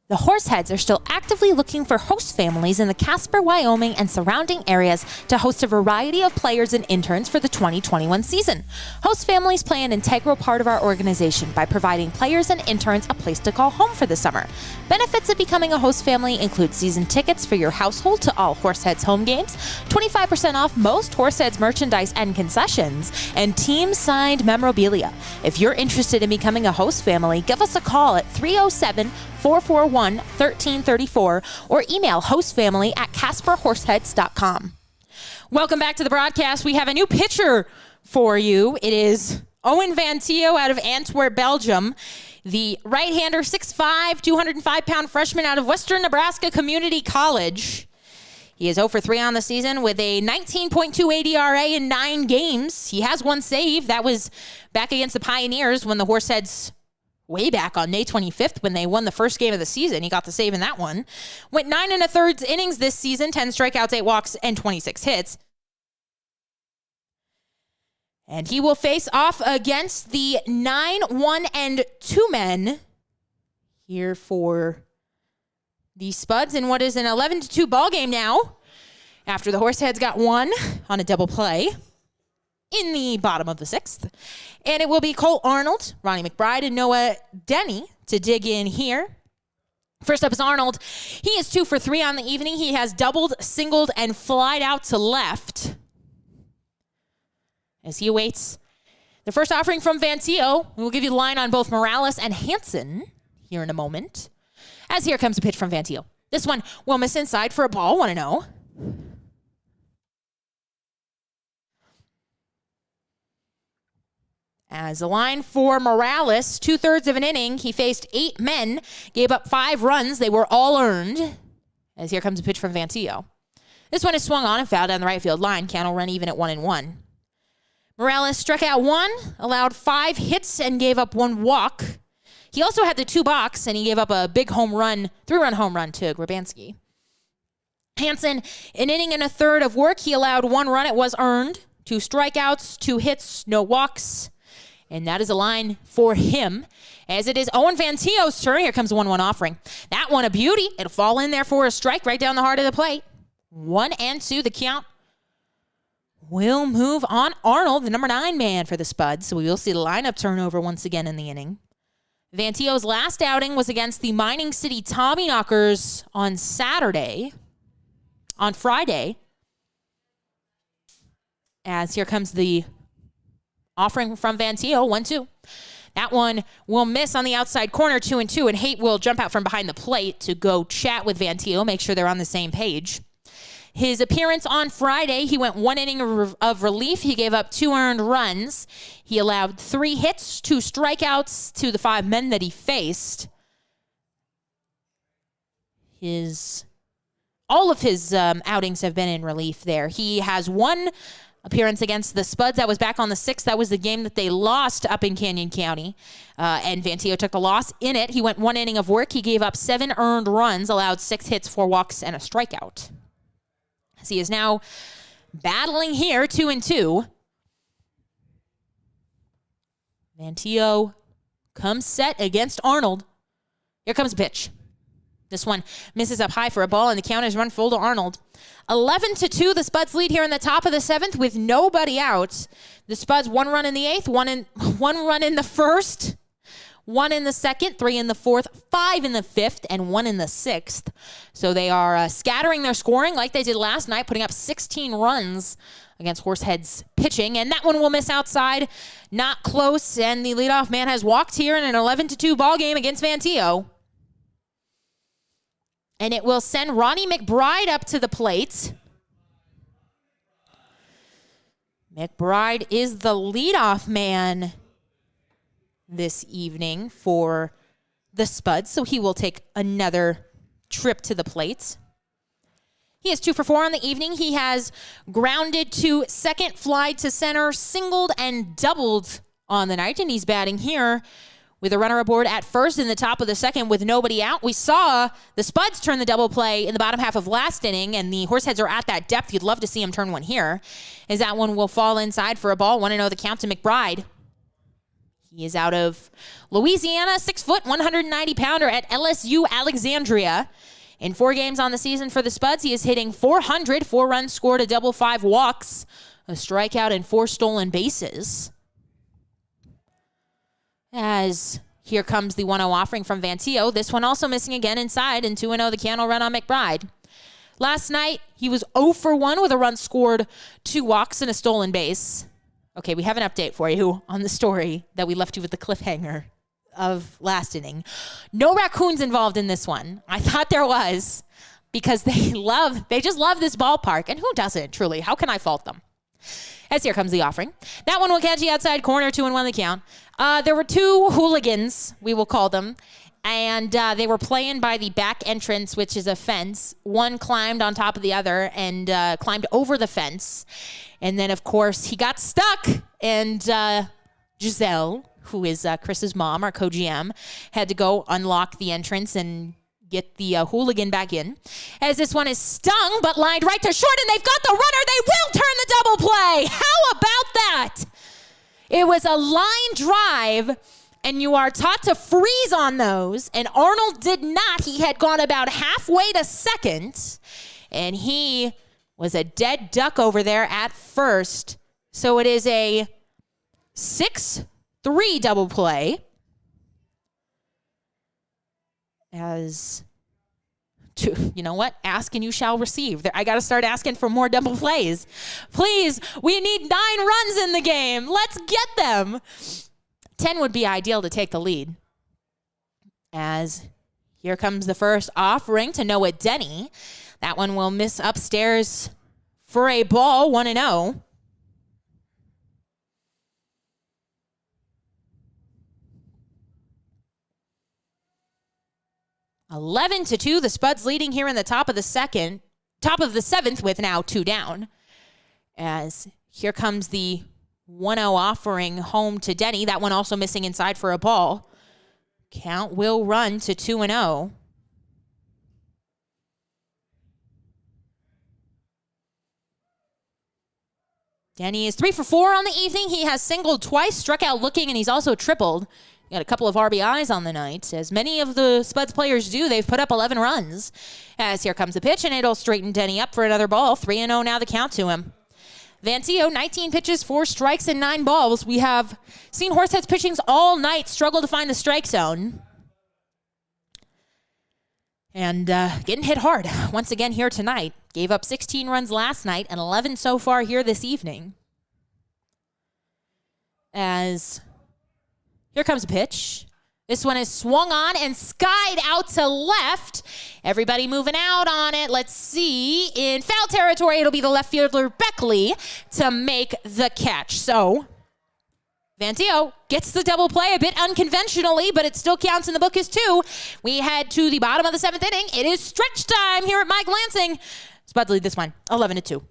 The Horseheads are still actively looking for host families in the Casper, Wyoming, and surrounding areas to host a variety of players and interns for the 2021 season. Host families play an integral part of our organization by providing players and interns a place to call home for the summer. Benefits of becoming a host family include season tickets for your household to all Horseheads home games, 25% off most Horseheads merchandise and concessions, and team-signed memorabilia. If you're interested in becoming a host family, give us a call at 307-441-1334 or email hostfamily@casperhorseheads.com. Welcome back to the broadcast. We have a new pitcher for you. It is Owen Van Teo out of Antwerp, Belgium. The right-hander, 6'5", 205-pound freshman out of Western Nebraska Community College. He is 0 for 3 on the season with a 19.28 ERA in 9 games. He has 1 save. That was back against the Pioneers when the Horseheads, way back on May 25th when they won the first game of the season. He got the save in that one. Went 9 1/3 innings this season, 10 strikeouts, 8 walks, and 26 hits. And he will face off against the 9-1-2 men here for the Spuds in what is an 11-2 ball game now, after the Horseheads got 1 on a double play in the bottom of the 6th. And it will be Cole Arnold, Ronnie McBride, and Noah Denny to dig in here. First up is Arnold. He is 2 for 3 on the evening. He has doubled, singled, and flied out to left as he awaits the first offering from Van Teo. We'll give you the line on both Morales and Hansen here in a moment. As here comes a pitch from Vantio. This one will miss inside for a ball, 1-0. As a line for Morales, 2/3 of an inning, he faced 8 men, gave up 5 runs. They were all earned. As here comes a pitch from Vantio. This one is swung on and fouled down the right field line. Count will run even at 1-1. Morales struck out 1, allowed 5 hits, and gave up 1 walk. He also had the 2 box, and he gave up a big home run, 3-run home run to Grabansky. Hansen, an inning and a third of work. He allowed 1 run. It was earned. 2 strikeouts, 2 hits, no walks. And that is a line for him. As it is Owen Vantio's turn. Here comes the 1-1 offering. That one a beauty. It'll fall in there for a strike right down the heart of the plate. 1-2, the count. Will move on Arnold, the number 9 man for the Spuds. So we will see the lineup turnover once again in the inning. Vantio's last outing was against the Mining City Tommyknockers on Friday. As here comes the offering from Vantio, 1-2. That one will miss on the outside corner, 2-2, and Haight will jump out from behind the plate to go chat with Vantio, make sure they're on the same page. His appearance on Friday, he went 1 inning of relief. He gave up 2 earned runs. He allowed 3 hits, 2 strikeouts to the 5 men that he faced. All of his outings have been in relief there. He has 1 appearance against the Spuds. That was back on the 6th. That was the game that they lost up in Canyon County. And Vantio took the loss in it. He went 1 inning of work. He gave up 7 earned runs, allowed 6 hits, 4 walks, and a strikeout. As he is now battling here, 2-2. Vantio comes set against Arnold. Here comes a pitch. This one misses up high for a ball, and the count is run full to Arnold. 11-2, the Spuds lead here in the top of the 7th with nobody out. The Spuds 1 run in the 8th, 1 run in the 1st, 1 in the 2nd, 3 in the 4th, 5 in the 5th, and 1 in the 6th. So they are scattering their scoring like they did last night, putting up 16 runs against Horseheads pitching, and that one will miss outside. Not close, and the leadoff man has walked here in an 11-2 ball game against Vantio. And it will send Ronnie McBride up to the plate. McBride is the leadoff man this evening for the Spuds, so he will take another trip to the plate. He is 2 for 4 on the evening. He has grounded to second, fly to center, singled, and doubled on the night, and he's batting here with a runner aboard at first in the top of the 2nd with nobody out. We saw the Spuds turn the double play in the bottom half of last inning, and the Horseheads are at that depth. You'd love to see him turn one here, as that one will fall inside for a ball. 1-0 the count to McBride. He is out of Louisiana, 6 foot, 190-pounder at LSU Alexandria. In 4 games on the season for the Spuds, he is hitting .400, 4 runs scored, a double, 5 walks, a strikeout, and 4 stolen bases. As here comes the 1-0 offering from Vantio. This one also missing again inside, and 2-0 the count will run on McBride. Last night, he was 0 for 1 with a run scored, 2 walks, and a stolen base. Okay, we have an update for you on the story that we left you with the cliffhanger of last inning. No raccoons involved in this one. I thought there was, because they just love this ballpark, and who doesn't, truly? How can I fault them? As here comes the offering. That one will catch the outside corner, 2-1 the count. There were 2 hooligans, we will call them, and they were playing by the back entrance, which is a fence. One climbed on top of the other and climbed over the fence. And then, of course, he got stuck, and Giselle, who is Chris's mom, our co-GM, had to go unlock the entrance and get the hooligan back in. As this one is stung, but lined right to short, and they've got the runner. They will turn the double play. How about that? It was a line drive, and you are taught to freeze on those, and Arnold did not. He had gone about halfway to second, and he was a dead duck over there at first. So it is a 6-3 double play. As to, you know what? Ask and you shall receive. I got to start asking for more double plays. Please, we need 9 runs in the game. Let's get them. 10 would be ideal to take the lead. As here comes the first offering to Noah Denny. That one will miss upstairs for a ball, 1-0. (11-2), the Spuds leading here in the top of the seventh with now 2 down. As here comes the 1-0 offering home to Denny. That one also missing inside for a ball. Count will run to 2-0. Denny is 3 for 4 on the evening. He has singled twice, struck out looking, and he's also tripled. He got a couple of RBIs on the night. As many of the Spuds players do, they've put up 11 runs. As here comes the pitch, and it'll straighten Denny up for another ball. 3-0 now the count to him. Vantio, 19 pitches, 4 strikes, and 9 balls. We have seen Horseheads pitchings all night struggle to find the strike zone. And getting hit hard once again here tonight. Gave up 16 runs last night and 11 so far here this evening. As here comes a pitch. This one is swung on and skied out to left. Everybody moving out on it. Let's see. In foul territory, it'll be the left fielder Beckley to make the catch. So Vantio gets the double play a bit unconventionally, but it still counts in the book as 2. We head to the bottom of the 7th inning. It is stretch time here at Mike Lansing. Spuds lead this one, 11-2.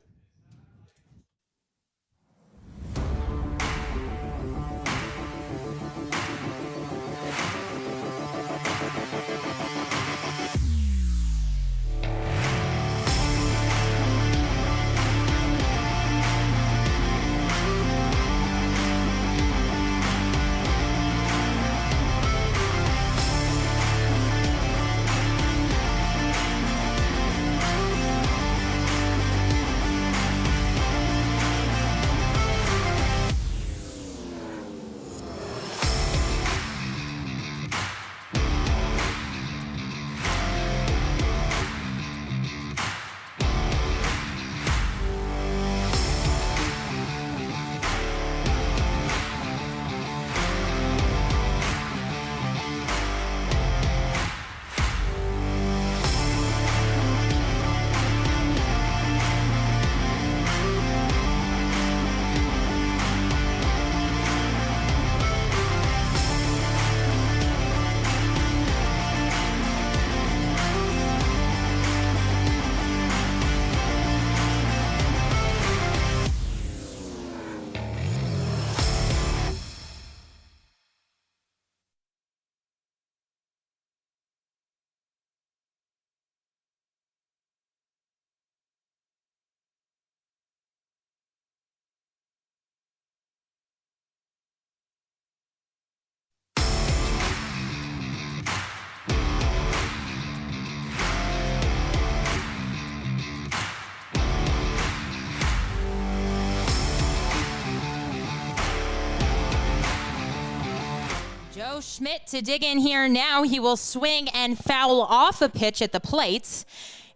Joe Schmidt to dig in here now. He will swing and foul off a pitch at the plate.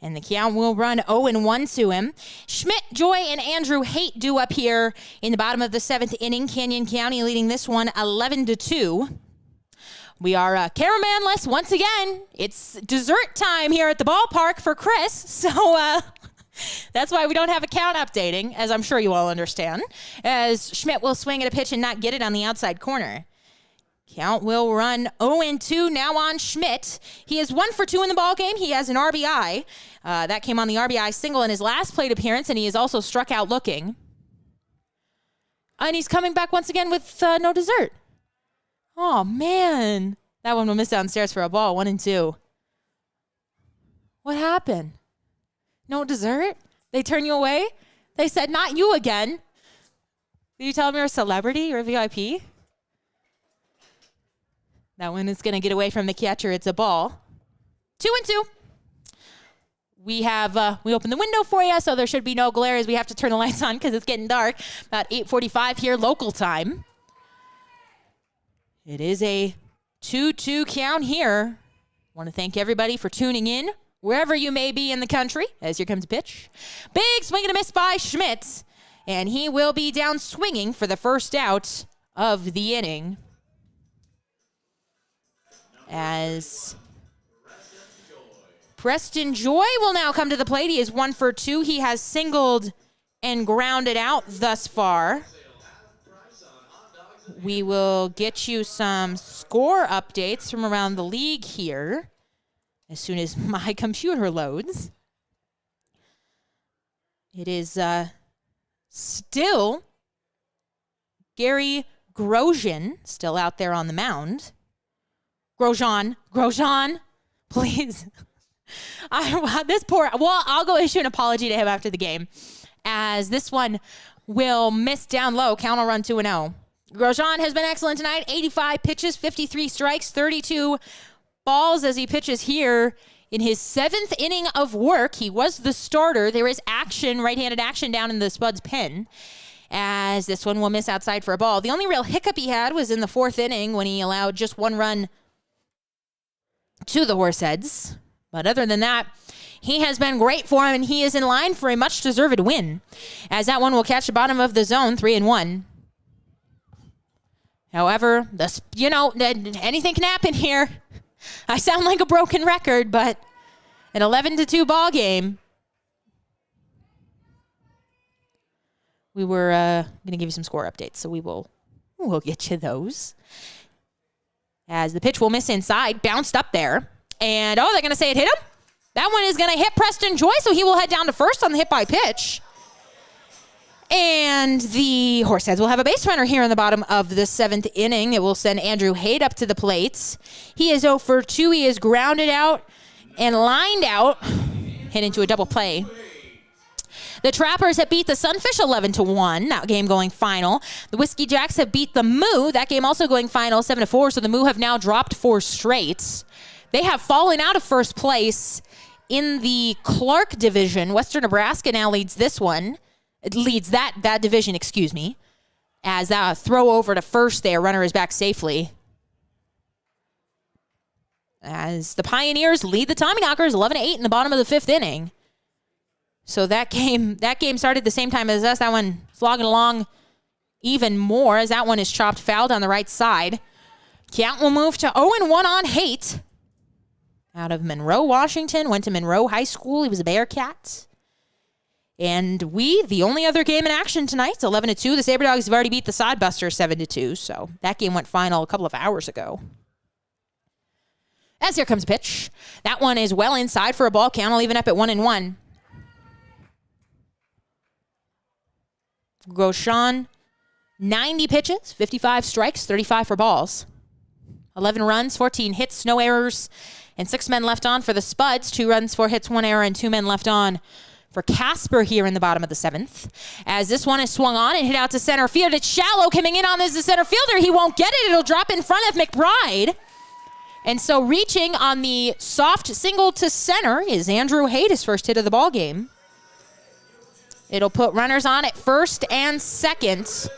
And the count will run 0-1 to him. Schmidt, Joy, and Andrew Haight due up here in the bottom of the 7th inning. Canyon County leading this one 11-2. We are caramanless once again. It's dessert time here at the ballpark for Chris. So that's why we don't have a count updating, as I'm sure you all understand. As Schmidt will swing at a pitch and not get it on the outside corner. Count will run 0-2 now on Schmidt. He is 1 for 2 in the ballgame. He has an RBI. That came on the RBI single in his last plate appearance, and he is also struck out looking. And he's coming back once again with no dessert. Oh, man. That one will miss downstairs for a ball, 1-2. What happened? No dessert? They turn you away? They said, not you again. Did you tell them you're a celebrity or a VIP? That one is going to get away from the catcher. It's a ball. 2-2. We opened the window for you, so there should be no glare as we have to turn the lights on because it's getting dark. About 8:45 here, local time. It is a 2-2 count here. Want to thank everybody for tuning in, wherever you may be in the country, as here comes a pitch. Big swing and a miss by Schmidt, and he will be down swinging for the first out of the inning. As Preston Joy will now come to the plate. He is 1 for 2. He has singled and grounded out thus far. We will get you some score updates from around the league here as soon as my computer loads. It is still Gary Grosjean still out there on the mound. Grosjean, please. I'll go issue an apology to him after the game, as this one will miss down low. Count will run 2-0. Grosjean has been excellent tonight. 85 pitches, 53 strikes, 32 balls as he pitches here in his 7th inning of work. He was the starter. There is action, right-handed action down in the Spuds pen, as this one will miss outside for a ball. The only real hiccup he had was in the 4th inning when he allowed just 1 run to the Horseheads. But other than that, he has been great for him, and he is in line for a much-deserved win, as that one will catch the bottom of the zone, 3-1. However, anything can happen here. I sound like a broken record, but an 11-2 ball game. We were going to give you some score updates, so we'll get you those. As the pitch will miss inside, bounced up there. And, they're going to say it hit him? That one is going to hit Preston Joy, so he will head down to first on the hit by pitch. And the Horseheads will have a base runner here in the bottom of the 7th inning. It will send Andrew Haight up to the plate. He is 0 for 2. He is grounded out and lined out, hit into a double play. The Trappers have beat the Sunfish 11-1. That game going final. The Whiskey Jacks have beat the Moo. That game also going final 7-4. So the Moo have now dropped 4 straight. They have fallen out of first place in the Clark division. Western Nebraska now leads this one. It leads that division, excuse me. As that throw over to first there, runner is back safely. As the Pioneers lead the Tommyknockers 11-8 in the bottom of the 5th inning. So that game started the same time as us. That one slogging along even more, as that one is chopped foul on the right side. Count will move to 0-1 on Haight. Out of Monroe, Washington, went to Monroe High School. He was a Bearcat. And the only other game in action tonight, 11-2. The Sabre Dogs have already beat the Sodbusters 7-2. So that game went final a couple of hours ago. As here comes a pitch. That one is well inside for a ball. Count will even up at 1-1. Grosjean, 90 pitches, 55 strikes, 35 for balls. 11 runs, 14 hits, no errors, and 6 men left on for the Spuds. 2 runs, 4 hits, 1 error, and 2 men left on for Casper here in the bottom of the 7th. As this one is swung on and hit out to center field. It's shallow, coming in on this the center fielder. He won't get it. It'll drop in front of McBride. And so reaching on the soft single to center is Andrew Haight, his first hit of the ball game. It'll put runners on at first and second.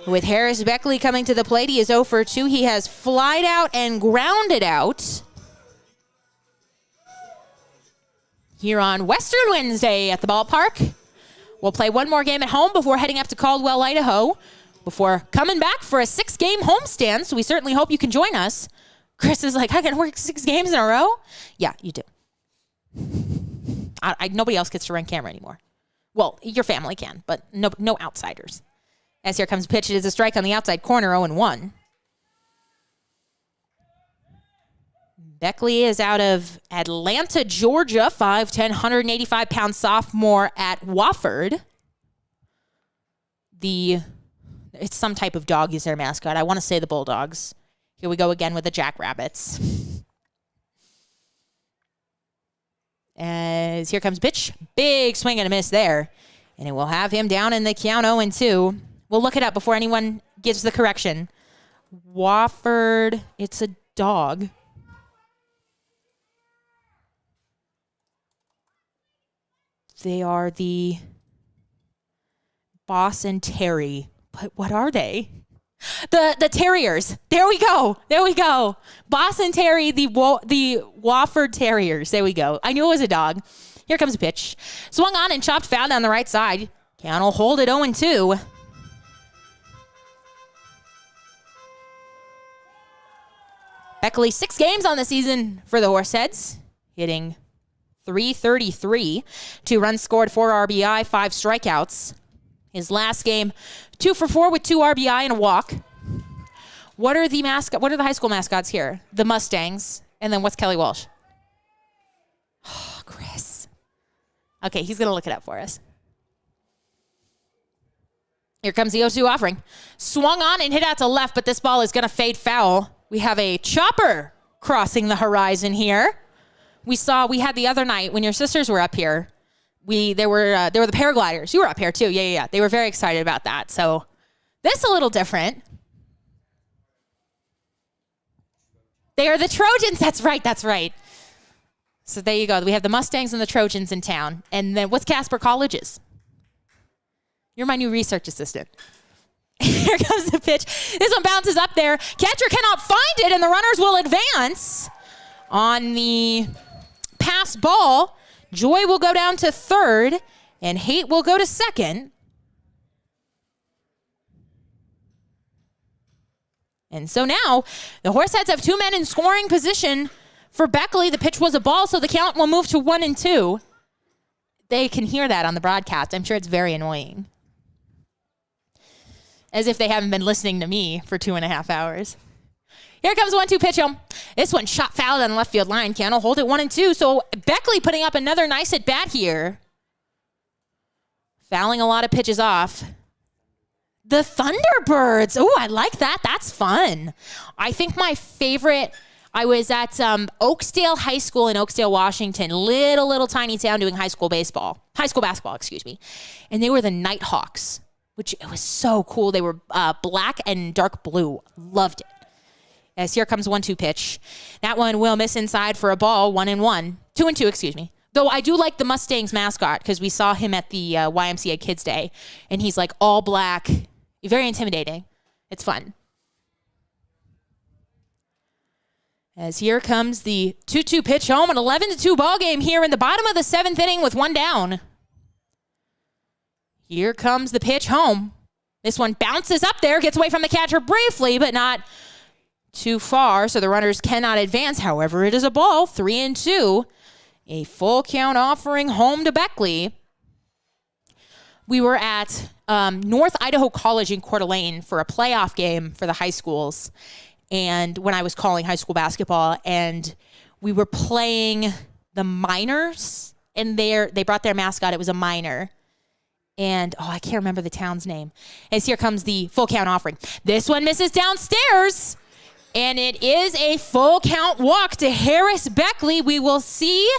With Harris Beckley coming to the plate, he is 0 for 2. He has flied out and grounded out here on Western Wednesday at the ballpark. We'll play one more game at home before heading up to Caldwell, Idaho, before coming back for a 6-game homestand, so we certainly hope you can join us. Chris is like, I can work 6 games in a row? Yeah, you do. Nobody else gets to run camera anymore. Well, your family can, but no outsiders. As here comes a pitch. It is a strike on the outside corner, 0-1. Beckley is out of Atlanta, Georgia, 5'10", 185-pound sophomore at Wofford. It's some type of dog is their mascot. I want to say the Bulldogs. Here we go again with the Jackrabbits. As here comes a pitch. Big swing and a miss there. And it will have him down in the count 0-2. We'll look it up before anyone gives the correction. Wofford, it's a dog. They are the Boss and Terry. But what are they? The Terriers. There we go. Boss and Terry, the Wofford Terriers. There we go. I knew it was a dog. Here comes a pitch. Swung on and chopped foul down the right side. Count will hold it 0-2. Beckley, 6 games on the season for the Horseheads, hitting .333, 2 runs scored, 4 RBI, 5 strikeouts. His last game, 2 for 4 with 2 RBI and a walk. What are the high school mascots here? The Mustangs. And then what's Kelly Walsh? Oh, Chris. Okay, he's going to look it up for us. Here comes the 0-2 offering. Swung on and hit out to left, but this ball is going to fade foul. We have a chopper crossing the horizon here. We had the other night when your sisters were up here. They were the paragliders. You were up here too. Yeah. They were very excited about that. So this a little different. They are the Trojans. That's right. So there you go. We have the Mustangs and the Trojans in town. And then what's Casper College's? You're my new research assistant. Here comes the pitch. This one bounces up there. Catcher cannot find it, and the runners will advance on the pass ball. Joy will go down to third, and Haight will go to second. And so now the Horseheads have 2 men in scoring position for Beckley. The pitch was a ball, so the count will move to 1-2. They can hear that on the broadcast. I'm sure it's very annoying. As if they haven't been listening to me for 2.5 hours. Here comes 1-2 pitch home. This one shot foul on the left field line. Cannell hold it 1-2. So Beckley putting up another nice at bat here. Fouling a lot of pitches off. The Thunderbirds. Oh, I like that. That's fun. I think my favorite, I was at Oakdale High School in Oakdale, Washington. Little tiny town doing high school basketball, excuse me. And they were the Nighthawks, which it was so cool. They were black and dark blue. Loved it. As here comes 1-2 pitch. That one will miss inside for a ball, 1-1. 2-2, excuse me. Though I do like the Mustangs mascot because we saw him at the YMCA Kids Day, and he's like all black. Very intimidating. It's fun. As here comes the 2-2 pitch home, an 11-2 ball game here in the bottom of the 7th inning with 1 down. Here comes the pitch home. This one bounces up there, gets away from the catcher briefly, but not too far, so the runners cannot advance. However, it is a ball, 3-2. A full count offering home to Beckley. We were at North Idaho College in Coeur d'Alene for a playoff game for the high schools, and when I was calling high school basketball, and we were playing the Miners, and they brought their mascot. It was a miner. And, I can't remember the town's name. As here comes the full count offering. This one misses downstairs. And it is a full count walk to Harris Beckley. We will see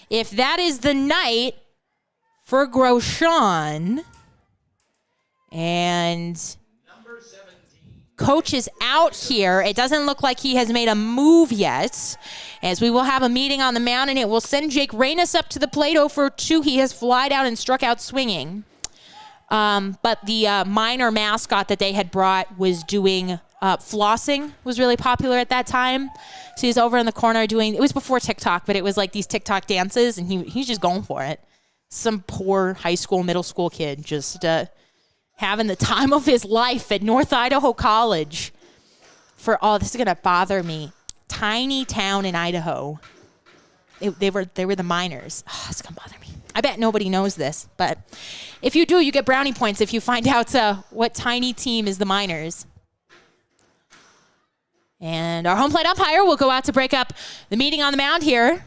if that is the night for Grosjean. And coach is out here. It doesn't look like he has made a move yet, as we will have a meeting on the mound, and it will send Jake Reynes up to the plate 0-2. He has flied out and struck out swinging. But the minor mascot that they had brought was doing flossing, was really popular at that time. So he's over in the corner doing, it was before TikTok, but it was like these TikTok dances, and he's just going for it. Some poor high school, middle school kid just having the time of his life at North Idaho College. This is going to bother me. Tiny town in Idaho. They were the Miners. It's going to bother me. I bet nobody knows this, but if you do, you get brownie points if you find out what tiny team is the Miners. And our home plate umpire will go out to break up the meeting on the mound here.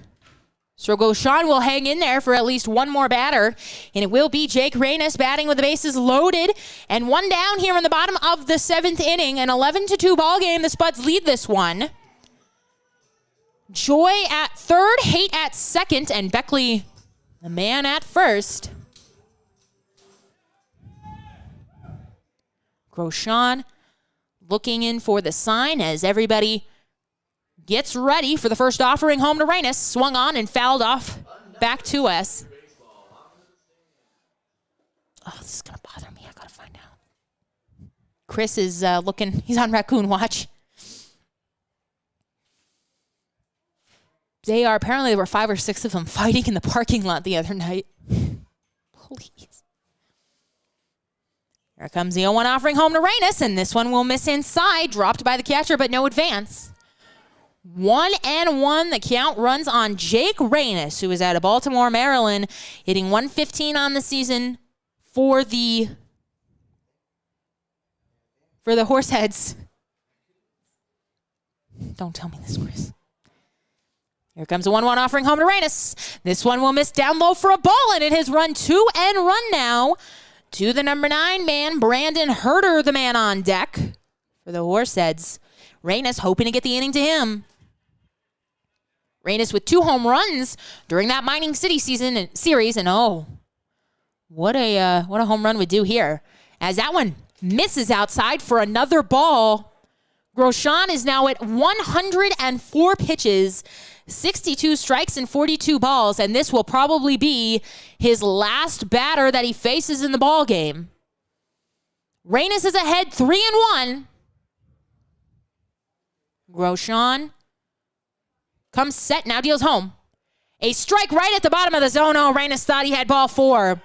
So Grosjean will hang in there for at least one more batter, and it will be Jake Reynes batting with the bases loaded and 1 down here in the bottom of the 7th inning. An 11-2 ball game. The Spuds lead this one. Joy at third, Haight at second, and Beckley, the man at first. Grosjean looking in for the sign as everybody gets ready for the first offering home to Reynes. Swung on and fouled off back to us. This is going to bother me. I got to find out. Chris is looking. He's on raccoon watch. Apparently there were 5 or 6 of them fighting in the parking lot the other night. Please. Here comes the 0-1 offering home to Reynes, and this one will miss inside. Dropped by the catcher, but no advance. 1-1. The count runs on Jake Reynes, who is out of Baltimore, Maryland, hitting 115 on the season for the Horseheads. Don't tell me this, Chris. Here comes a 1-1 offering home to Reynes. This one will miss down low for a ball, and it has run 2-run now to the number 9 man, Brandon Herter, the man on deck for the Horseheads. Reynes hoping to get the inning to him. Reynes with 2 home runs during that Mining City series, and what a home run would do here. As that one misses outside for another ball. Grosjean is now at 104 pitches, 62 strikes and 42 balls, and this will probably be his last batter that he faces in the ball game. Reynes is ahead 3-1. Grosjean comes set, now deals home. A strike right at the bottom of the zone. Oh, Reynes thought he had ball 4.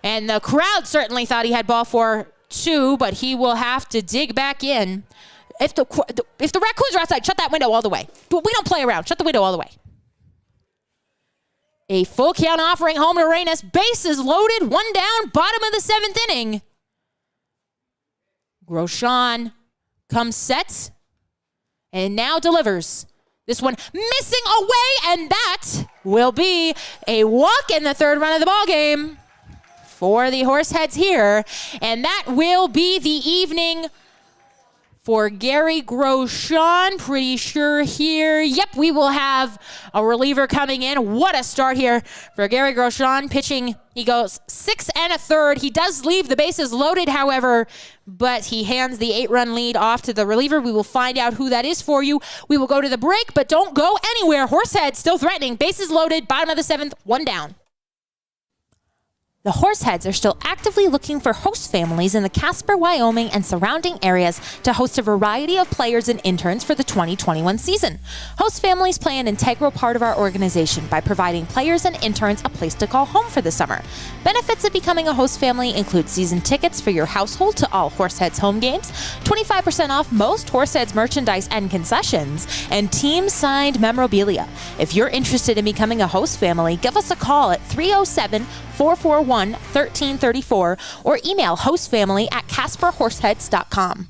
And the crowd certainly thought he had ball 4 too, but he will have to dig back in. If the raccoons are outside, shut that window all the way. We don't play around. Shut the window all the way. A full count offering home to Reynes. Bases loaded, 1 down, bottom of the 7th inning. Grosjean comes set and now delivers. This one missing away, and that will be a walk in the 3rd run of the ball game for the Horseheads here. And that will be the evening for Gary Grosjean. Pretty sure here. Yep, we will have a reliever coming in. What a start here for Gary Grosjean pitching. He goes 6 1/3. He does leave the bases loaded, however, but he hands the 8-run lead off to the reliever. We will find out who that is for you. We will go to the break, but don't go anywhere. Horseheads still threatening. Bases loaded, bottom of the 7th, 1 down. The Horseheads are still actively looking for host families in the Casper, Wyoming, and surrounding areas to host a variety of players and interns for the 2021 season. Host families play an integral part of our organization by providing players and interns a place to call home for the summer. Benefits of becoming a host family include season tickets for your household to all Horseheads home games, 25% off most Horseheads merchandise and concessions, and team-signed memorabilia. If you're interested in becoming a host family, give us a call at 307-441-1334 or email hostfamily@casperhorseheads.com.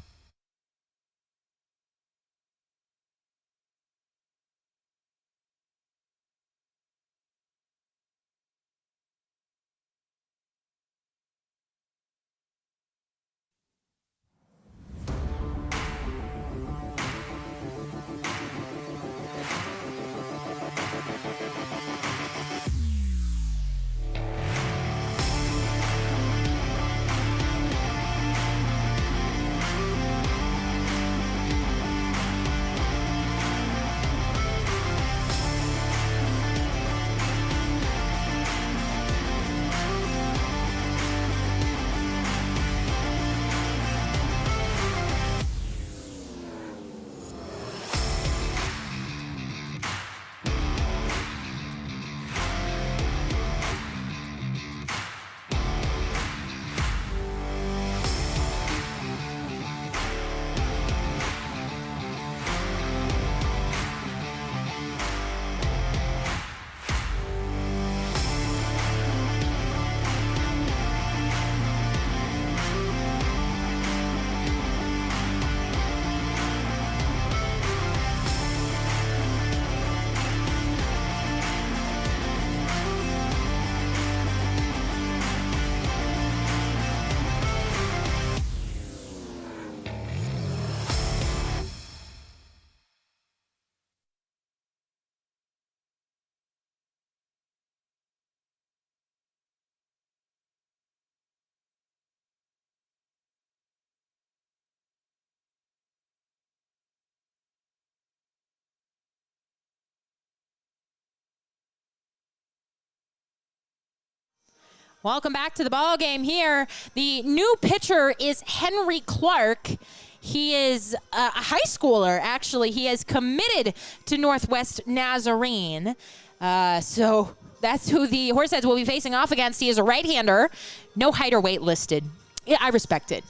Welcome back to the ball game here. The new pitcher is Henry Clark. He is a high schooler, actually. He is committed to Northwest Nazarene. So that's who the Horseheads will be facing off against. He is a right-hander. No height or weight listed. Yeah, I respect it.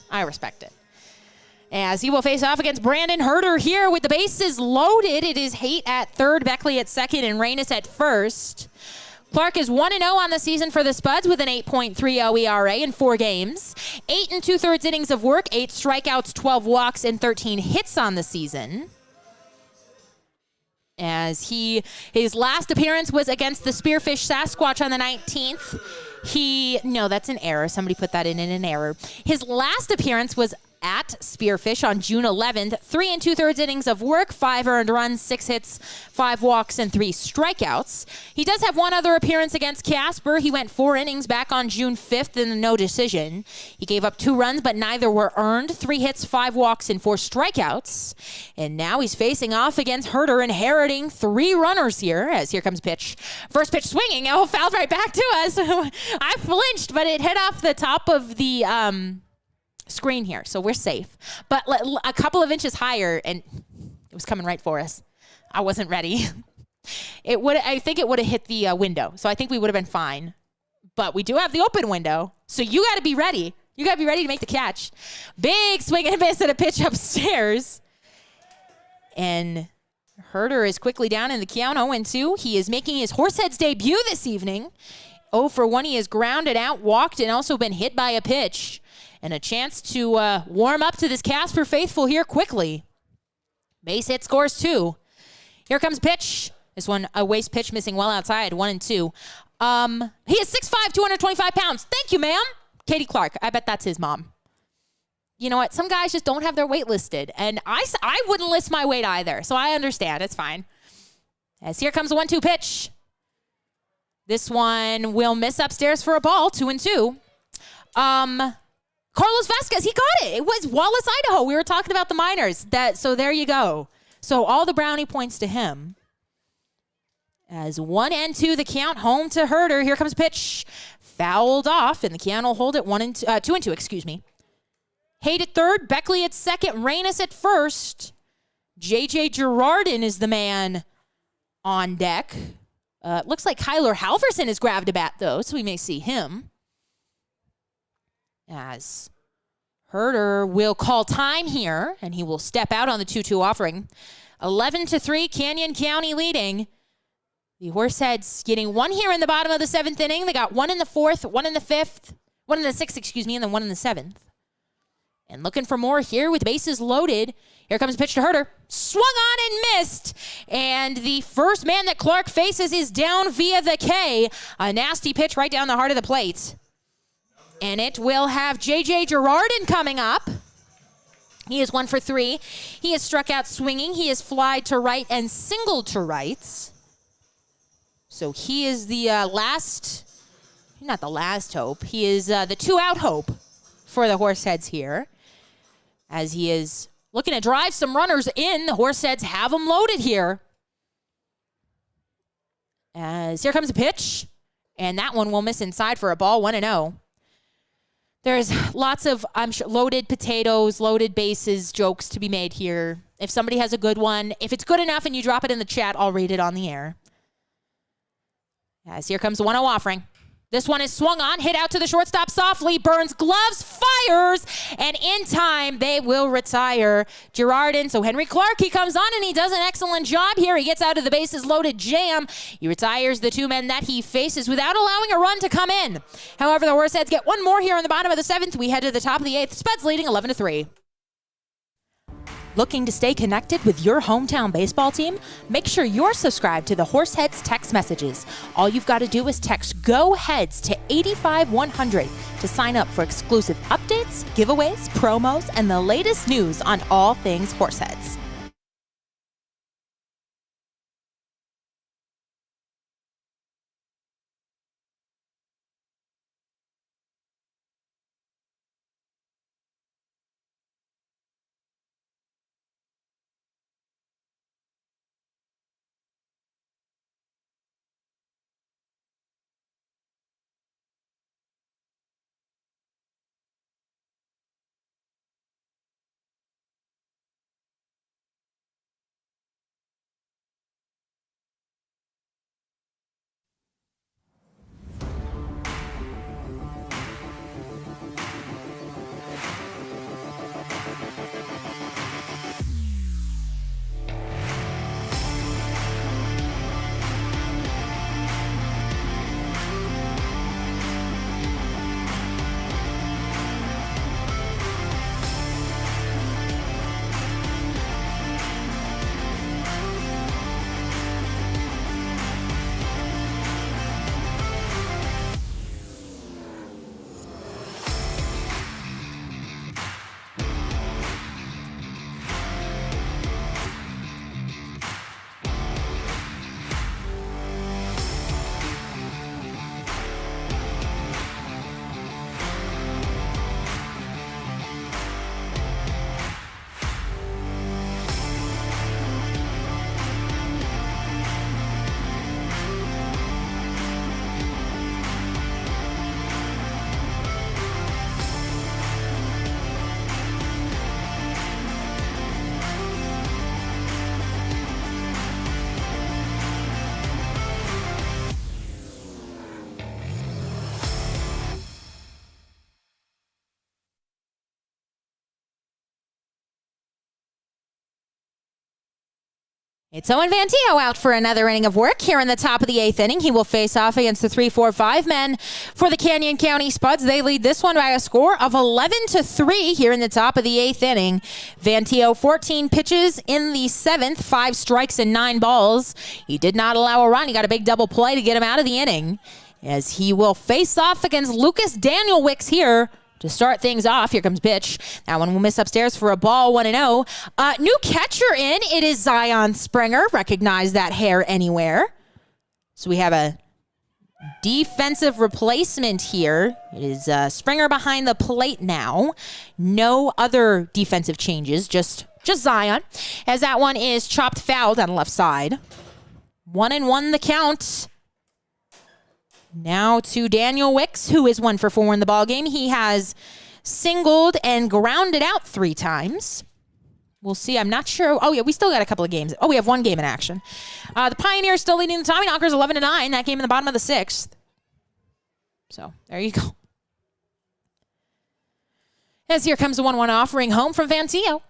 As he will face off against Brandon Herder here with the bases loaded. It is Haight at third, Beckley at second, and Reynes at first. Clark is 1-0 on the season for the Spuds with an 8.30 ERA in 4 games. 8 2/3 innings of work, 8 strikeouts, 12 walks, and 13 hits on the season. As his last appearance was against the Spearfish Sasquatch on the 19th. No, that's an error. Somebody put that in an error. His last appearance was at Spearfish on June 11th. 3 2/3 innings of work, 5 earned runs, 6 hits, 5 walks, and 3 strikeouts. He does have one other appearance against Casper. He went 4 innings back on June 5th in a no decision. He gave up 2 runs, but neither were earned. 3 hits, 5 walks, and 4 strikeouts. And now he's facing off against Herder, inheriting 3 runners here, as here comes pitch. First pitch swinging. Oh, fouled right back to us. I flinched, but it hit off the top of the screen here, so we're safe. But a couple of inches higher, and it was coming right for us. I wasn't ready. I think it would have hit the window, so I think we would have been fine. But we do have the open window, so you got to be ready. You got to be ready to make the catch. Big swing and a miss at a pitch upstairs. And Herder is quickly down in the count, 0-2. He is making his Horseheads debut this evening. 0 for 1. He has grounded out, walked, and also been hit by a pitch. And a chance to warm up to this Casper faithful here quickly. Base hit scores 2. Here comes pitch. This one, a waste pitch missing well outside, 1-2. He is 6'5", 225 pounds. Thank you, ma'am. Katie Clark. I bet that's his mom. You know what? Some guys just don't have their weight listed. And I wouldn't list my weight either, so I understand. It's fine. As here comes the 1-2 pitch. This one will miss upstairs for a ball, 2-2. Carlos Vasquez, he got it. It was Wallace, Idaho. We were talking about the minors. So there you go. So all the brownie points to him. As 1-2, the count home to Herder. Here comes pitch. Fouled off, and the count will hold it 2-2, excuse me. Haight at third, Beckley at second, Reynes at first. J.J. Girardin is the man on deck. Looks like Kyler Halverson has grabbed a bat, though, so we may see him. As Herder will call time here, and he will step out on the 2-2 offering. 11-3, Canyon County leading. The Horseheads getting 1 here in the bottom of the 7th inning. They got 1 in the 4th, 1 in the 5th, 1 in the 6th, and then 1 in the 7th. And looking for more here with bases loaded. Here comes a pitch to Herder. Swung on and missed. And the first man that Clark faces is down via the K. A nasty pitch right down the heart of the plate. And it will have J.J. Girardin coming up. He is 1 for 3. He has struck out swinging. He has flied to right and singled to right. So he is the not the last hope. He is the 2-out hope for the Horseheads here. As he is looking to drive some runners in. The Horseheads have them loaded here. As here comes a pitch. And that one will miss inside for a ball, 1-0. There's lots of, I'm sure, loaded potatoes, loaded bases jokes to be made here. If somebody has a good one, if it's good enough and you drop it in the chat, I'll read it on the air. As here comes the 1-0 offering. This one is swung on, hit out to the shortstop softly. Burns gloves, fires, and in time they will retire Girardin. So Henry Clark, he comes on and he does an excellent job here. He gets out of the bases loaded jam. He retires the 2 men that he faces without allowing a run to come in. However, the Horseheads get 1 more here in the bottom of the 7th. We head to the top of the 8th. Spuds leading 11-3. Looking to stay connected with your hometown baseball team? Make sure you're subscribed to the Horseheads text messages. All you've got to do is text "Go Heads" to 85100 to sign up for exclusive updates, giveaways, promos, and the latest news on all things Horseheads. It's Owen Vantio out for another inning of work here in the top of the 8th inning. He will face off against the 3-4-5 men for the Canyon County Spuds. They lead this one by a score of 11-3 here in the top of the 8th inning. Vantio 14 pitches in the 7th, 5 strikes and 9 balls. He did not allow a run. He got a big double play to get him out of the inning as he will face off against Lucas Danielwicks here to start things off. Here comes pitch. That one will miss upstairs for a ball, 1-0. New catcher in. It is Zion Springer. Recognize that hair anywhere. So we have a defensive replacement here. It is Springer behind the plate now. No other defensive changes, just Zion. As that one is chopped foul down the left side. 1-1 the count. Now to Danielwicks, who is 1 for 4 in the ballgame. He has singled and grounded out 3 times. We'll see. I'm not sure. Oh, yeah, we still got a couple of games. Oh, we have 1 game in action. The Pioneers still leading the Tommyknockers 11-9. That game in the bottom of the 6th. So, there you go. As here comes the 1-1 offering home from Vantio.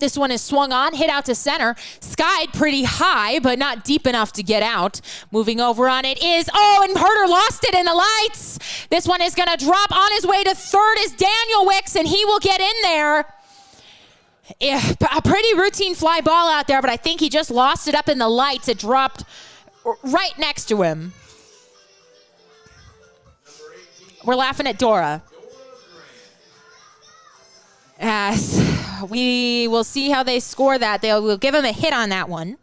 This one is swung on, hit out to center, skied pretty high, but not deep enough to get out. Moving over on it is, and Herder lost it in the lights. This one is going to drop on his way to third is Danielwicks, and he will get in there. Yeah, a pretty routine fly ball out there, but I think he just lost it up in the lights. It dropped right next to him. We're laughing at Dora. As we will see how they score that. They will give him a hit on that one.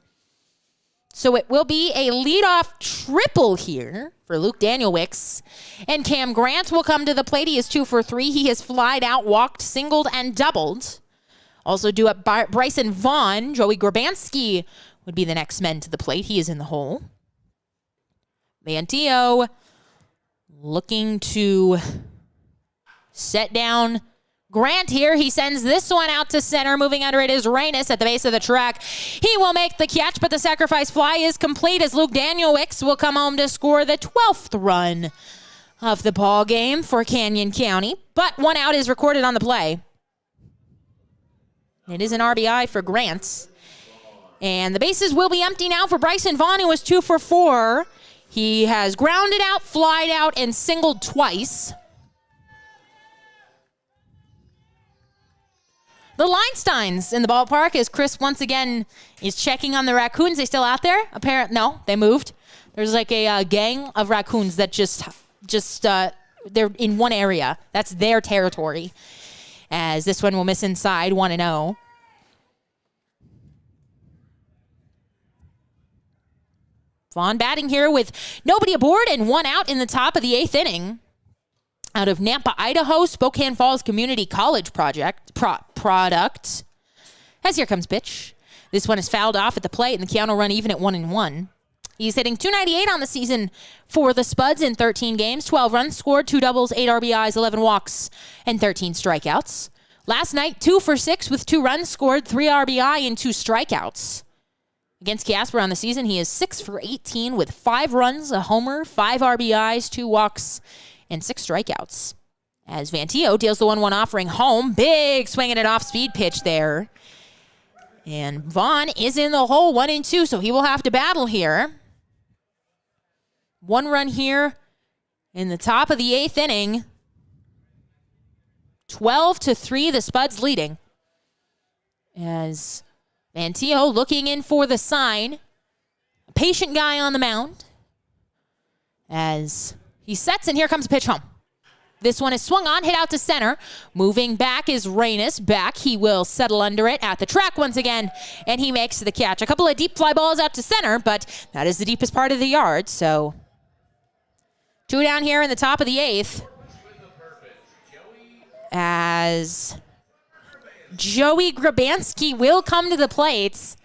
So it will be a leadoff triple here for Luke Danielwicks. And Cam Grant will come to the plate. He is 2 for 3. He has flied out, walked, singled, and doubled. Also due up Bryson Vaughn. Joey Grabanski would be the next men to the plate. He is in the hole. Vantio looking to set down Grant here. He sends this one out to center. Moving under it is Reynes at the base of the track. He will make the catch, but the sacrifice fly is complete as Luke Danielwicks will come home to score the 12th run of the ball game for Canyon County. But 1 out is recorded on the play. It is an RBI for Grant. And the bases will be empty now for Bryson Vaughn, who was 2 for 4. He has grounded out, flied out, and singled twice. The Leinsteins in the ballpark as Chris once again is checking on the raccoons. They still out there? No, they moved. There's like a gang of raccoons that just they're in one area. That's their territory. As this one will miss inside, 1-0. Vaughn batting here with nobody aboard and 1 out in the top of the 8th inning. Out of Nampa, Idaho, Spokane Falls Community College product. As here comes pitch. This one is fouled off at the plate, and the count will run even at 1-1. He's hitting .298 on the season for the Spuds in 13 games, 12 runs scored, 2 doubles, 8 RBIs, 11 walks, and 13 strikeouts. Last night, 2 for 6 with 2 runs scored, 3 RBI, and 2 strikeouts. Against Casper on the season, he is 6 for 18 with 5 runs, a homer, 5 RBIs, 2 walks, and 6 strikeouts. As Vantio deals the 1-1 offering home. Big swinging it off-speed pitch there. And Vaughn is in the hole, 1-2, so he will have to battle here. 1 run here in the top of the 8th inning. 12-3, the Spuds leading. As Vantio looking in for the sign. A patient guy on the mound. As he sets, and here comes a pitch home. This one is swung on, hit out to center. Moving back is Reynes. Back, he will settle under it at the track once again, and he makes the catch. A couple of deep fly balls out to center, but that is the deepest part of the yard, so 2 down here in the top of the 8th. As Joey Grabanski will come to the plates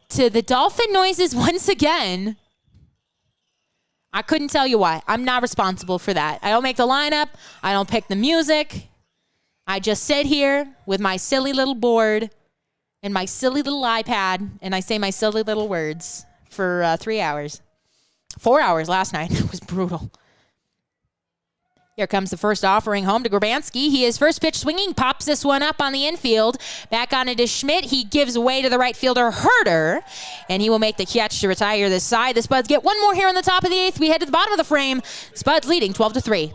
to the Dolphin noises once again. I couldn't tell you why. I'm not responsible for that. I don't make the lineup. I don't pick the music. I just sit here with my silly little board and my silly little iPad, and I say my silly little words for 3 hours. 4 hours last night. It was brutal. Here comes the first offering home to Grabansky. He is first pitch swinging, pops this one up on the infield. Back on it is Schmidt. He gives away to the right fielder, Herder, and he will make the catch to retire this side. The Spuds get one more here in the top of the 8th. We head to the bottom of the frame. Spuds leading 12-3.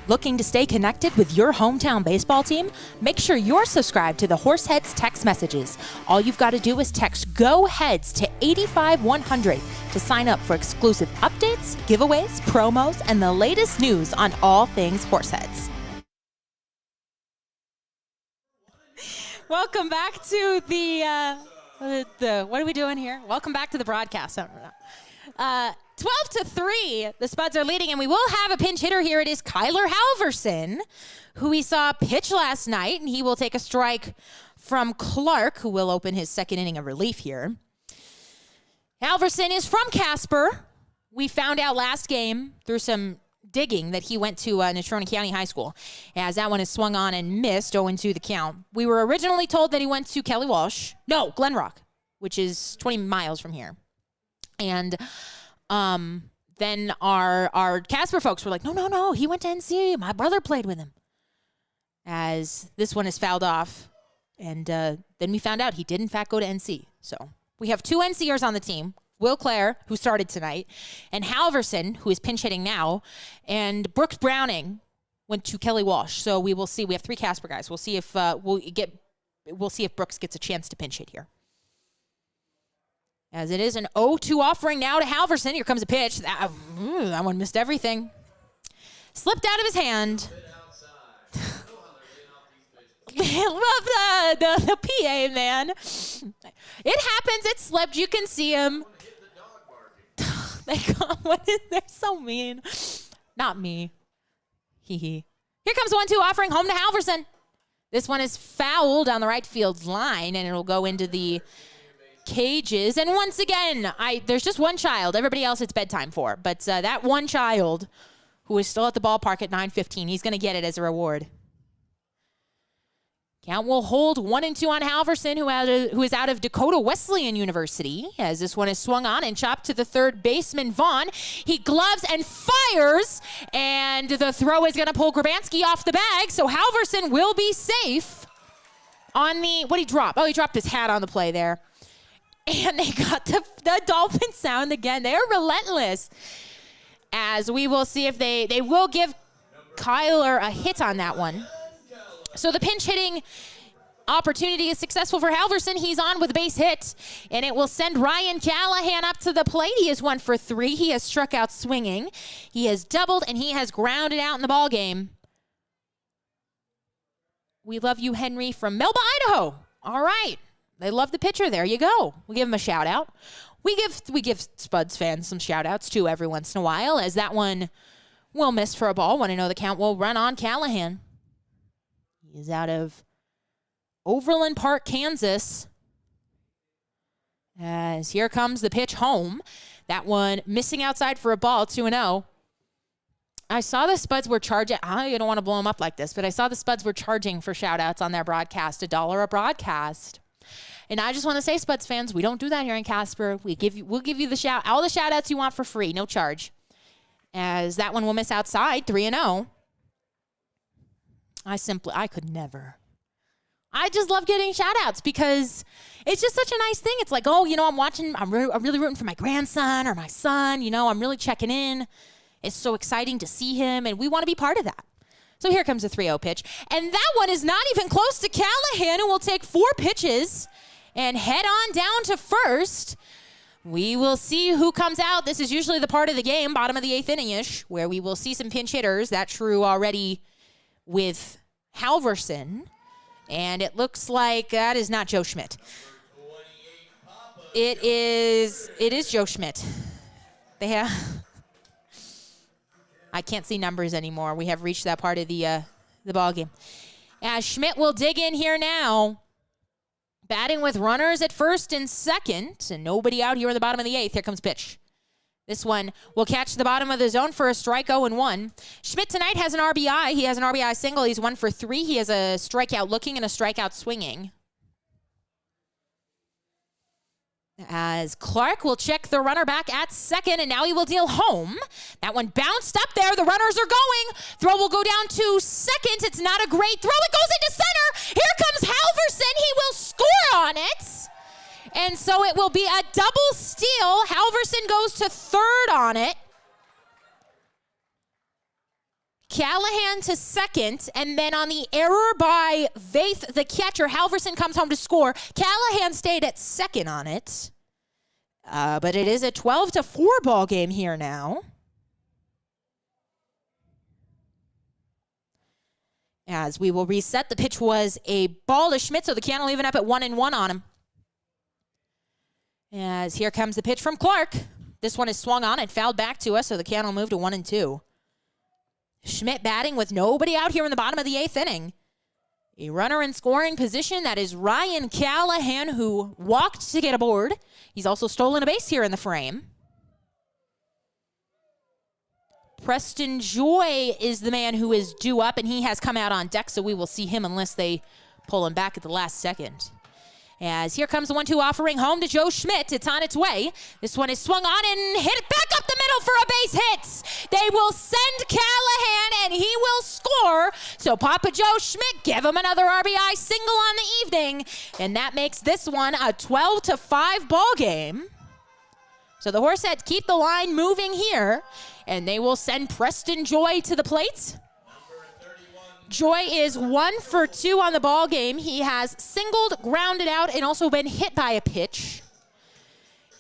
Looking to stay connected with your hometown baseball team? Make sure you're subscribed to the Horseheads text messages. All you've got to do is text Go Heads to 85100 to sign up for exclusive updates, giveaways, promos, and the latest news on all things Horseheads. Welcome back to the what are we doing here? Welcome back to the broadcast. 12-3, the Spuds are leading, and we will have a pinch hitter here. It is Kyler Halverson, who we saw pitch last night, and he will take a strike from Clark, who will open his second inning of relief here. Halverson is from Casper. We found out last game through some digging that he went to Natrona County High School, as that one is swung on and missed, 0-2 the count. We were originally told that he went to Glen Rock, which is 20 miles from here. And then our Casper folks were like, no, he went to NC. My brother played with him. As this one is fouled off. And then we found out he did, in fact, go to NC. So we have 2 NCers on the team. Will Clare, who started tonight, and Halverson, who is pinch hitting now, and Brooks Browning went to Kelly Walsh. So we will see. We have 3 Casper guys. We'll see if we'll see if Brooks gets a chance to pinch hit here. As it is an 0-2 offering now to Halverson. Here comes a pitch. That one missed everything. Slipped out of his hand. Love the PA, man. It happens. It slipped. You can see him. They're so mean. Not me. Hee. Here comes 1-2 offering home to Halverson. This one is fouled on the right field line, and it'll go into the cages. And once again, there's just one child. Everybody else it's bedtime for. But that one child who is still at the ballpark at 9:15, he's going to get it as a reward. Count will hold 1-2 on Halverson, who is out of Dakota Wesleyan University, as this one is swung on and chopped to the third baseman, Vaughn. He gloves and fires, and the throw is going to pull Grabansky off the bag, so Halverson will be safe on what he dropped? Oh, he dropped his hat on the play there. And they got the dolphin sound again. They are relentless. As we will see if they will give Kyler a hit on that one. So the pinch hitting opportunity is successful for Halverson. He's on with a base hit, and it will send Ryan Callahan up to the plate. He is 1 for 3. He has struck out swinging. He has doubled, and he has grounded out in the ball game. We love you, Henry, from Melba, Idaho. All right. They love the pitcher. There you go. We'll give him a shout out. We give Spuds fans some shout outs too every once in a while, as that one will miss for a ball. Want to know the count will run on Callahan. He is out of Overland Park, Kansas. As here comes the pitch home. That one missing outside for a ball, 2-0. I saw the Spuds were charging. I don't want to blow them up like this, but I saw the Spuds were charging for shout-outs on their broadcast, $1 a broadcast. And I just want to say, Spuds fans, we don't do that here in Casper. We'll give you all the shout-outs you want for free, no charge. As that one will miss outside, 3-0. I could never. I just love getting shout-outs because it's just such a nice thing. It's like, oh, I'm really rooting for my grandson or my son. I'm really checking in. It's so exciting to see him, and we want to be part of that. So here comes a 3-0 pitch. And that one is not even close to Callahan, who will take 4 pitches and head on down to first. We will see who comes out. This is usually the part of the game, bottom of the 8th inning-ish, where we will see some pinch hitters. That's true already with Halverson. And it looks like that is not Joe Schmidt. It is Joe Schmidt. I can't see numbers anymore. We have reached that part of the ball game. As Schmidt will dig in here now, batting with runners at first and second, and nobody out here in the bottom of the 8th. Here comes pitch. This one will catch the bottom of the zone for a strike, 0-1. Schmidt tonight has an RBI. He has an RBI single. He's 1 for 3. He has a strikeout looking and a strikeout swinging. As Clark will check the runner back at second, and now he will deal home. That one bounced up there. The runners are going. Throw will go down to second. It's not a great throw. It goes into center. Here comes Halverson. He will score on it. And so it will be a double steal. Halverson goes to third on it. Callahan to second, and then on the error by Vaith, the catcher, Halverson comes home to score. Callahan stayed at second on it. But it is a 12-4 ball game here now. As we will reset, the pitch was a ball to Schmidt, so the Cannon leaving up at 1-1 on him. As here comes the pitch from Clark. This one is swung on and fouled back to us, so the Cannon will move to 1-2. Schmidt batting with nobody out here in the bottom of the 8th inning. A runner in scoring position, that is Ryan Callahan, who walked to get aboard. He's also stolen a base here in the frame. Preston Joy is the man who is due up, and he has come out on deck, so we will see him unless they pull him back at the last second. As here comes the 1-2 offering home to Joe Schmidt. It's on its way. This one is swung on and hit back up the middle for a base hit. They will send Callahan, and he will score. So Papa Joe Schmidt, give him another RBI single on the evening. And that makes this one a 12-5 ball game. So the Horseheads keep the line moving here, and they will send Preston Joy to the plate. Joy is 1 for 2 on the ball game. He has singled, grounded out, and also been hit by a pitch.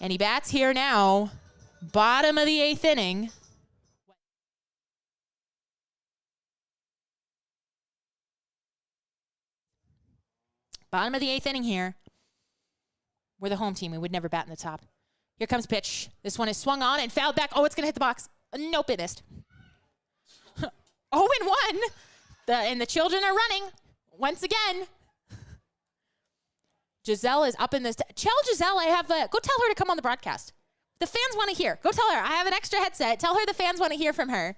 And he bats here now, bottom of the 8th inning. Bottom of the 8th inning here. We're the home team. We would never bat in the top. Here comes pitch. This one is swung on and fouled back. Oh, it's going to hit the box. Nope, it missed. 0-1. And the children are running once again. Giselle is up in this. Tell Giselle go tell her to come on the broadcast. The fans want to hear. Go tell her. I have an extra headset. Tell her the fans want to hear from her.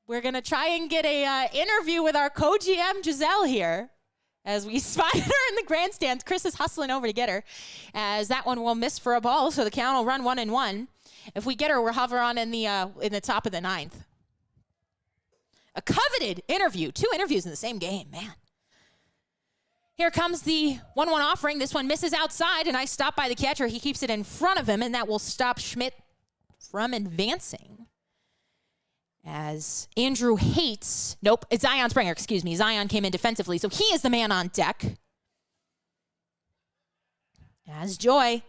We're going to try and get a interview with our co-GM, Giselle, here. As we spotted her in the grandstands. Chris is hustling over to get her. As that one will miss for a ball, so the count will run 1-1. If we get her, we'll hover on in the top of the 9th. A coveted interview. 2 interviews in the same game, man. Here comes the 1-1 offering. This one misses outside, and I stop by the catcher. He keeps it in front of him, and that will stop Schmidt from advancing. As Andrew Hates, nope, it's Zion Springer, excuse me. Zion came in defensively, so he is the man on deck. As Joy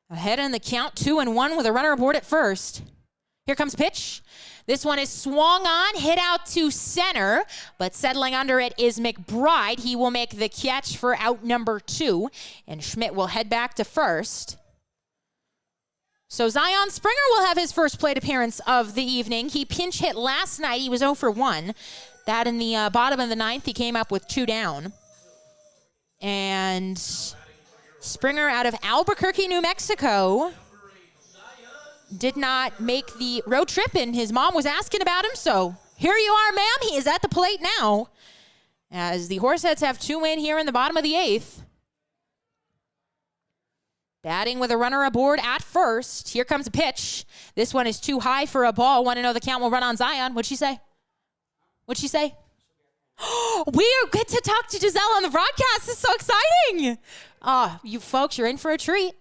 ahead in the count, 2-1 with a runner aboard at first. Here comes pitch. This one is swung on, hit out to center, but settling under it is McBride. He will make the catch for out number 2, and Schmidt will head back to first. So Zion Springer will have his first plate appearance of the evening. He pinch hit last night. He was 0 for 1. That in the bottom of the 9th, he came up with 2 down. And Springer out of Albuquerque, New Mexico. did not make the road trip, and his mom was asking about him, so here you are, ma'am. He is at the plate now, as the Horseheads have 2 in here in the bottom of the 8th. Batting with a runner aboard at first. Here comes a pitch. This one is too high for a ball. 1-0 the count will run on Zion. What'd she say? What'd she say? We get to talk to Giselle on the broadcast. This is so exciting. You folks, you're in for a treat.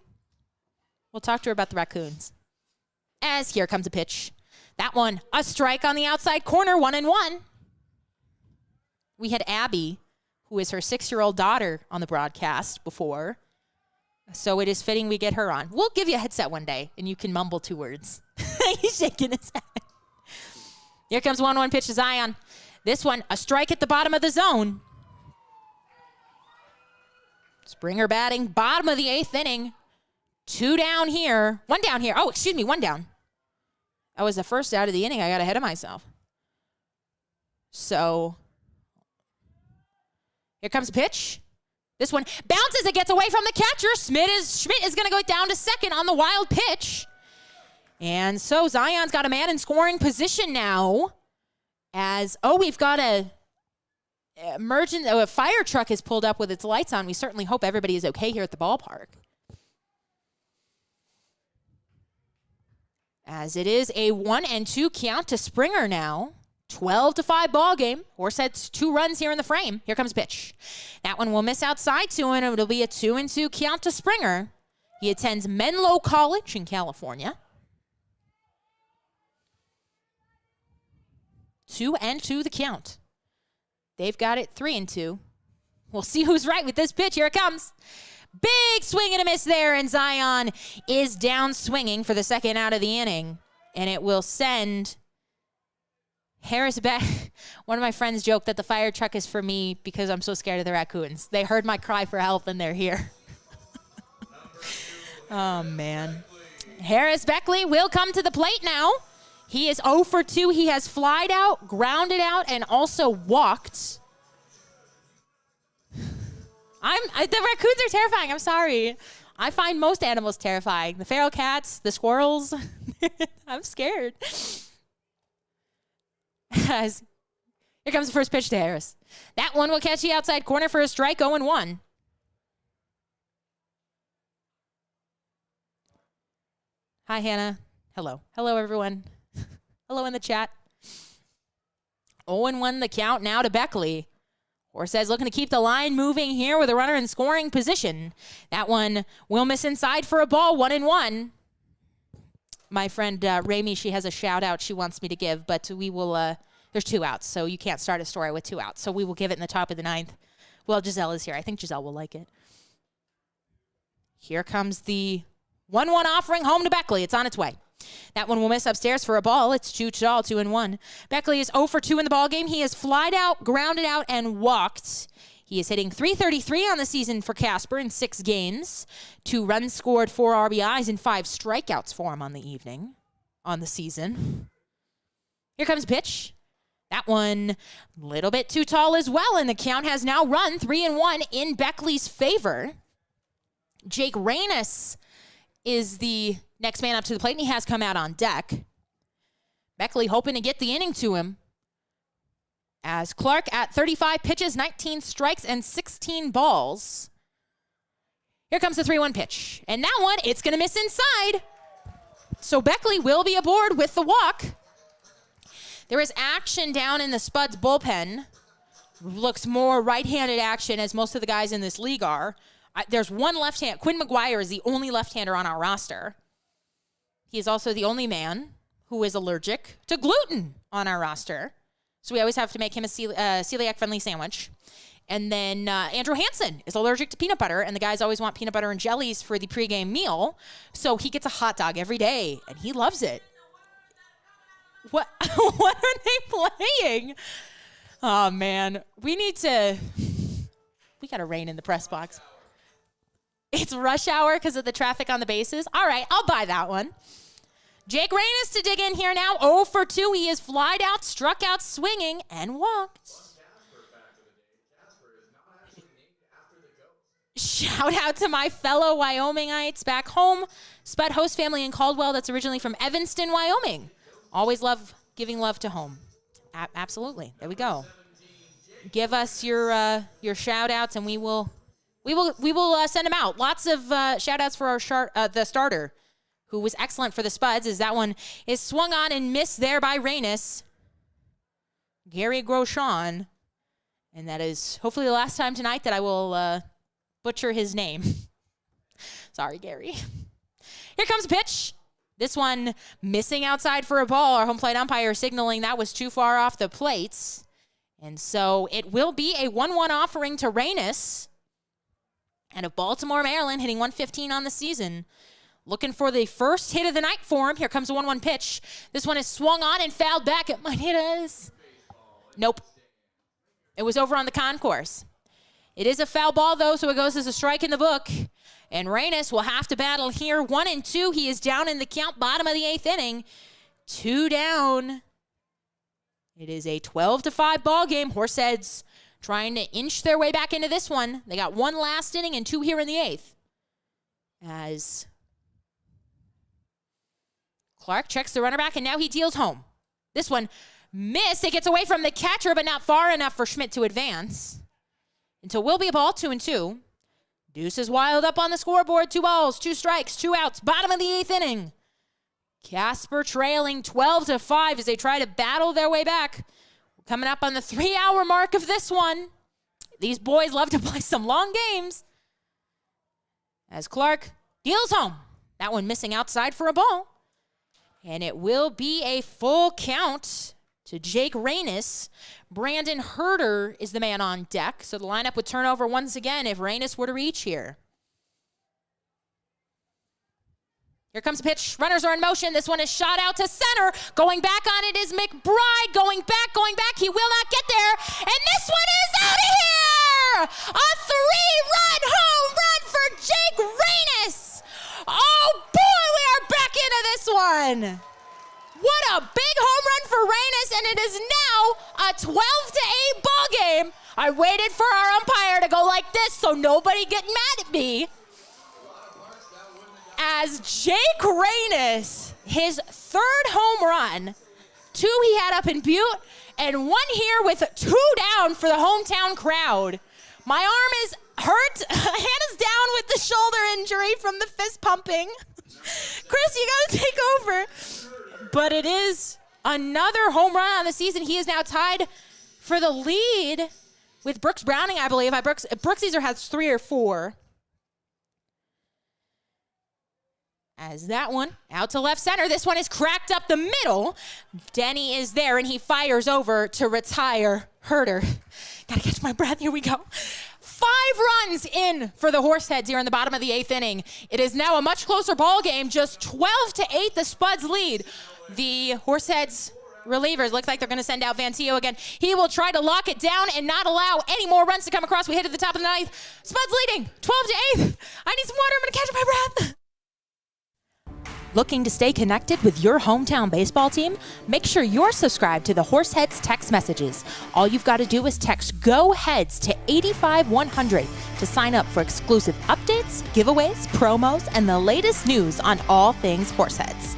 We'll talk to her about the raccoons. As here comes a pitch. That one, a strike on the outside corner, 1-1. We had Abby, who is her 6-year-old daughter, on the broadcast before. So it is fitting we get her on. We'll give you a headset one day, and you can mumble 2 words. He's shaking his head. Here comes 1-1 pitch to Zion. This one, a strike at the bottom of the zone. Springer batting, bottom of the 8th inning. 2 down here. 1 down here. Oh, excuse me, 1 down. That was the first out of the inning. I got ahead of myself. So, here comes a pitch. This one bounces. It gets away from the catcher. Schmidt is going to go down to second on the wild pitch. And so Zion's got a man in scoring position now. As, we've got a fire truck has pulled up with its lights on. We certainly hope everybody is okay here at the ballpark. As it is a 1-2 count to Springer now. 12-5 ball game. Horseheads 2 runs here in the frame. Here comes pitch. That one will miss outside to him. It'll be a 2-2 count to Springer. He attends Menlo College in California. 2-2 the count. They've got it 3-2. We'll see who's right with this pitch. Here it comes. Big swing and a miss there, and Zion is down swinging for the second out of the inning. And it will send Harris back. One of my friends joked that the fire truck is for me because I'm so scared of the raccoons. They heard my cry for help, and they're here. Oh, man. Harris Beckley will come to the plate now. He is 0 for 2. He has flied out, grounded out, and also walked. The raccoons are terrifying. I'm sorry. I find most animals terrifying. The feral cats, the squirrels. I'm scared. Here comes the first pitch to Harris. That one will catch the outside corner for a strike, 0-1. Hi, Hannah. Hello. Hello, everyone. Hello in the chat. 0-1 the count now to Beckley. Horseheads looking to keep the line moving here with a runner in scoring position. That one will miss inside for a ball, 1-1. My friend Rami, she has a shout out she wants me to give, but we will, there's 2 outs, so you can't start a story with 2 outs. So we will give it in the top of the 9th. Well, Giselle is here. I think Giselle will like it. Here comes the 1-1 offering home to Beckley. It's on its way. That one will miss upstairs for a ball. It's 2-2, 2-1. Beckley is 0 for 2 in the ballgame. He has flied out, grounded out, and walked. He is hitting .333 on the season for Casper in 6 games. 2 runs scored, 4 RBIs, and 5 strikeouts for him on the season. Here comes a pitch. That one a little bit too tall as well, and the count has now run 3-1 in Beckley's favor. Jake Reynes is the next man up to the plate, and he has come out on deck. Beckley hoping to get the inning to him. As Clark at 35 pitches, 19 strikes, and 16 balls. Here comes the 3-1 pitch. And that one, it's going to miss inside. So Beckley will be aboard with the walk. There is action down in the Spuds bullpen. Looks more right-handed action, as most of the guys in this league are. There's one left-hand. Quinn McGuire is the only left-hander on our roster. He is also the only man who is allergic to gluten on our roster. So we always have to make him a celiac-friendly sandwich. And then Andrew Hansen is allergic to peanut butter, and the guys always want peanut butter and jellies for the pregame meal. So he gets a hot dog every day, and he loves it. What are they playing? Oh, man. We got to rein in the press box. It's rush hour because of the traffic on the bases. All right, I'll buy that one. Jake Reynes to dig in here now. 0 for 2. He is flied out, struck out swinging, and walked. Shout out to my fellow Wyomingites back home. Spud host family in Caldwell that's originally from Evanston, Wyoming. Always love giving love to home. Absolutely. There we go. Give us your shout outs and we will send them out. Lots of shout outs for our the starter, who was excellent for the Spuds, as that one is swung on and missed there by Reynes. Gary Groshon. And that is hopefully the last time tonight that I will butcher his name. Sorry, Gary. Here comes a pitch. This one missing outside for a ball. Our home plate umpire signaling that was too far off the plates. And so it will be a 1-1 offering to Reynes. And of Baltimore, Maryland, hitting 115 on the season. Looking for the first hit of the night for him. Here comes a 1-1 pitch. This one is swung on and fouled back. It might hit us. Nope. It was over on the concourse. It is a foul ball, though, so it goes as a strike in the book. And Reynes will have to battle here. 1-2. He is down in the count, bottom of the 8th inning. 2 down. It is a 12-5 ball game. Horseheads trying to inch their way back into this one. They got 1 last inning and 2 here in the 8th. As Clark checks the runner back, and now he deals home. This one missed. It gets away from the catcher, but not far enough for Schmidt to advance. Until will be a ball, 2-2. Deuce is wild up on the scoreboard. 2 balls, 2 strikes, 2 outs. Bottom of the 8th inning. Casper trailing 12-5 as they try to battle their way back. Coming up on the 3-hour mark of this one. These boys love to play some long games. As Clark deals home. That one missing outside for a ball. And it will be a full count to Jake Reynes. Brandon Herder is the man on deck. So the lineup would turn over once again if Reynes were to reach here. Here comes a pitch. Runners are in motion. This one is shot out to center. Going back on it is McBride. Going back. He will not get there. And this one is out of here! A 3-run home run for Jake Reynes. Oh, boy, we are back into this one. What a big home run for Reynes, and it is now a 12-8 ball game. I waited for our umpire to go like this so nobody get mad at me. As Jake Reynes, his 3rd home run, 2 he had up in Butte, and 1 here with 2 down for the hometown crowd. My arm is hurt. Hannah's down with the shoulder injury from the fist pumping. Chris, you gotta take over. But it is another home run on the season. He is now tied for the lead with Brooks Browning, I believe. Brooks either has 3 or 4. As that one out to left center. This one is cracked up the middle. Denny is there, and he fires over to retire Herder. Gotta catch my breath. Here we go. 5 runs in for the Horseheads here in the bottom of the 8th inning. It is now a much closer ball game. Just 12-8, the Spuds lead. The Horseheads relievers looks like they're going to send out Vantillo again. He will try to lock it down and not allow any more runs to come across. We hit at the top of the 9th. Spuds leading 12-8. I need some water. I'm going to catch my breath. Looking to stay connected with your hometown baseball team? Make sure you're subscribed to the Horseheads text messages. All you've got to do is text Go Heads to 85100 to sign up for exclusive updates, giveaways, promos, and the latest news on all things Horseheads.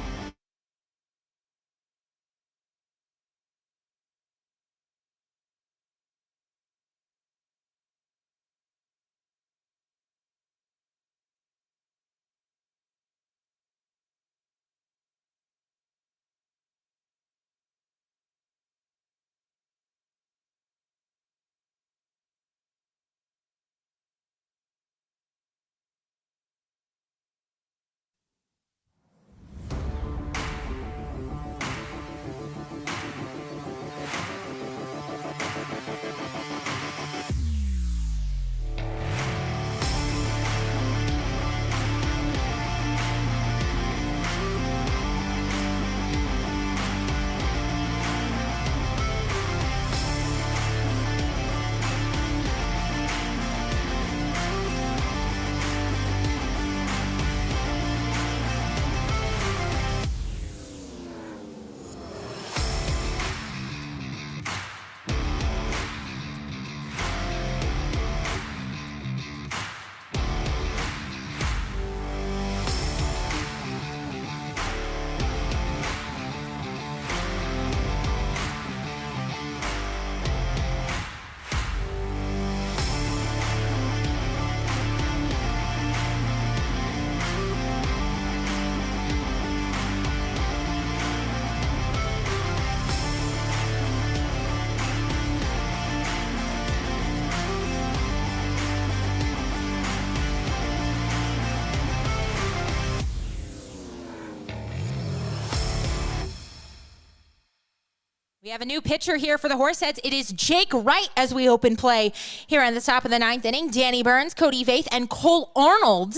We have a new pitcher here for the Horseheads. It is Jake Wright as we open play here on the top of the 9th inning. Danny Burns, Cody Vaith, and Cole Arnold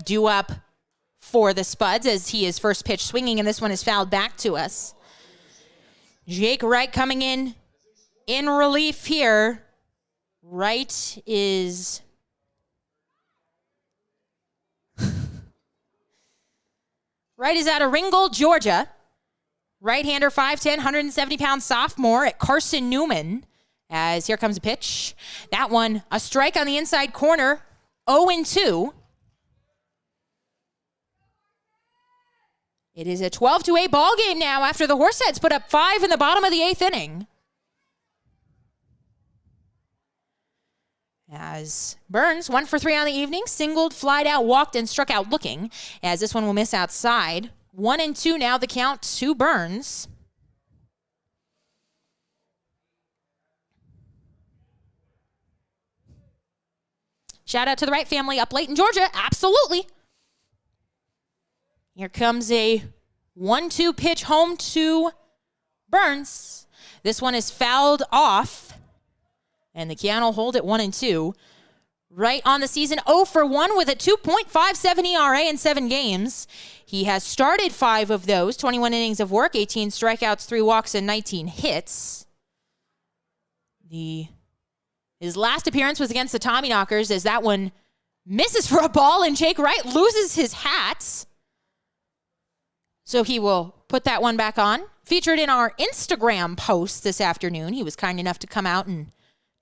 due up for the Spuds as he is first pitch swinging, and this one is fouled back to us. Jake Wright coming in relief here. Wright is... Wright is out of Ringgold, Georgia. Right-hander, 5'10", 170-pound sophomore at Carson Newman. As here comes a pitch. That one, a strike on the inside corner, 0-2. It is a 12-8 ball game now after the Horseheads put up 5 in the bottom of the 8th inning. As Burns, 1 for 3 on the evening, singled, flied out, walked, and struck out looking. As this one will miss outside. 1-2 now, the count to Burns. Shout out to the Wright family up late in Georgia. Absolutely. Here comes a 1-2 pitch home to Burns. This one is fouled off. And the count will hold at 1-2. Wright on the season, 0 for 1 with a 2.57 ERA in 7 games. He has started 5 of those, 21 innings of work, 18 strikeouts, 3 walks, and 19 hits. His last appearance was against the Tommyknockers, as that one misses for a ball, and Jake Wright loses his hat. So he will put that one back on. Featured in our Instagram post this afternoon. He was kind enough to come out and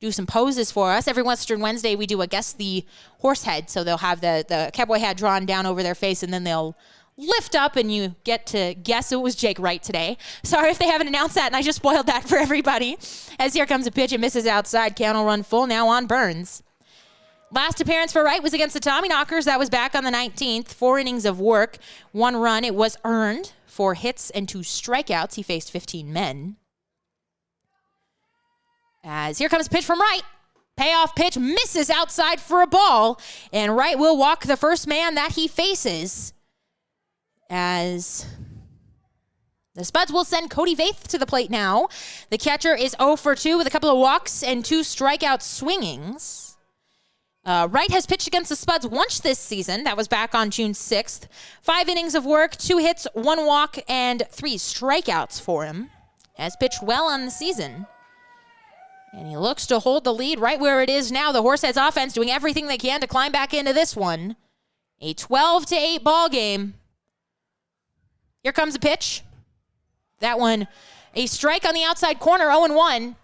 do some poses for us. Every Western Wednesday, we do a Guess the Horsehead. So they'll have the cowboy hat drawn down over their face, and then they'll lift up, and you get to guess it was Jake Wright today. Sorry if they haven't announced that, and I just spoiled that for everybody. As here comes a pitch, it misses outside. Count will run full now on Burns. Last appearance for Wright was against the Tommyknockers. That was back on the 19th. 4 innings of work, 1 run. It was earned, 4 hits and 2 strikeouts. He faced 15 men. As here comes a pitch from Wright. Payoff pitch misses outside for a ball, and Wright will walk the first man that he faces. As the Spuds will send Cody Vaith to the plate now. The catcher is 0 for 2 with a couple of walks and 2 strikeout swingings. Wright has pitched against the Spuds once this season. That was back on June 6th. 5 innings of work, 2 hits, 1 walk, and 3 strikeouts for him. Has pitched well on the season. And he looks to hold the lead right where it is now. The Horseheads offense doing everything they can to climb back into this one. A 12-8 ball game. Here comes a pitch. That one, a strike on the outside corner, 0-1.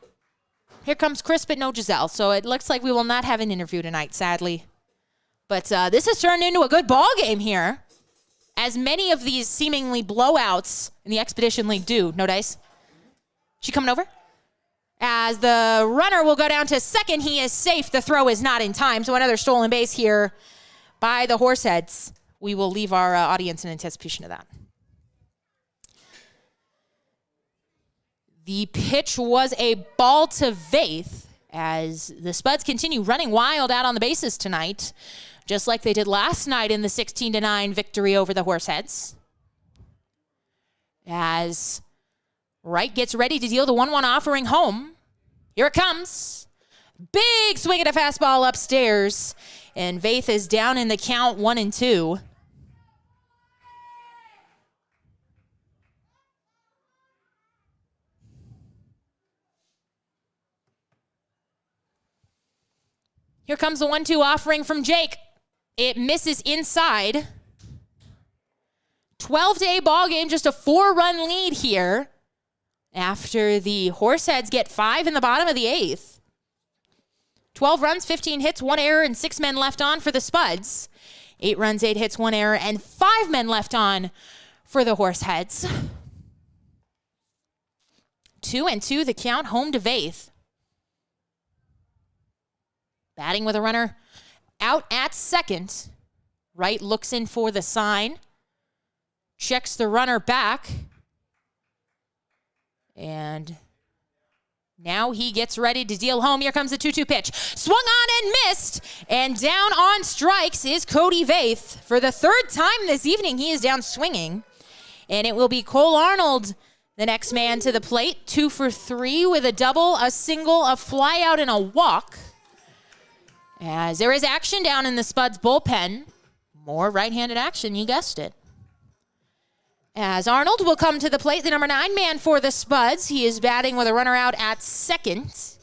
Here comes Chris, but no Giselle. So it looks like we will not have an interview tonight, sadly. But this has turned into a good ball game here. As many of these seemingly blowouts in the Expedition League do. No dice? She coming over? As the runner will go down to second, he is safe. The throw is not in time. So another stolen base here by the Horseheads. We will leave our audience in anticipation of that. The pitch was a ball to Vaith as the Spuds continue running wild out on the bases tonight, just like they did last night in the 16-9 victory over the Horseheads. As Wright gets ready to deal the 1-1 offering home. Here it comes. Big swing at a fastball upstairs, and Vaith is down in the count 1-2. Here comes the 1-2 offering from Jake. It misses inside. 12-8 ball game, just a 4-run lead here after the Horseheads get 5 in the bottom of the 8th. 12 runs, 15 hits, 1 error, and 6 men left on for the Spuds. 8 runs, 8 hits, 1 error, and 5 men left on for the Horseheads. 2-2, the count, home to Vaith. Batting with a runner out at second. Wright looks in for the sign. Checks the runner back. And now he gets ready to deal home. Here comes the 2-2 pitch. Swung on and missed. And down on strikes is Cody Vaith. For the 3rd time this evening, he is down swinging. And it will be Cole Arnold The next man to the plate, 2 for 3 with a double, a single, a fly out, and a walk. As there is action down in the Spuds bullpen. More right-handed action, you guessed it. As Arnold will come to the plate, the number 9 man for the Spuds. He is batting with a runner out at second.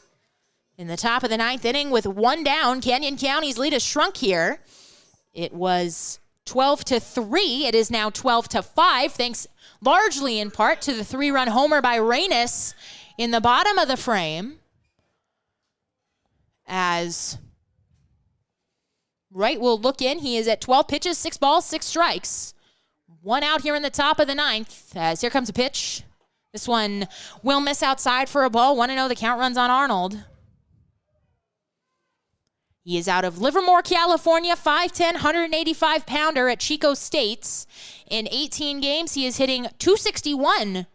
In the top of the 9th inning with 1 down, Canyon County's lead has shrunk here. It was 12-3. It is now 12-5, thanks largely in part to the 3-run homer by Reynes in the bottom of the frame. As Wright will look in. He is at 12 pitches, 6 balls, 6 strikes. 1 out here in the top of the 9th. As here comes a pitch. This one will miss outside for a ball. 1-0, the count runs on Arnold. He is out of Livermore, California, 5'10", 185-pounder at Chico States. In 18 games, he is hitting .261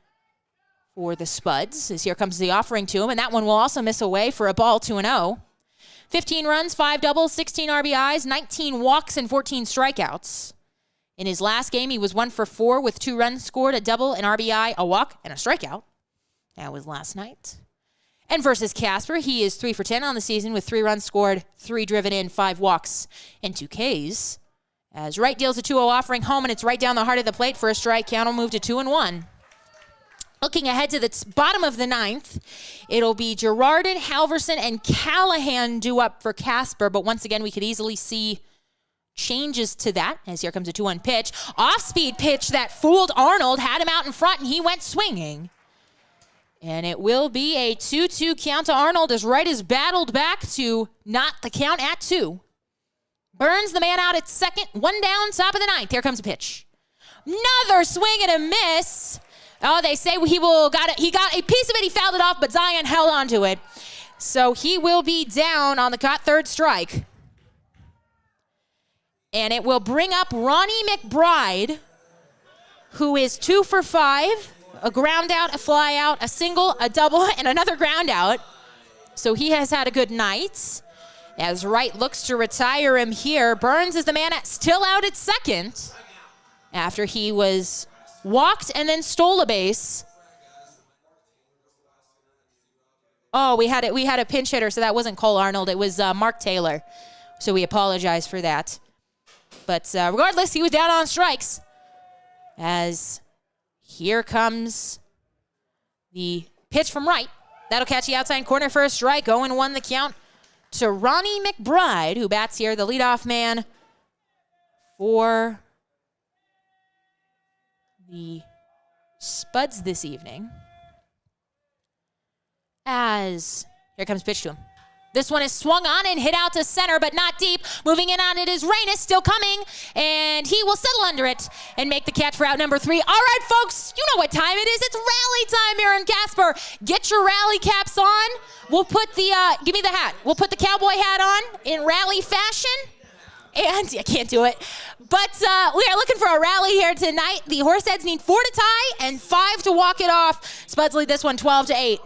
for the Spuds. As here comes the offering to him, and that one will also miss away for a ball, 2-0. 15 runs, 5 doubles, 16 RBIs, 19 walks, and 14 strikeouts. In his last game, he was 1 for 4 with 2 runs scored, a double, an RBI, a walk, and a strikeout. That was last night. And versus Casper, he is 3 for 10 on the season with 3 runs scored, 3 driven in, 5 walks, and 2 Ks. As Wright deals a 2-0 offering home, and it's right down the heart of the plate for a strike. Count will move to 2-1. Looking ahead to the bottom of the 9th, it'll be Girardin, Halverson, and Callahan due up for Casper. But once again, we could easily see changes to that as here comes a 2-1 pitch. Off-speed pitch that fooled Arnold, had him out in front, and he went swinging. And it will be a 2-2 count to Arnold as Wright is battled back to not the count at 2. Burns the man out at second, 1 down, top of the 9th. Here comes a pitch. Another swing and a miss. Oh, they say he got a piece of it. He fouled it off, but Zion held onto it. So he will be down on the caught 3rd strike. And it will bring up Ronnie McBride, who is 2 for 5. A ground out, a fly out, a single, a double, and another ground out. So he has had a good night. As Wright looks to retire him here, Burns is the man still out at second after he was walked and then stole a base. Oh, we had a pinch hitter, so that wasn't Cole Arnold. It was Mark Taylor. So we apologize for that. But regardless, he was down on strikes. As here comes the pitch from Wright. That'll catch the outside corner for a strike. 0-1 the count to Ronnie McBride, who bats here, the leadoff man for the Spuds this evening. As here comes pitch to him. This one is swung on and hit out to center, but not deep. Moving in on it is Reynes, still coming, and he will settle under it and make the catch for out number 3. All right, folks, you know what time it is. It's rally time here in Casper. Get your rally caps on. We'll put the, give me the hat. We'll put the cowboy hat on in rally fashion. And I can't do it. But we are looking for a rally here tonight. The Horseheads need 4 to tie and 5 to walk it off. Spuds lead this one 12-8.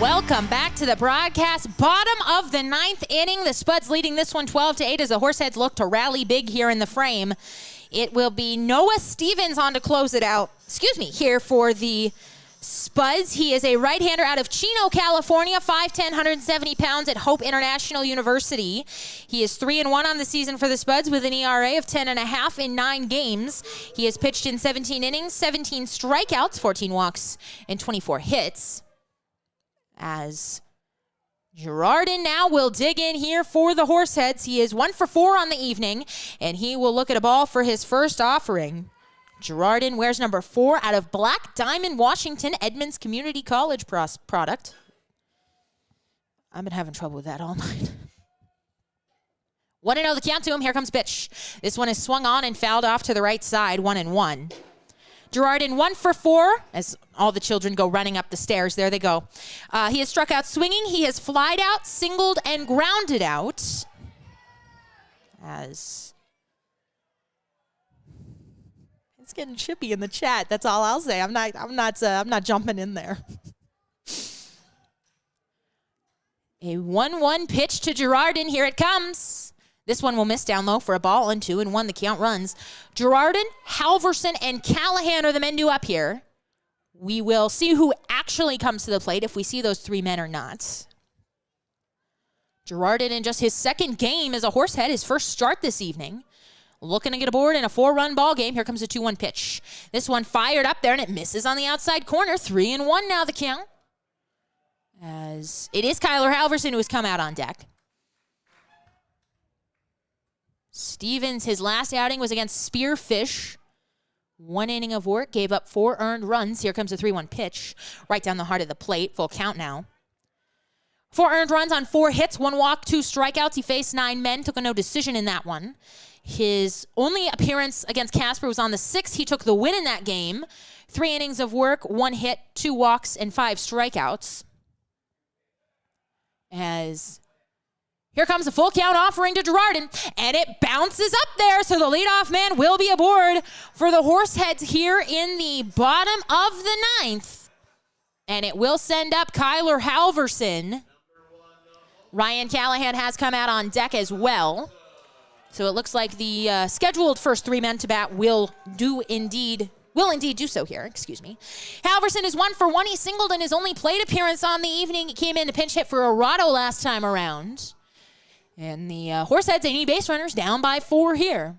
Welcome back to the broadcast. Bottom of the ninth inning. The Spuds leading this one 12-8 as the Horseheads look to rally big here in the frame. It will be Noah Stevens on to close it out. Here for the Spuds. He is a right-hander out of Chino, California, 5'10", 170 pounds at Hope International University. He is 3-1 on the season for the Spuds with an ERA of 10.5 in 9 games. He has pitched in 17 innings, 17 strikeouts, 14 walks, and 24 hits. As Girardin now will dig in here for the Horseheads. He is 1 for 4 on the evening, and he will look at a ball for his first offering. Girardin wears number 4 out of Black Diamond, Washington, Edmonds Community College product. I've been having trouble with that all night. 1-0 the count to him. Here comes pitch. This one is swung on and fouled off to the right side, 1-1. Girardin 1 for 4 as all the children go running up the stairs. There they go. He has struck out swinging. He has flied out, singled, and grounded out. As it's getting chippy in the chat. That's all I'll say. I'm not jumping in there. A 1-1 pitch to Girardin. Here it comes. This one will miss down low for a ball, and 2-1 the count runs. Girardin, Halverson, and Callahan are the men due up here. We will see who actually comes to the plate, if we see those 3 men or not. Girardin in just his second game as a Horsehead, his first start this evening. Looking to get aboard in a 4-run ball game. Here comes a 2-1 pitch. This one fired up there, and it misses on the outside corner. 3-1 now the count. As it is Kyler Halverson who has come out on deck. Stevens, his last outing was against Spearfish. 1 inning of work, gave up 4 earned runs. Here comes a 3-1 pitch, right down the heart of the plate. Full count now. 4 earned runs on 4 hits, 1 walk, 2 strikeouts. He faced 9 men, took a no decision in that one. His only appearance against Casper was on the 6th. He took the win in that game. 3 innings of work, 1 hit, 2 walks, and 5 strikeouts. As here comes a full count offering to Girardin, and it bounces up there, so the leadoff man will be aboard for the Horseheads here in the bottom of the 9th. And it will send up Kyler Halverson. Ryan Callahan has come out on deck as well. So it looks like the scheduled first 3 men to bat will indeed do so here. Halverson is 1 for 1. He singled in his only plate appearance on the evening. He came in to pinch hit for Arado last time around. And the Horseheads, they need base runners, down by 4 here.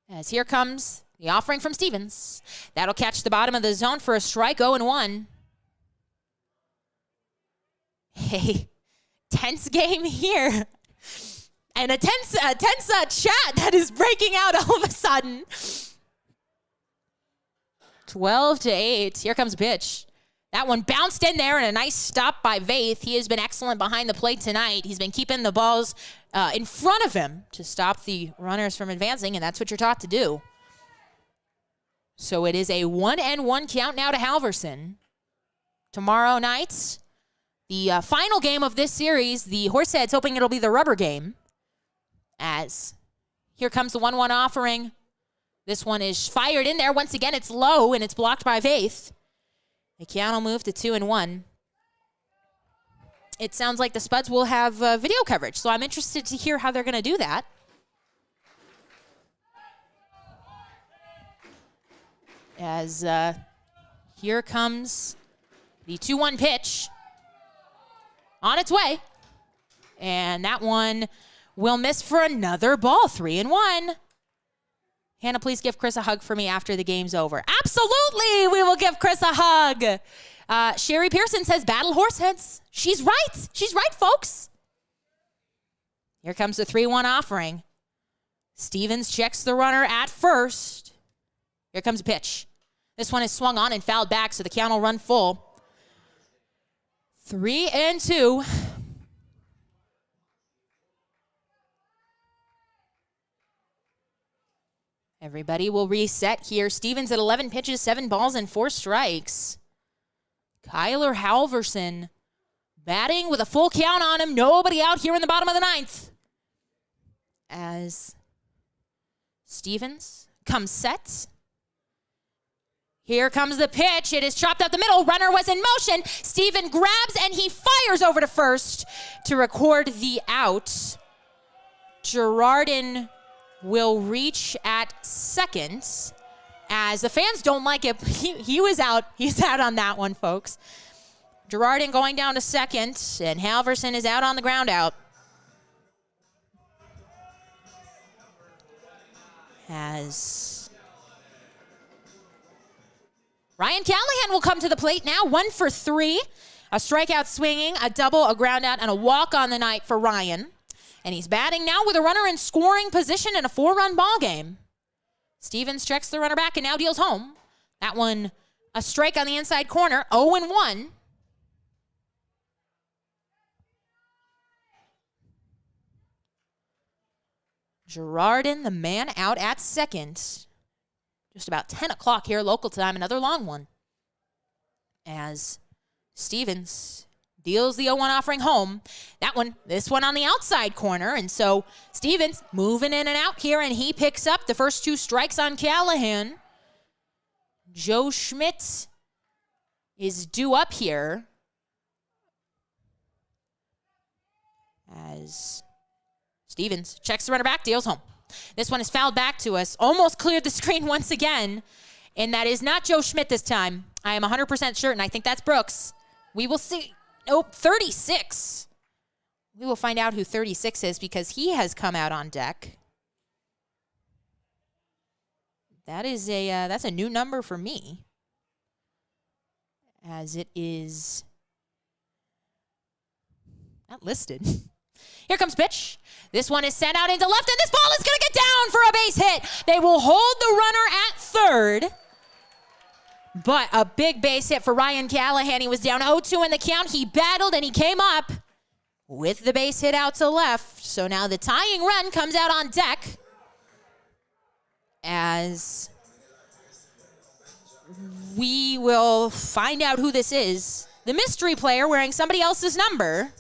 As here comes the offering from Stevens. That'll catch the bottom of the zone for a strike, 0-1. Hey, tense game here. And a tense chat that is breaking out all of a sudden. 12-8. Here comes a pitch. That one bounced in there, and a nice stop by Vaith. He has been excellent behind the plate tonight. He's been keeping the balls in front of him to stop the runners from advancing, and that's what you're taught to do. So it is a 1-1 count now to Halverson. Tomorrow night, the final game of this series, the Horseheads hoping it'll be the rubber game. As here comes the 1-1 offering. This one is fired in there. Once again, it's low, and it's blocked by Vaith. The count will move to 2-1. It sounds like the Spuds will have video coverage, so I'm interested to hear how they're going to do that. As here comes the 2-1 pitch on its way. And that one will miss for another ball, 3-1. Hannah, please give Chris a hug for me after the game's over. Absolutely, we will give Chris a hug. Sherry Pearson says, battle Horseheads. She's right. She's right, folks. Here comes the 3-1 offering. Stevens checks the runner at first. Here comes a pitch. This one is swung on and fouled back, so the count will run full. 3-2. Everybody will reset here. Stevens at 11 pitches, 7 balls, and 4 strikes. Kyler Halverson batting with a full count on him. Nobody out here in the bottom of the 9th. As Stevens comes set. Here comes the pitch. It is chopped up the middle. Runner was in motion. Steven grabs and he fires over to first to record the out. Girardin will reach at second as the fans don't like it. He was out. He's out on that one, folks. Girardin going down to second, and Halverson is out on the ground out. As Ryan Callahan will come to the plate now, 1 for 3. A strikeout swinging, a double, a ground out, and a walk on the night for Ryan. And he's batting now with a runner in scoring position in a 4-run ball game. Stevens checks the runner back and now deals home. That one, a strike on the inside corner, 0-1. Girardin, the man out at second. Just about 10 o'clock here, local time, another long one. As Stevens deals the 0-1 offering home. This one on the outside corner. And so Stevens moving in and out here, and he picks up the first 2 strikes on Callahan. Joe Schmidt is due up here. As Stevens checks the runner back, deals home. This one is fouled back to us. Almost cleared the screen once again. And that is not Joe Schmidt this time. I am 100% certain. I think that's Brooks. We will see. Nope, 36. We will find out who 36 is because he has come out on deck. That is that's a new number for me. As it is not listed. Here comes pitch. This one is sent out into left, and this ball is going to get down for a base hit. They will hold the runner at third. But a big base hit for Ryan Callahan. He was down 0-2 in the count. He battled, and he came up with the base hit out to left. So now the tying run comes out on deck as we will find out who this is. The mystery player wearing somebody else's number.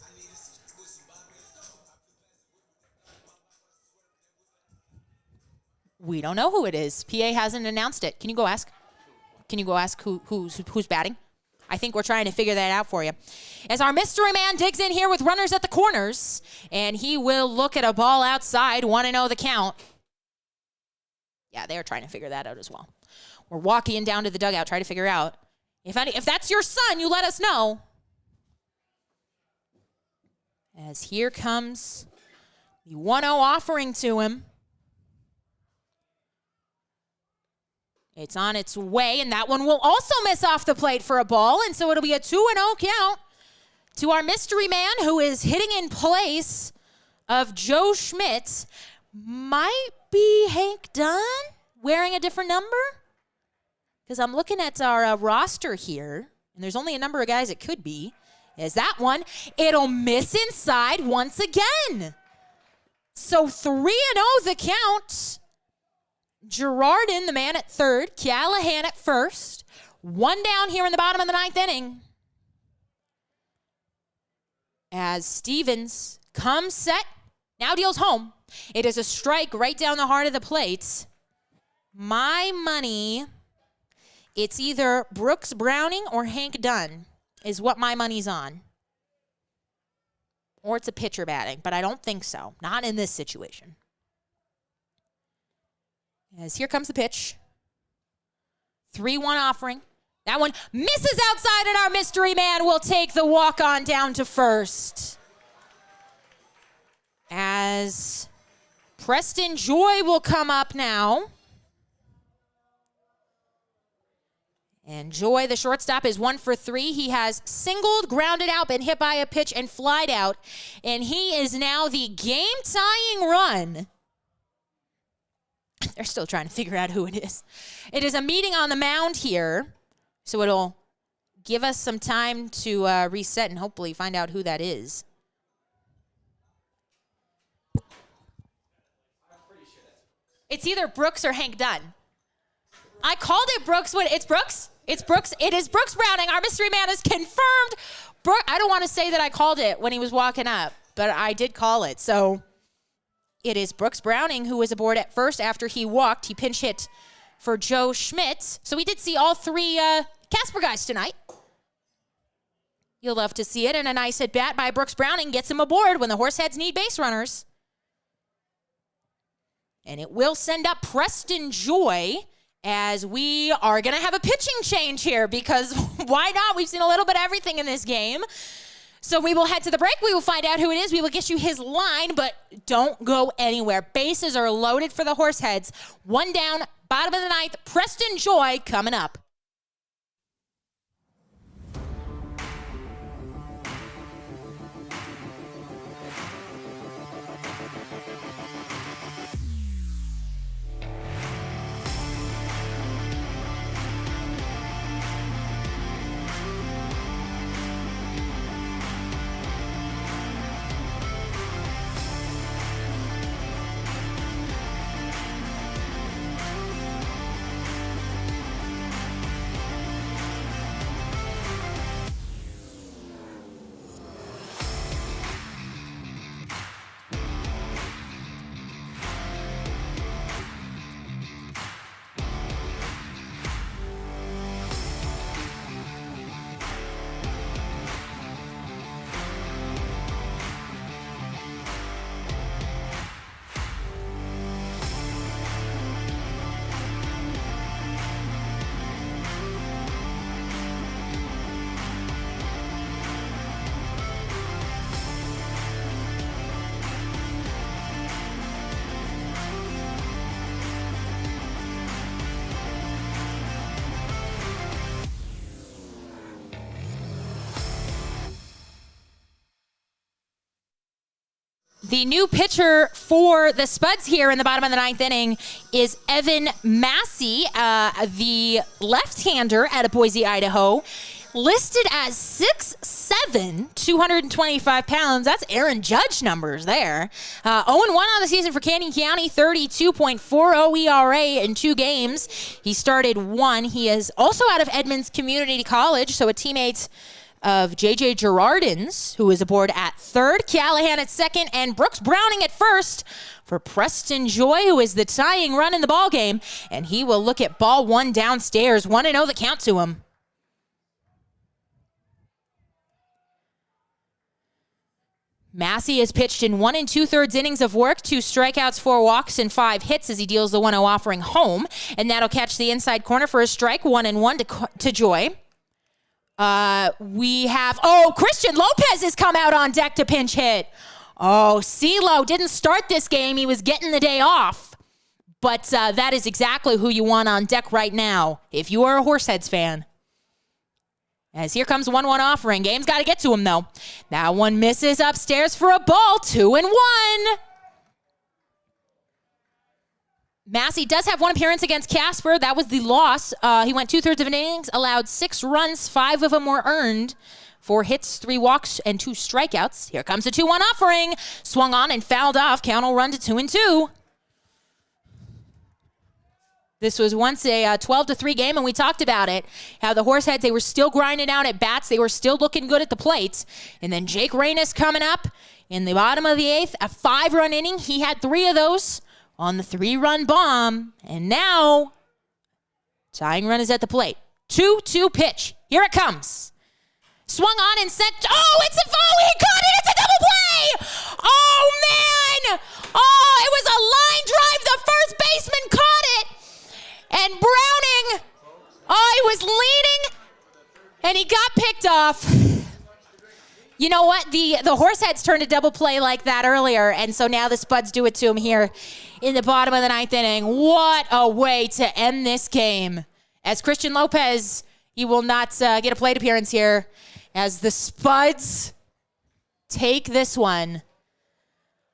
We don't know who it is. PA hasn't announced it. Can you go ask? Can you go ask who's batting? I think we're trying to figure that out for you. As our mystery man digs in here with runners at the corners, and he will look at a ball outside, 1-0 the count. Yeah, they're trying to figure that out as well. We're walking down to the dugout, trying to figure out. If that's your son, you let us know. As here comes the 1-0 offering to him. It's on its way, and that one will also miss off the plate for a ball, and so it'll be a 2-0 count to our mystery man who is hitting in place of Joe Schmidt. Might be Hank Dunn wearing a different number? Because I'm looking at our roster here, and there's only a number of guys it could be. Is that one? It'll miss inside once again. So 3-0 the count. Girardin, the man at third. Callahan at first. One down here in the bottom of the 9th inning. As Stevens comes set, now deals home. It is a strike right down the heart of the plate. My money, it's either Brooks Browning or Hank Dunn is what my money's on. Or it's a pitcher batting, but I don't think so. Not in this situation. As here comes the pitch. 3-1 offering. That one misses outside, and our mystery man will take the walk-on down to first. As Preston Joy will come up now. And Joy, the shortstop, is 1 for 3. He has singled, grounded out, been hit by a pitch, and flied out. And he is now the game-tying run. They're still trying to figure out who it is. It is a meeting on the mound here, so it'll give us some time to reset and hopefully find out who that is. It's either Brooks or Hank Dunn. I called it Brooks. It's Brooks. It's Brooks. It is Brooks Browning. Our mystery man is confirmed. I don't want to say that I called it when he was walking up, but I did call it. So it is Brooks Browning who was aboard at first after he walked. He pinch hit for Joe Schmidt. So we did see all three Casper guys tonight. You'll love to see it. And a nice at bat by Brooks Browning gets him aboard when the Horseheads need base runners. And it will send up Preston Joy as we are going to have a pitching change here because why not? We've seen a little bit of everything in this game. So we will head to the break. We will find out who it is. We will get you his line, but don't go anywhere. Bases are loaded for the Horseheads. One down, bottom of the ninth. Preston Joy coming up. The new pitcher for the Spuds here in the bottom of the ninth inning is Evan Massey, the left-hander out of Boise, Idaho. Listed as 6'7", 225 pounds. That's Aaron Judge numbers there. 0-1 on the season for Canyon County, 32.40 ERA in 2 games. He started 1. He is also out of Edmonds Community College, so a teammate of J.J. Girardins, who is aboard at third, Callahan at second, and Brooks Browning at first for Preston Joy, who is the tying run in the ballgame, and he will look at ball 1 downstairs. 1-0 the count to him. Massey has pitched in 1 2/3 innings of work, 2 strikeouts, 4 walks, and 5 hits as he deals the 1-0 offering home, and that'll catch the inside corner for a strike. 1-1 to Joy. We have, Christian Lopez has come out on deck to pinch hit. CeeLo didn't start this game. He was getting the day off. But that is exactly who you want on deck right now if you are a Horseheads fan. As here comes 1-1 offering. Game's got to get to him, though. That one misses upstairs for a ball. 2-1. Massey does have 1 appearance against Casper. That was the loss. He went 2/3 of an innings, allowed 6 runs. 5 of them were earned. 4 hits, 3 walks, and 2 strikeouts. Here comes a 2-1 offering. Swung on and fouled off. Count will run to 2-2. This was once a 12-3 game, and we talked about it, how the Horseheads, they were still grinding out at bats. They were still looking good at the plate. And then Jake Reynes coming up in the bottom of the 8th, a 5-run inning. He had 3 of those on the 3-run bomb. And now, tying run is at the plate. 2-2 pitch. Here it comes. Swung on and sent. It's a foul. He caught it. It's a double play. Oh, man. It was a line drive. The first baseman caught it. And Browning, he was leading, and he got picked off. You know what? The Horseheads turned a double play like that earlier, and so now the Spuds do it to him here in the bottom of the 9th inning. What a way to end this game. As Christian Lopez, he will not get a plate appearance here as the Spuds take this one.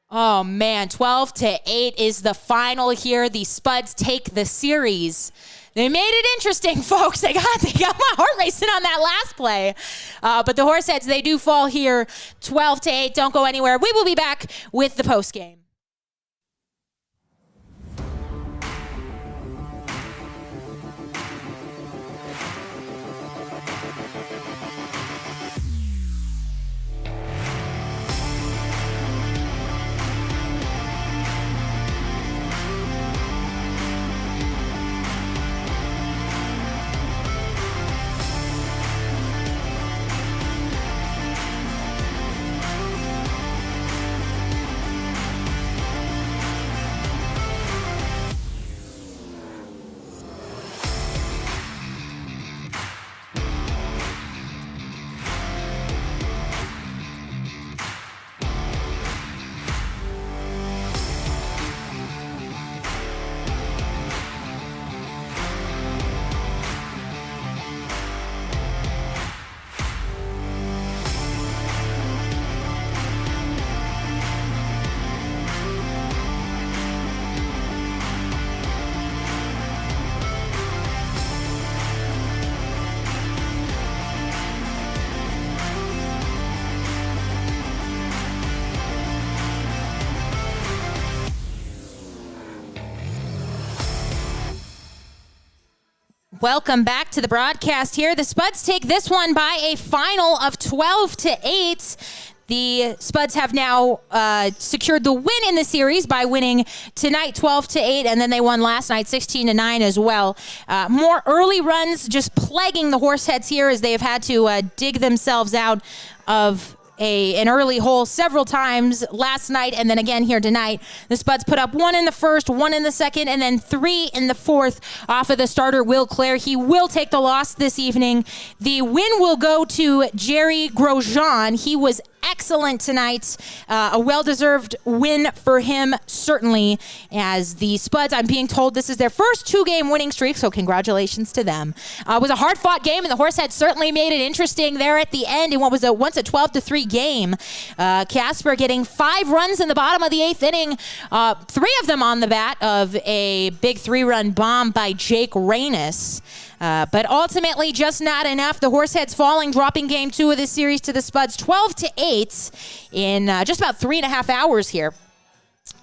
Oh, man, 12-8 is the final here. The Spuds take the series. They made it interesting, folks. They got my heart racing on that last play. But the Horseheads, they do fall here 12-8. Don't go anywhere. We will be back with the postgame. Welcome back to the broadcast here. The Spuds take this one by a final of 12-8. The Spuds have now secured the win in the series by winning tonight 12-8, and then they won last night 16-9 as well. More early runs just plaguing the Horseheads here as they have had to dig themselves out of an early hole several times last night and then again here tonight. The Spuds put up 1 in the first, 1 in the second, and then 3 in the fourth off of the starter, Will Clare. He will take the loss this evening. The win will go to Jerry Grosjean. He was excellent tonight. A well-deserved win for him, certainly, as the Spuds, I'm being told this is their first 2-game winning streak, so congratulations to them. It was a hard-fought game, and the Horseheads certainly made it interesting there at the end in what was once a 12-3 game. Casper getting 5 runs in the bottom of the 8th inning, 3 of them on the bat of a big 3-run bomb by Jake Reynes. But ultimately just not enough. The Horseheads falling, dropping game 2 of this series to the Spuds 12-8 in just about 3.5 hours here.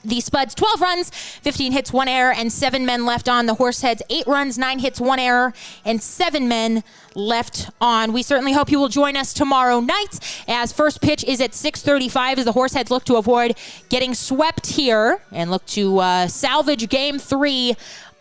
The Spuds 12 runs, 15 hits, 1 error, and 7 men left on. The Horseheads 8 runs, 9 hits, 1 error, and 7 men left on. We certainly hope you will join us tomorrow night as first pitch is at 6:35 as the Horseheads look to avoid getting swept here and look to salvage game 3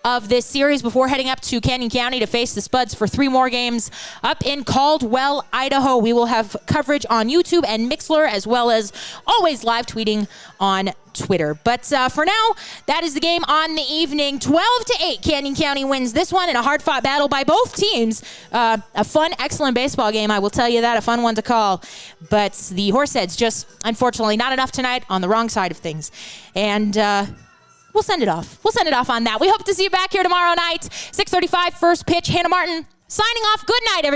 of this series before heading up to Canyon County to face the Spuds for 3 more games up in Caldwell, Idaho. We will have coverage on YouTube and Mixlr, as well as always live tweeting on Twitter. But for now, that is the game on the evening. 12-8, Canyon County wins this one in a hard-fought battle by both teams. A fun, excellent baseball game, I will tell you that, a fun one to call. But the Horseheads just, unfortunately, not enough tonight, on the wrong side of things. And we'll send it off. We'll send it off on that. We hope to see you back here tomorrow night. 6:35, first pitch. Hannah Martin signing off. Good night, everybody.